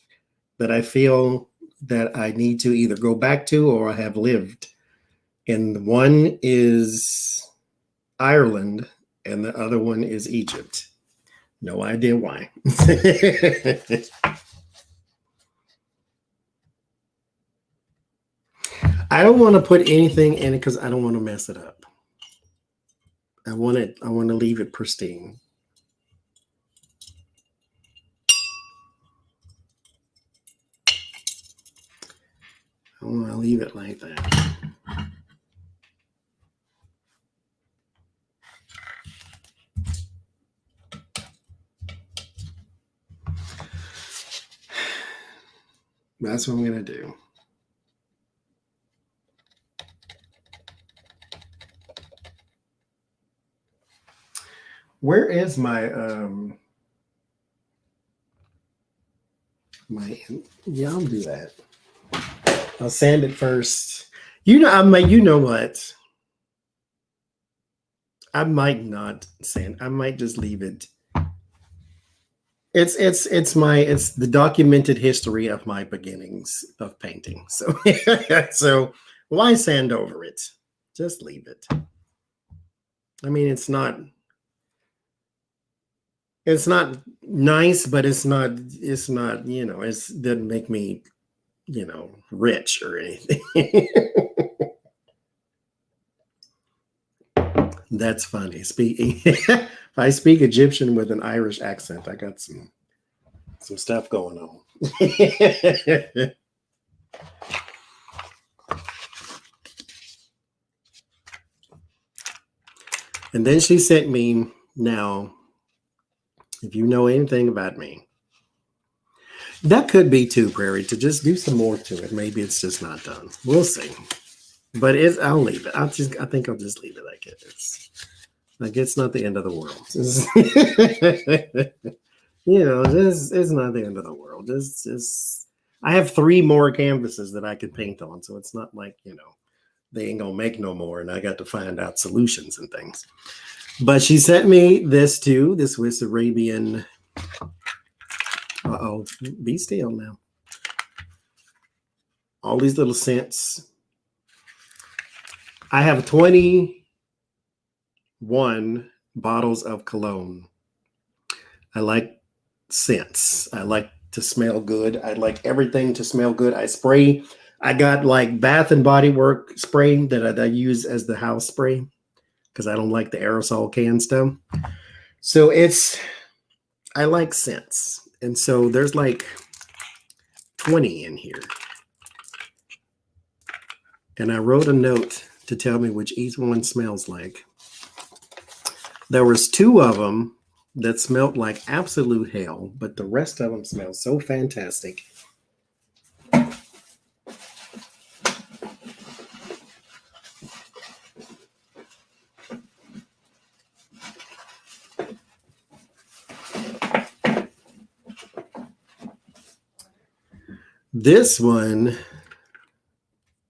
A: that I feel that I need to either go back to or I have lived. And one is Ireland and the other one is Egypt. No idea why. I don't want to put anything in it because I don't want to mess it up. I want to leave it pristine. I want to leave it like that. That's what I'm going to do. Where is my yeah, I'll do that. I'll sand it first. You know what? I might not sand. I might just leave it. It's the documented history of my beginnings of painting. So so why sand over it? Just leave it. I mean, it's not nice, but it's not, you know, it doesn't make me, you know, rich or anything. That's funny. Speaking, if I speak Egyptian with an Irish accent, I got some stuff going on. And then she sent me, now, if you know anything about me, that could be too, Prairie, to just do some more to it. Maybe it's just not done. We'll see. But I'll leave it. I think I'll just leave it like it is. Like, it's not the end of the world. You know, it's not the end of the world. I have 3 more canvases that I could paint on, so it's not like, you know, they ain't gonna make no more, and I got to find out solutions and things. But she sent me this too, the Swiss Arabian. Be still now. All these little scents. I have 21 bottles of cologne. I like scents. I like to smell good. I like everything to smell good. I got like Bath and Body Work spray that I use as the house spray because I don't like the aerosol can stuff. So I like scents. And so there's like 20 in here. And I wrote a note to tell me which each one smells like. There was 2 of them that smelled like absolute hell, but the rest of them smell so fantastic. This one,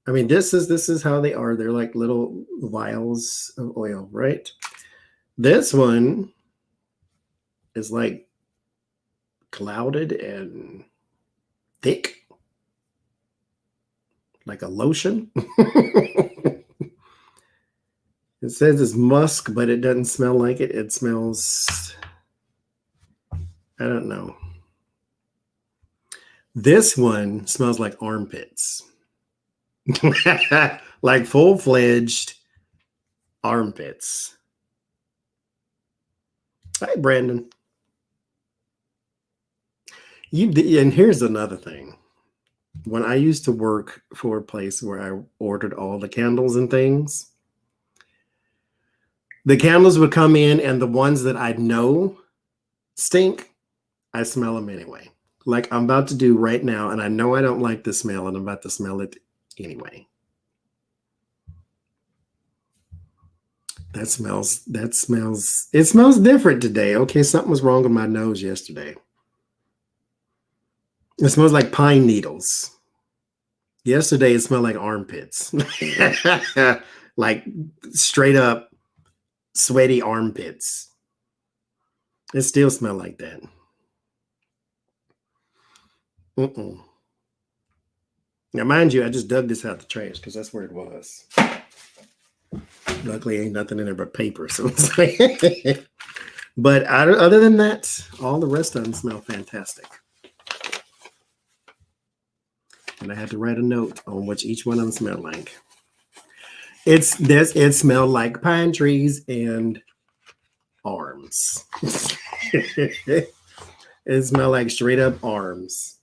A: I mean, this is how they are. They're like little vials of oil, right? This one is like clouded and thick, like a lotion. It says it's musk, but it doesn't smell like it. It smells, I don't know. This one smells like armpits. Like full-fledged armpits. Hi, Brandon. And here's another thing. When I used to work for a place where I ordered all the candles and things, the candles would come in, and the ones that I know stink, I smell them anyway. Like I'm about to do right now, and I know I don't like the smell, and I'm about to smell it anyway. It smells different today. Okay, something was wrong with my nose yesterday. It smells like pine needles. Yesterday, it smelled like armpits. Like straight up sweaty armpits. It still smells like that. Now, mind you, I just dug this out the trash because that's where it was. Luckily, ain't nothing in there but paper. So it's like, but other than that, all the rest of them smell fantastic. And I had to write a note on what each one of them smelled like. It smelled like pine trees and arms. It smelled like straight up arms.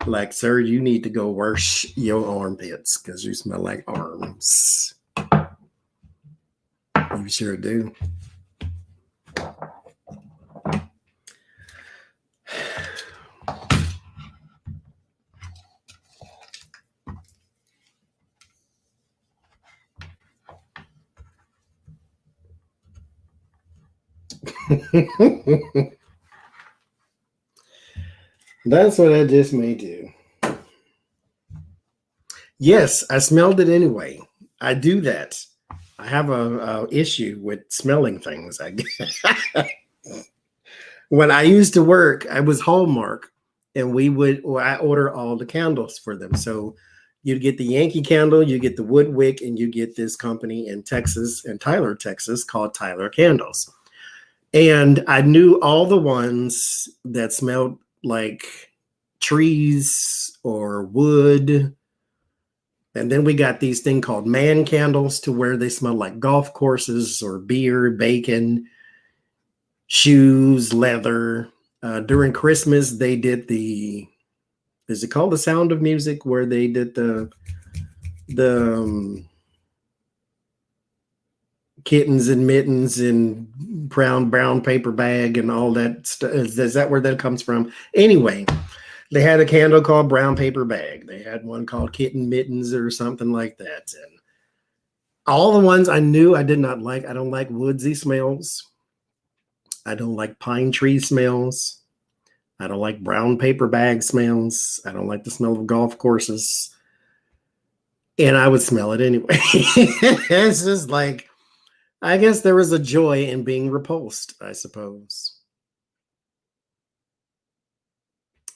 A: Like, sir, you need to go wash your armpits because you smell like arms. You sure do. That's what I just may do. Yes, I smelled it anyway. I do that. I have a issue with smelling things, I guess. When I used to work, I was Hallmark, and I order all the candles for them. So you'd get the Yankee candle, you get the wood wick, and you get this company in Texas, in Tyler, Texas, called Tyler Candles. And I knew all the ones that smelled like trees or wood. And then we got these thing called man candles to where they smell like golf courses or beer, bacon, shoes, leather. During Christmas, they did is it called The Sound of Music, where they did the kittens and mittens and brown paper bag and all that stuff. Is that where that comes from? Anyway, they had a candle called brown paper bag. They had one called kitten mittens or something like that. And all the ones I knew I did not like. I don't like woodsy smells. I don't like pine tree smells. I don't like brown paper bag smells. I don't like the smell of golf courses. And I would smell it anyway. It's just like, I guess there is a joy in being repulsed, I suppose.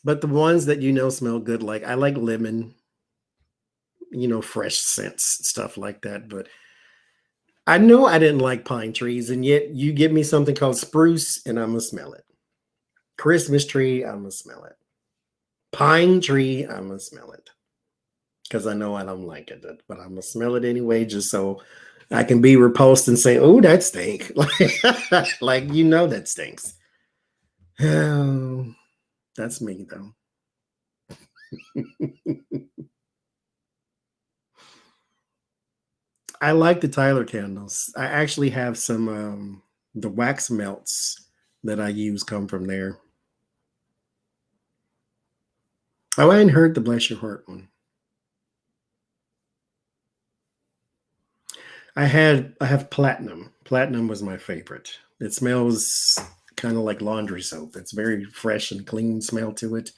A: But the ones that smell good, like I like lemon, fresh scents, stuff like that. But I know I didn't like pine trees, and yet you give me something called spruce, and I'm gonna smell it. Christmas tree, I'm gonna smell it. Pine tree, I'm gonna smell it. Because I know I don't like it, but I'm gonna smell it anyway, just so I can be repulsed and say, "Oh, that stink!" like that stinks. Oh, that's me though. I like the Tyler candles. I actually have some the wax melts that I use come from there. Oh, I hadn't heard the Bless Your Heart one. I have platinum. Platinum was my favorite. It smells kind of like laundry soap. It's very fresh and clean smell to it.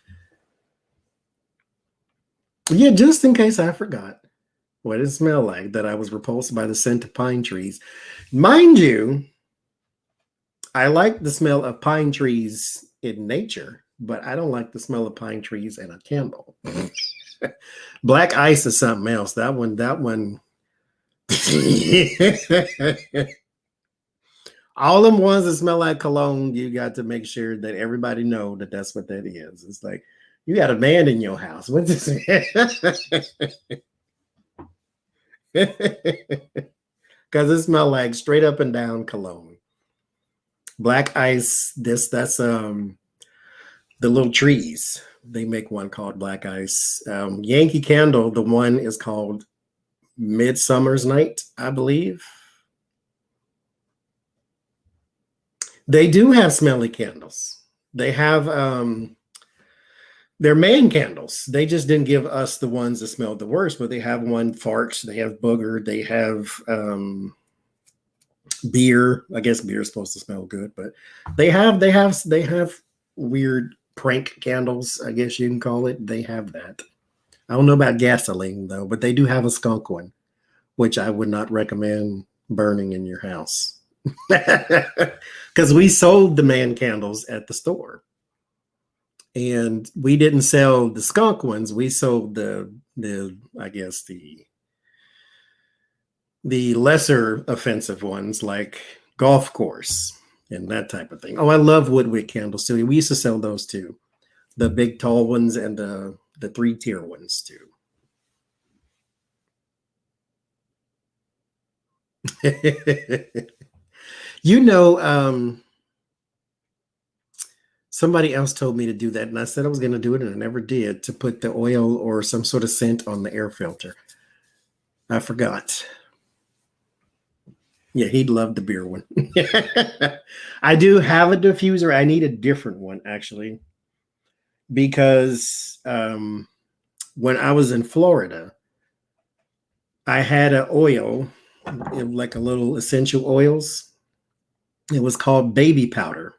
A: Yeah, just in case I forgot what it smelled like, that I was repulsed by the scent of pine trees. Mind you, I like the smell of pine trees in nature, but I don't like the smell of pine trees in a candle. Black ice is something else. That one. All them ones that smell like cologne, you got to make sure that everybody know that that's what that is. It's like you got a man in your house. What's this? Because it smells like straight up and down cologne. Black ice. That's the little trees. They make one called Black Ice. Yankee Candle. The one is called Midsummer's Night, I believe. They do have smelly candles. They have they're man candles. They just didn't give us the ones that smelled the worst, but they have one farts, they have booger, they have beer. I guess beer is supposed to smell good, but they have weird prank candles, I guess you can call it. They have that. I don't know about gasoline though, but they do have a skunk one, which I would not recommend burning in your house. Because we sold the man candles at the store, and we didn't sell the skunk ones. We sold the I guess the lesser offensive ones, like golf course and that type of thing. Oh, I love woodwick candles too. We used to sell those too, the big tall ones and the 3-tier ones too. Somebody else told me to do that, and I said I was going to do it, and I never did, to put the oil or some sort of scent on the air filter. I forgot. Yeah, he'd love the beer one. I do have a diffuser. I need a different one, actually, because when I was in Florida, I had an oil, like a little essential oils. It was called baby powder.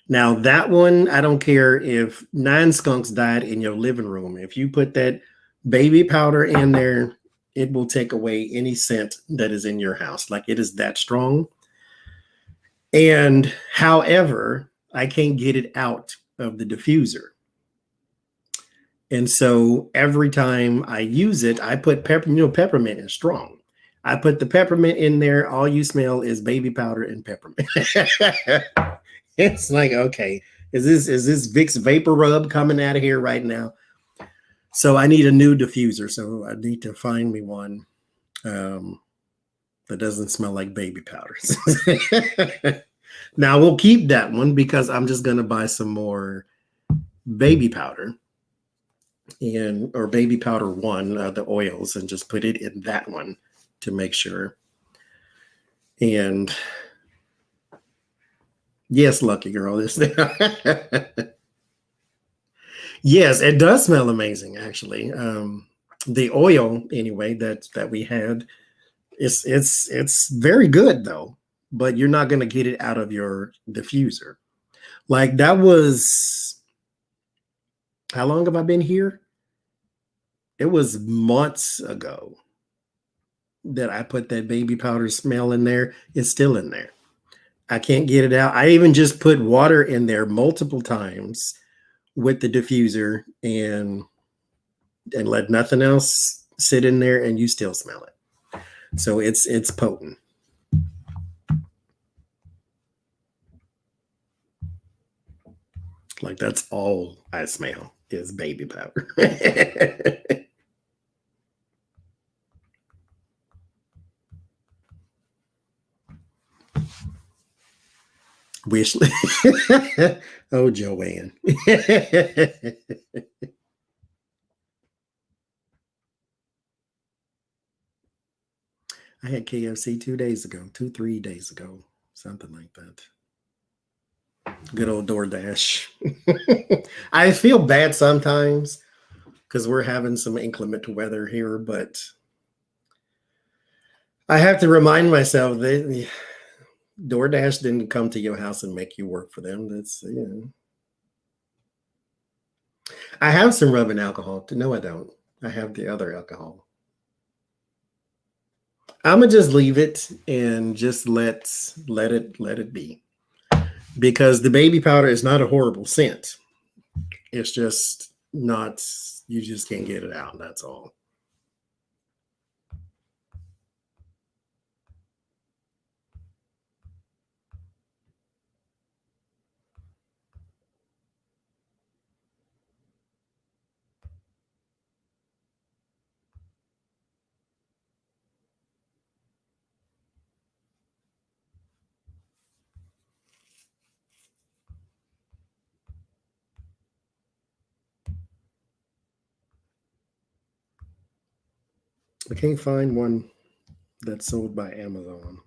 A: Now, that one, I don't care if 9 skunks died in your living room. If you put that baby powder in there, it will take away any scent that is in your house. Like, it is that strong. And however, I can't get it out of the diffuser. And so every time I use it, I put peppermint is strong. I put the peppermint in there. All you smell is baby powder and peppermint. It's like, okay, is this Vicks Vapor Rub coming out of here right now? So I need a new diffuser. So I need to find me one that doesn't smell like baby powders. Now we'll keep that one because I'm just going to buy some more baby powder or baby powder one, the oils, and just put it in that one to make sure. And yes, lucky girl, this thing. Yes, it does smell amazing, actually. The oil, anyway, that we had, it's very good though, but you're not going to get it out of your diffuser. Like, that was, how long have I been here? It was months ago. that I put that baby powder smell in there is still in there. I can't get it out. I even just put water in there multiple times with the diffuser and let nothing else sit in there, and you still smell it. So it's potent. Like that's all I smell is baby powder. Wish. Oh, Joanne. I had KFC 2 days ago, 3 days ago, something like that. Good old DoorDash. I feel bad sometimes because we're having some inclement weather here, but I have to remind myself that DoorDash didn't come to your house and make you work for them. That's, you know. I have some rubbing alcohol. No, I don't. I have the other alcohol. I'm gonna just leave it and just let it be, because the baby powder is not a horrible scent. It's just not. You just can't get it out. That's all. I can't find one that's sold by Amazon.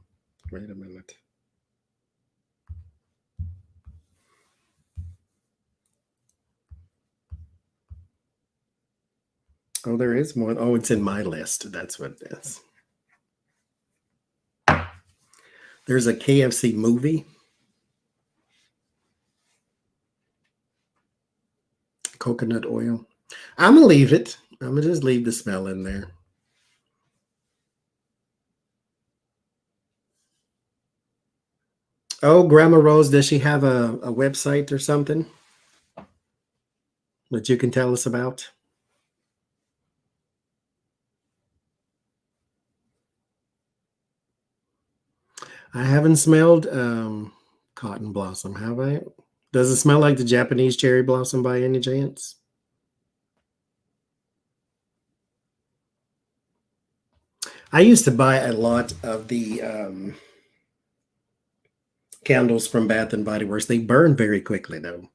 A: Wait a minute. Oh, there is one. Oh, it's in my list. That's what it is. There's a KFC movie. Coconut oil. I'm gonna leave it. I'm gonna just leave the smell in there. Oh, Grandma Rose, does she have a website or something that you can tell us about? I haven't smelled cotton blossom, have I? Does it smell like the Japanese cherry blossom by any chance? I used to buy a lot of the candles from Bath and Body Works. They burn very quickly, though.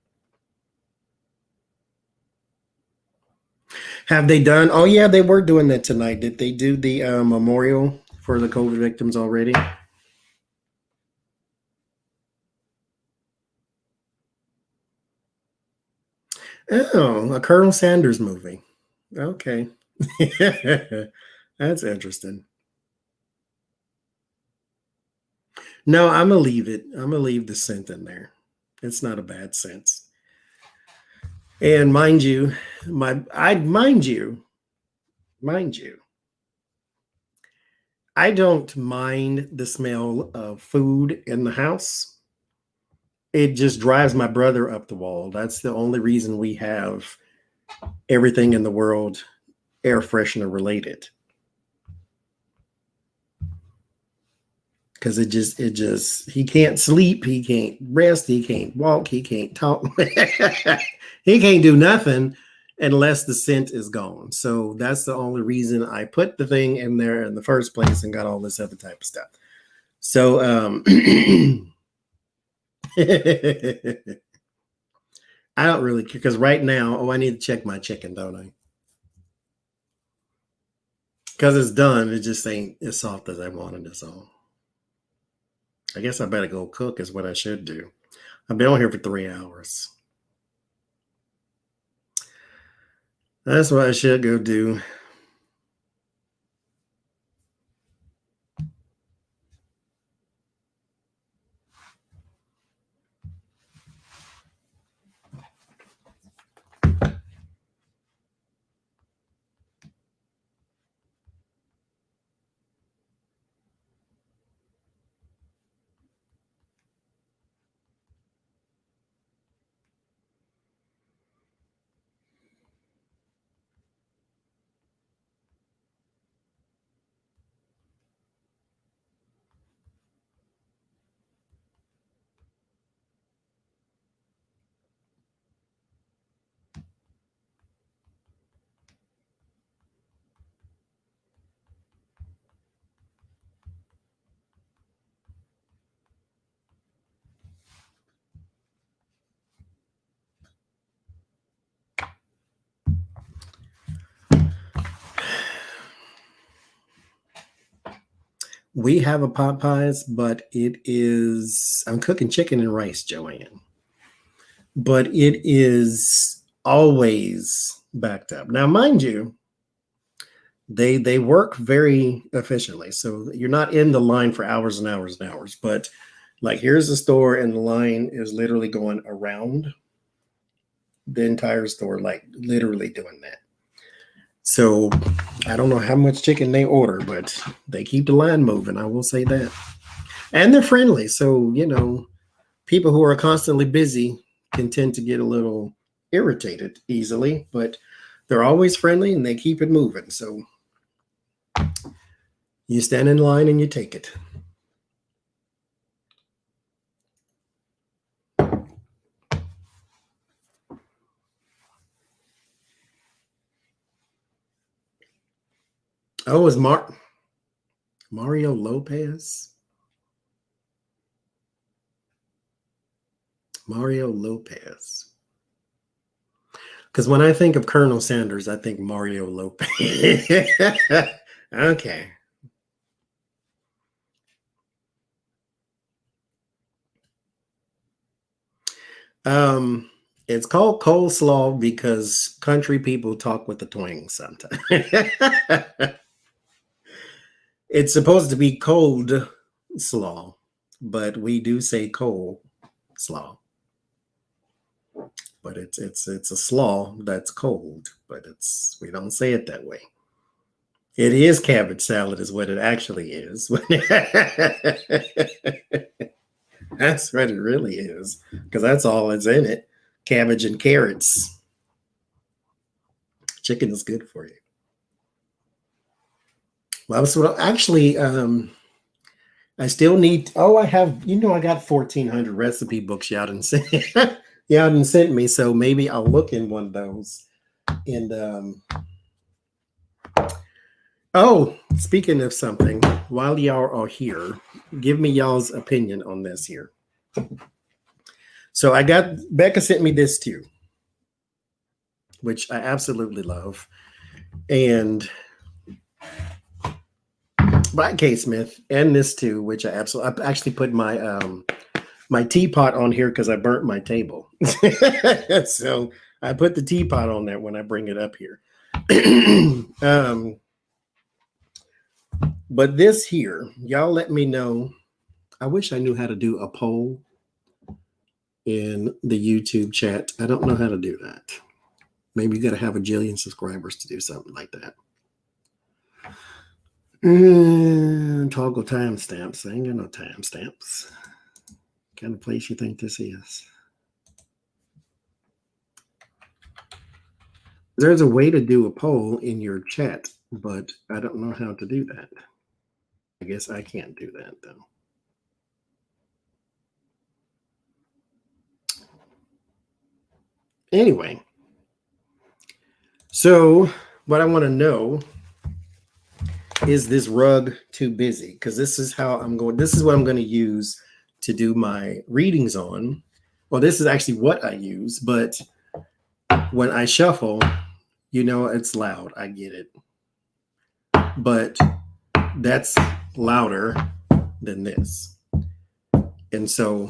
A: Have they done? Oh, yeah, they were doing that tonight. Did they do the memorial for the COVID victims already? Oh, a Colonel Sanders movie. Okay. That's interesting. No, I'm gonna leave it. I'm gonna leave the scent in there. It's not a bad scent. And mind you, I don't mind the smell of food in the house. It just drives my brother up the wall. That's the only reason we have everything in the world air freshener related. Because it just he can't sleep, he can't rest, he can't walk, he can't talk. He can't do nothing unless the scent is gone. So that's the only reason I put the thing in there in the first place and got all this other type of stuff. So I don't really care, because right now, I need to check my chicken, don't I? Because it's done, it just ain't as soft as I wanted it. So I guess I better go cook is what I should do. I've been on here for 3 hours. That's what I should go do. We have a Popeyes, but it is, I'm cooking chicken and rice, Joanne. But it is always backed up. Now, mind you, they work very efficiently. So you're not in the line for hours and hours and hours. But like here's the store, and the line is literally going around the entire store, like literally doing that. So I don't know how much chicken they order, but they keep the line moving. I will say that. And they're friendly. So, you know, people who are constantly busy can tend to get a little irritated easily, but they're always friendly and they keep it moving. So you stand in line and you take it. Oh, is Mario Lopez? Mario Lopez. Because when I think of Colonel Sanders, I think Mario Lopez. Okay. It's called coleslaw because country people talk with the twang sometimes. It's supposed to be cold slaw, but we do say cold slaw. But it's a slaw that's cold, but we don't say it that way. It is cabbage salad, is what it actually is. That's what it really is, because that's all that's in it. Cabbage and carrots. Chicken is good for you. Well, so actually, I still need. Oh, I have. You know, I got 1,400 recipe books y'all didn't send. Y'all didn't send me, so maybe I'll look in one of those. And oh, speaking of something, while y'all are here, give me y'all's opinion on this here. So I got Becca sent me this too, which I absolutely love, and by K Smith, and this too, which I actually put my teapot on here because I burnt my table. So I put the teapot on there when I bring it up here. But this here, y'all let me know. I wish I knew how to do a poll in the YouTube chat. I don't know how to do that. Maybe you got to have a jillion subscribers to do something like that. Toggle timestamps. I ain't got no timestamps. Kind of place you think this is? There's a way to do a poll in your chat, but I don't know how to do that. I guess I can't do that though. Anyway, so what I want to know is this rug too busy? Because this is how I'm going. This is what I'm going to use to do my readings on. Well, this is actually what I use, but when I shuffle, you know, it's loud. I get it. But that's louder than this. And so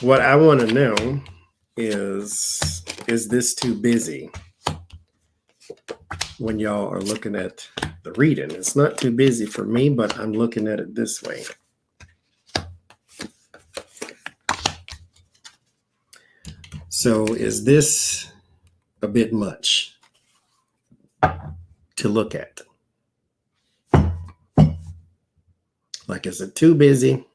A: what I want to know is this too busy when y'all are looking at the reading? It's not too busy for me, but I'm looking at it this way. So is this a bit much to look at? Like, is it too busy?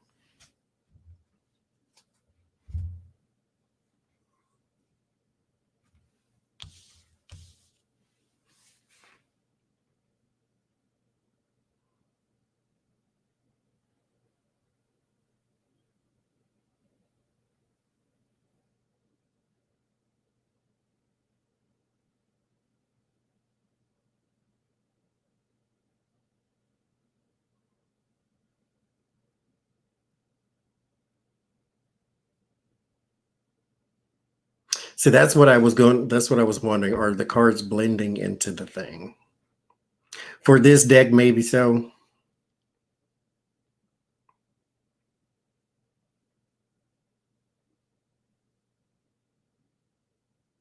A: So that's what I was wondering. Are the cards blending into the thing? For this deck, maybe so.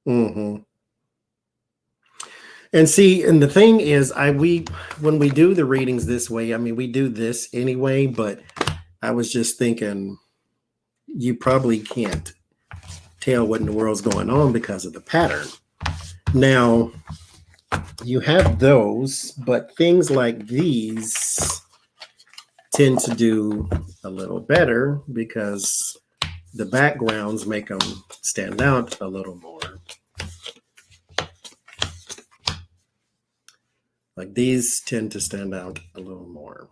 A: Mm-hmm. And see, and the thing is, when we do the readings this way, I mean, we do this anyway, but I was just thinking you probably can't tell what in the world's going on because of the pattern. Now, you have those, but things like these tend to do a little better because the backgrounds make them stand out a little more. Like these tend to stand out a little more.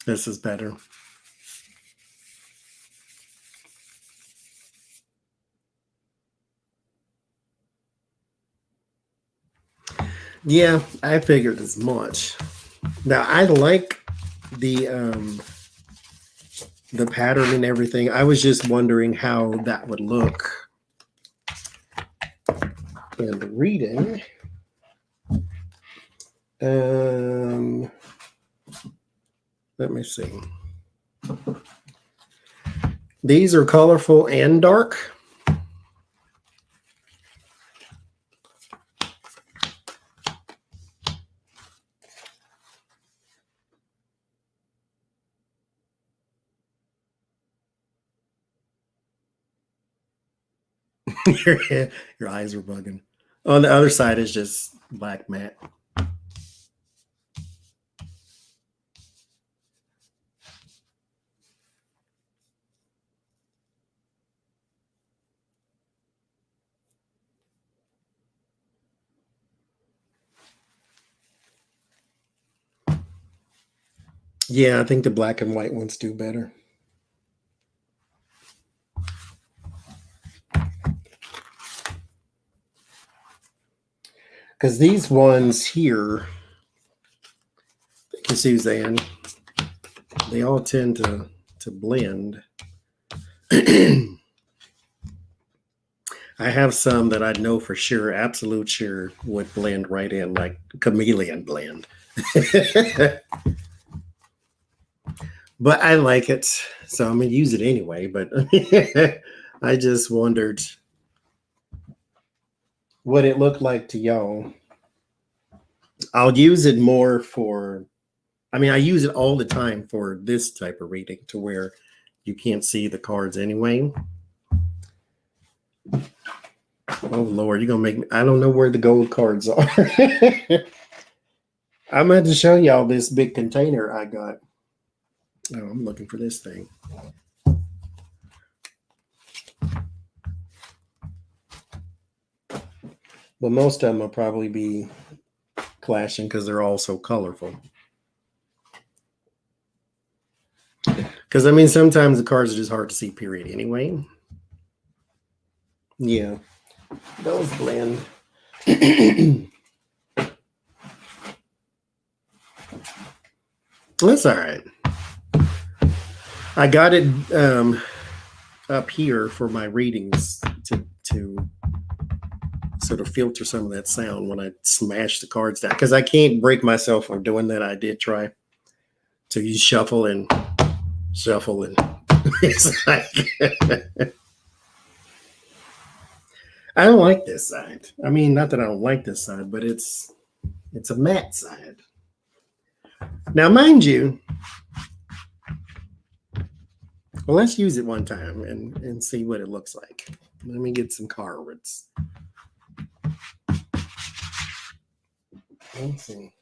A: This is better. Yeah, I figured as much. Now I like the pattern and everything. I was just wondering how that would look in the reading. Let me see. These are colorful and dark. Your eyes are bugging. On the other side is just black matte. Yeah, I think the black and white ones do better. Because these ones here, thank you, Suzanne, they all tend to blend. I have some that I know for sure, absolute sure, would blend right in, like chameleon blend. But I like it, so I'm going to use it anyway. But I just wondered what it looked like to y'all. I'll use it more for, I mean, I use it all the time for this type of reading to where you can't see the cards anyway. Oh, Lord, you're going to make me, I don't know where the gold cards are. I'm going to show y'all this big container I got. Oh, I'm looking for this thing. Well, most of them will probably be clashing because they're all so colorful. Because, I mean, sometimes the cards are just hard to see, period, anyway. Yeah, those blend. That's all right. I got it up here for my readings to sort of filter some of that sound when I smash the cards down. Because I can't break myself from doing that. I did try to use shuffle and it's like I don't like this side. I mean, not that I don't like this side, but it's a matte side. Now, mind you, well, let's use it one time and see what it looks like. Let me get some cards. Let's see.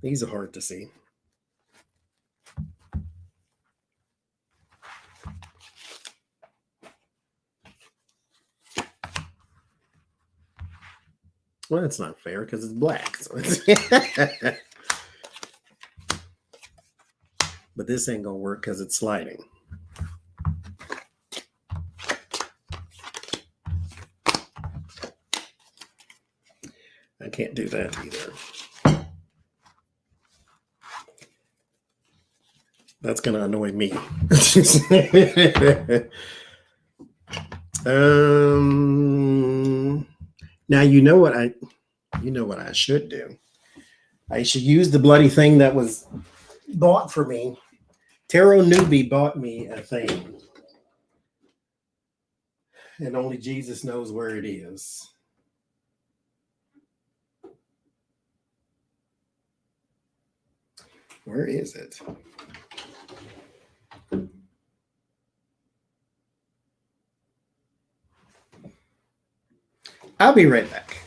A: These are hard to see. Well, that's not fair because it's black. So it's but this ain't going to work because it's sliding. I can't do that either. That's going to annoy me. Now you know what I should do. I should use the bloody thing that was bought for me. Tarot Newbie bought me a thing. And only Jesus knows where it is. Where is it? I'll be right back.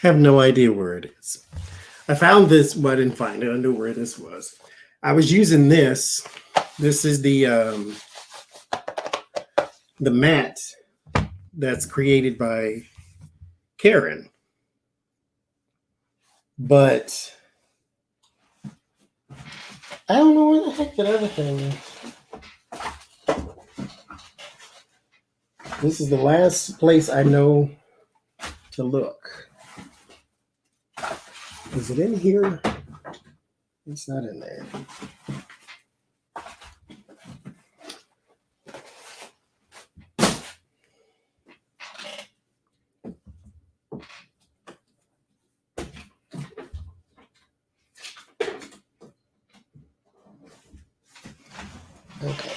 A: Have no idea where it is. I found this, but I didn't find it. I knew where this was. I was using this. This is the mat that's created by Karen. But I don't know where the heck that other thing is. This is the last place I know to look. Is it in here? It's not in there. Okay.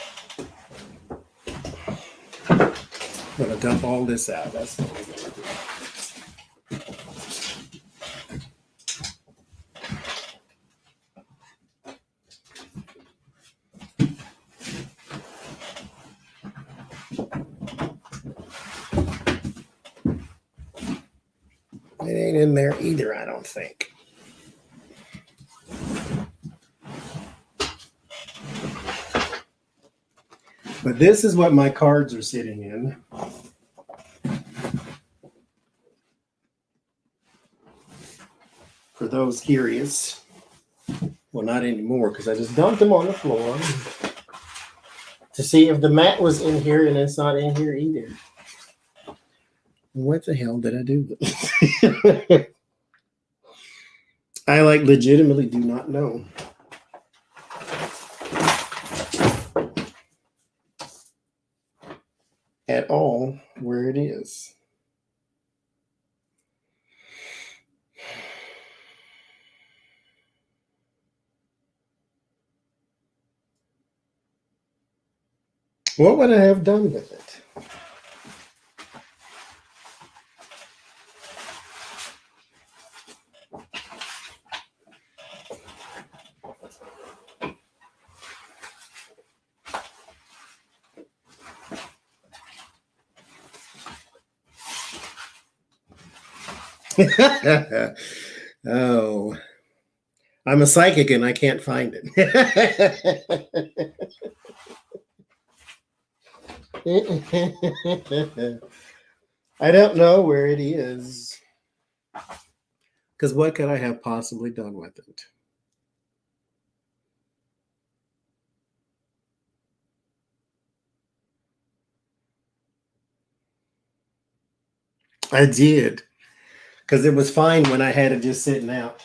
A: I'm gonna dump all this out. That's what we're gonna do. It ain't in there either, I don't think. But this is what my cards are sitting in. For those curious. Well, not anymore, because I just dumped them on the floor to see if the mat was in here, and it's not in here either. What the hell did I do? I legitimately do not know at all where it is. What would I have done with it? Oh, I'm a psychic and I can't find it. I don't know where it is. Because what could I have possibly done with it? I did. Because it was fine when I had it just sitting out.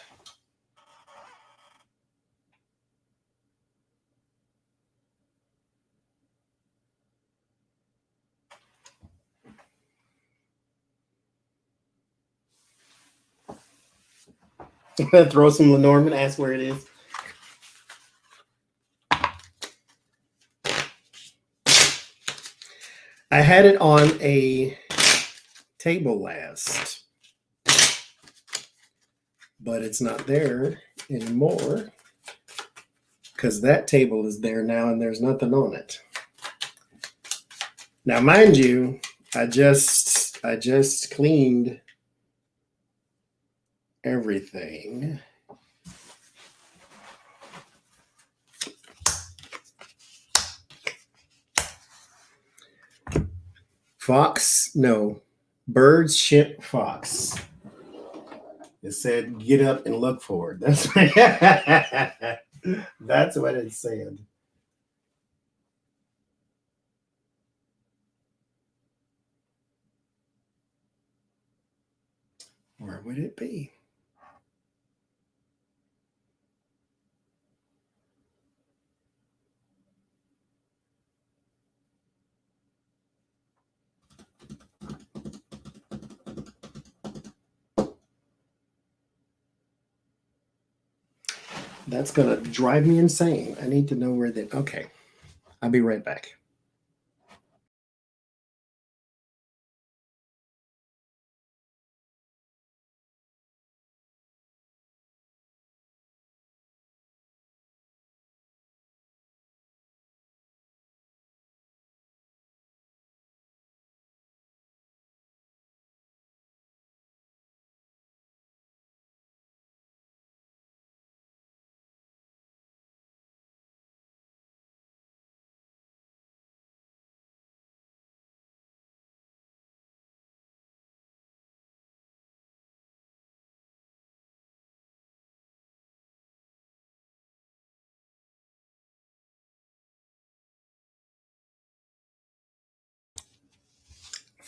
A: Throw some Lenormand, ask where it is. I had it on a table last, but it's not there anymore because that table is there now and there's nothing on it. Now, mind you, I just cleaned everything. Fox, no, birds ship fox. It said, get up and look for it. That's that's what it said. Where would it be? That's going to drive me insane. I need to know where that. Okay. I'll be right back.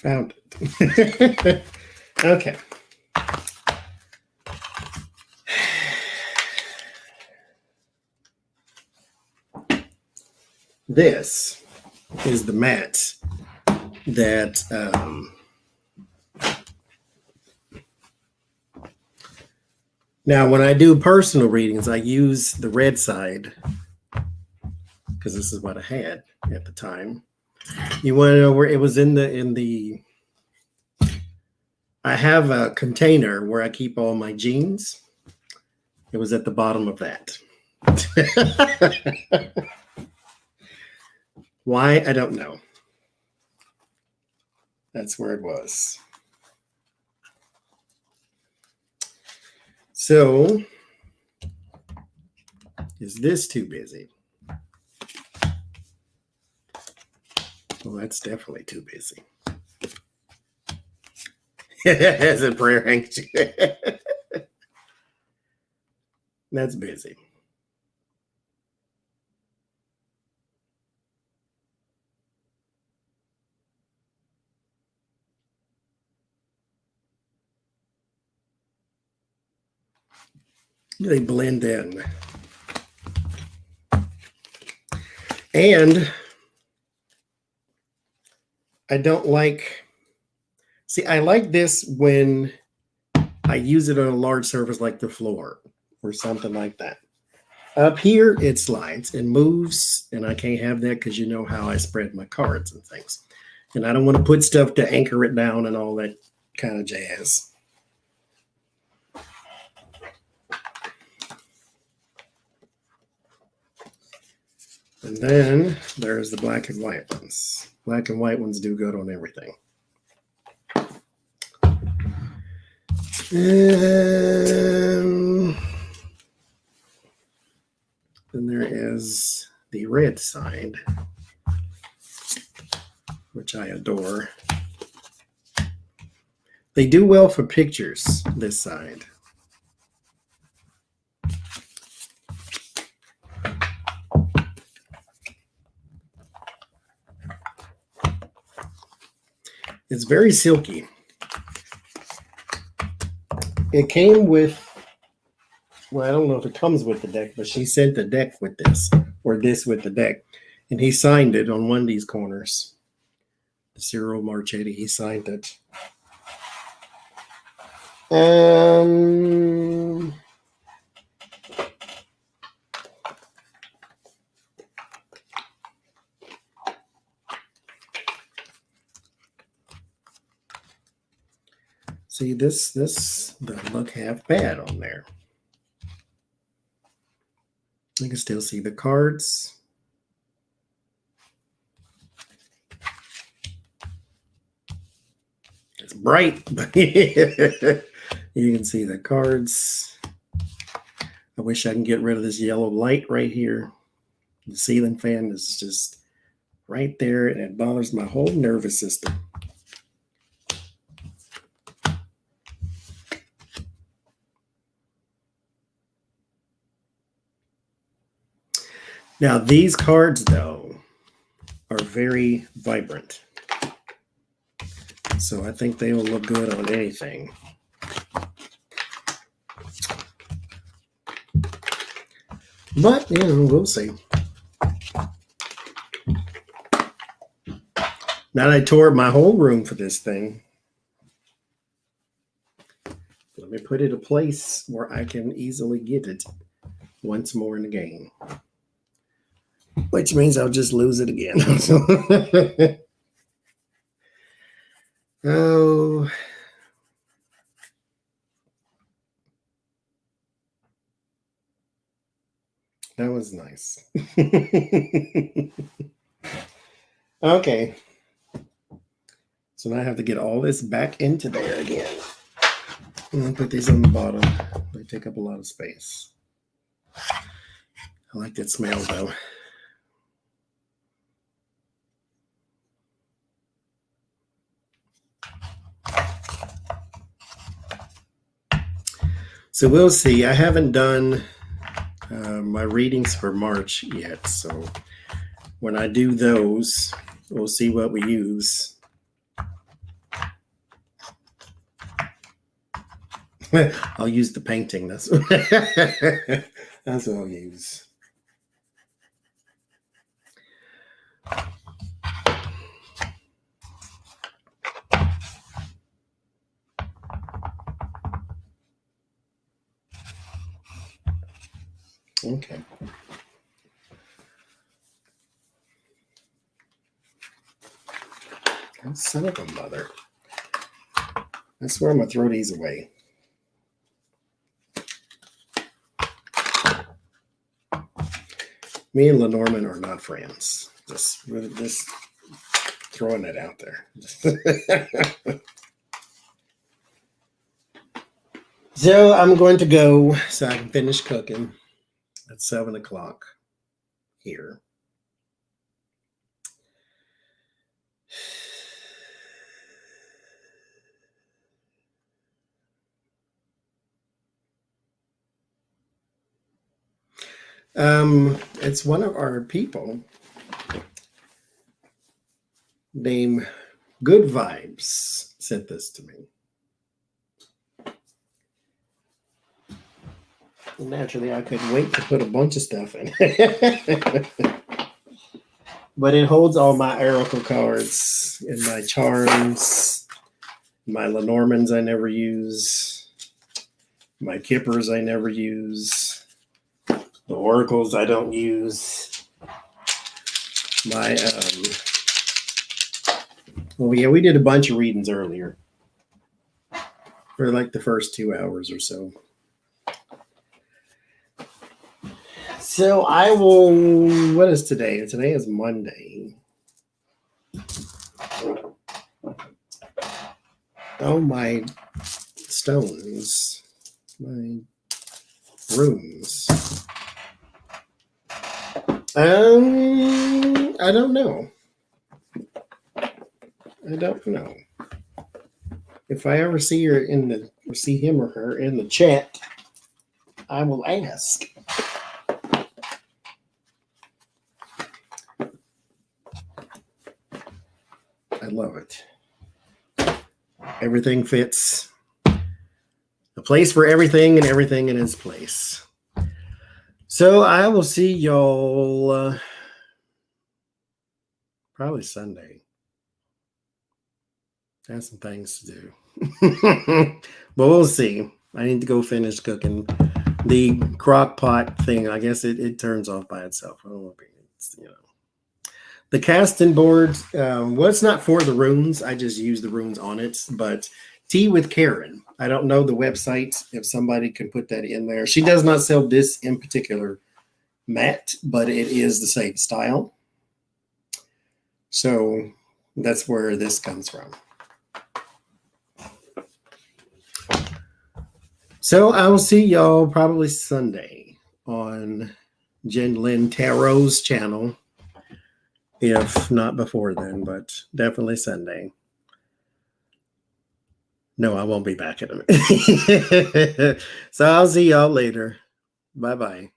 A: Found it. Okay. This is the mat that now when I do personal readings, I use the red side because this is what I had at the time. You want to know where it was in the I have a container where I keep all my jeans. It was at the bottom of that. Why? I don't know. That's where it was. So, is this too busy? Well, that's definitely too busy. As a prayer handkerchief. That's busy. They blend in. And I don't like, see, I like this when I use it on a large surface like the floor or something like that. Up here, it slides and moves, and I can't have that because you know how I spread my cards and things. And I don't want to put stuff to anchor it down and all that kind of jazz. And then there's the black and white ones. Black and white ones do good on everything. And then there is the red side, which I adore. They do well for pictures, this side. It's very silky. It came with, well, I don't know if it comes with the deck, but she sent the deck with this, or this with the deck. And he signed it on one of these corners. Cyril Marchetti, he signed it. See, this doesn't look half bad on there. You can still see the cards. It's bright, but you can see the cards. I wish I can get rid of this yellow light right here. The ceiling fan is just right there, and it bothers my whole nervous system. Now, these cards, though, are very vibrant. So I think they will look good on anything. But, you know, we'll see. Now I tore up my whole room for this thing. Let me put it a place where I can easily get it once more in the game. Which means I'll just lose it again. Oh. That was nice. Okay. So now I have to get all this back into there again. I'm going to put these on the bottom. They take up a lot of space. I like that smell, though. So we'll see. I haven't done my readings for March yet. So when I do those, we'll see what we use. I'll use the painting. That's what I'll use. Okay. Oh, son of a mother. I swear I'm going to throw these away. Me and Lenormand are not friends. Just throwing it out there. So I'm going to go so I can finish cooking at 7 o'clock here. It's one of our people named Good Vibes sent this to me. Naturally, I couldn't wait to put a bunch of stuff in. But it holds all my oracle cards and my charms, my Lenormands I never use, my Kippers I never use, the oracles I don't use, my well, yeah, we did a bunch of readings earlier for like the first 2 hours or so. So I will, what is today? Today is Monday. Oh, my stones, my runes. I don't know. I don't know. If I ever see her see him or her in the chat, I will ask. I love it. Everything fits. A place for everything and everything in its place. So I will see y'all probably Sunday. I have some things to do. But we'll see. I need to go finish cooking. The crock pot thing, I guess it turns off by itself. I don't know if it's, The casting board, well, it's not for the runes. I just use the runes on it. But Tea with Karen. I don't know the website. If somebody can put that in there. She does not sell this in particular mat, but it is the same style. So that's where this comes from. So I will see y'all probably Sunday on Jen Lynn Tarot's channel. If not before then, but definitely Sunday. No, I won't be back in a minute. So I'll see y'all later. Bye-bye.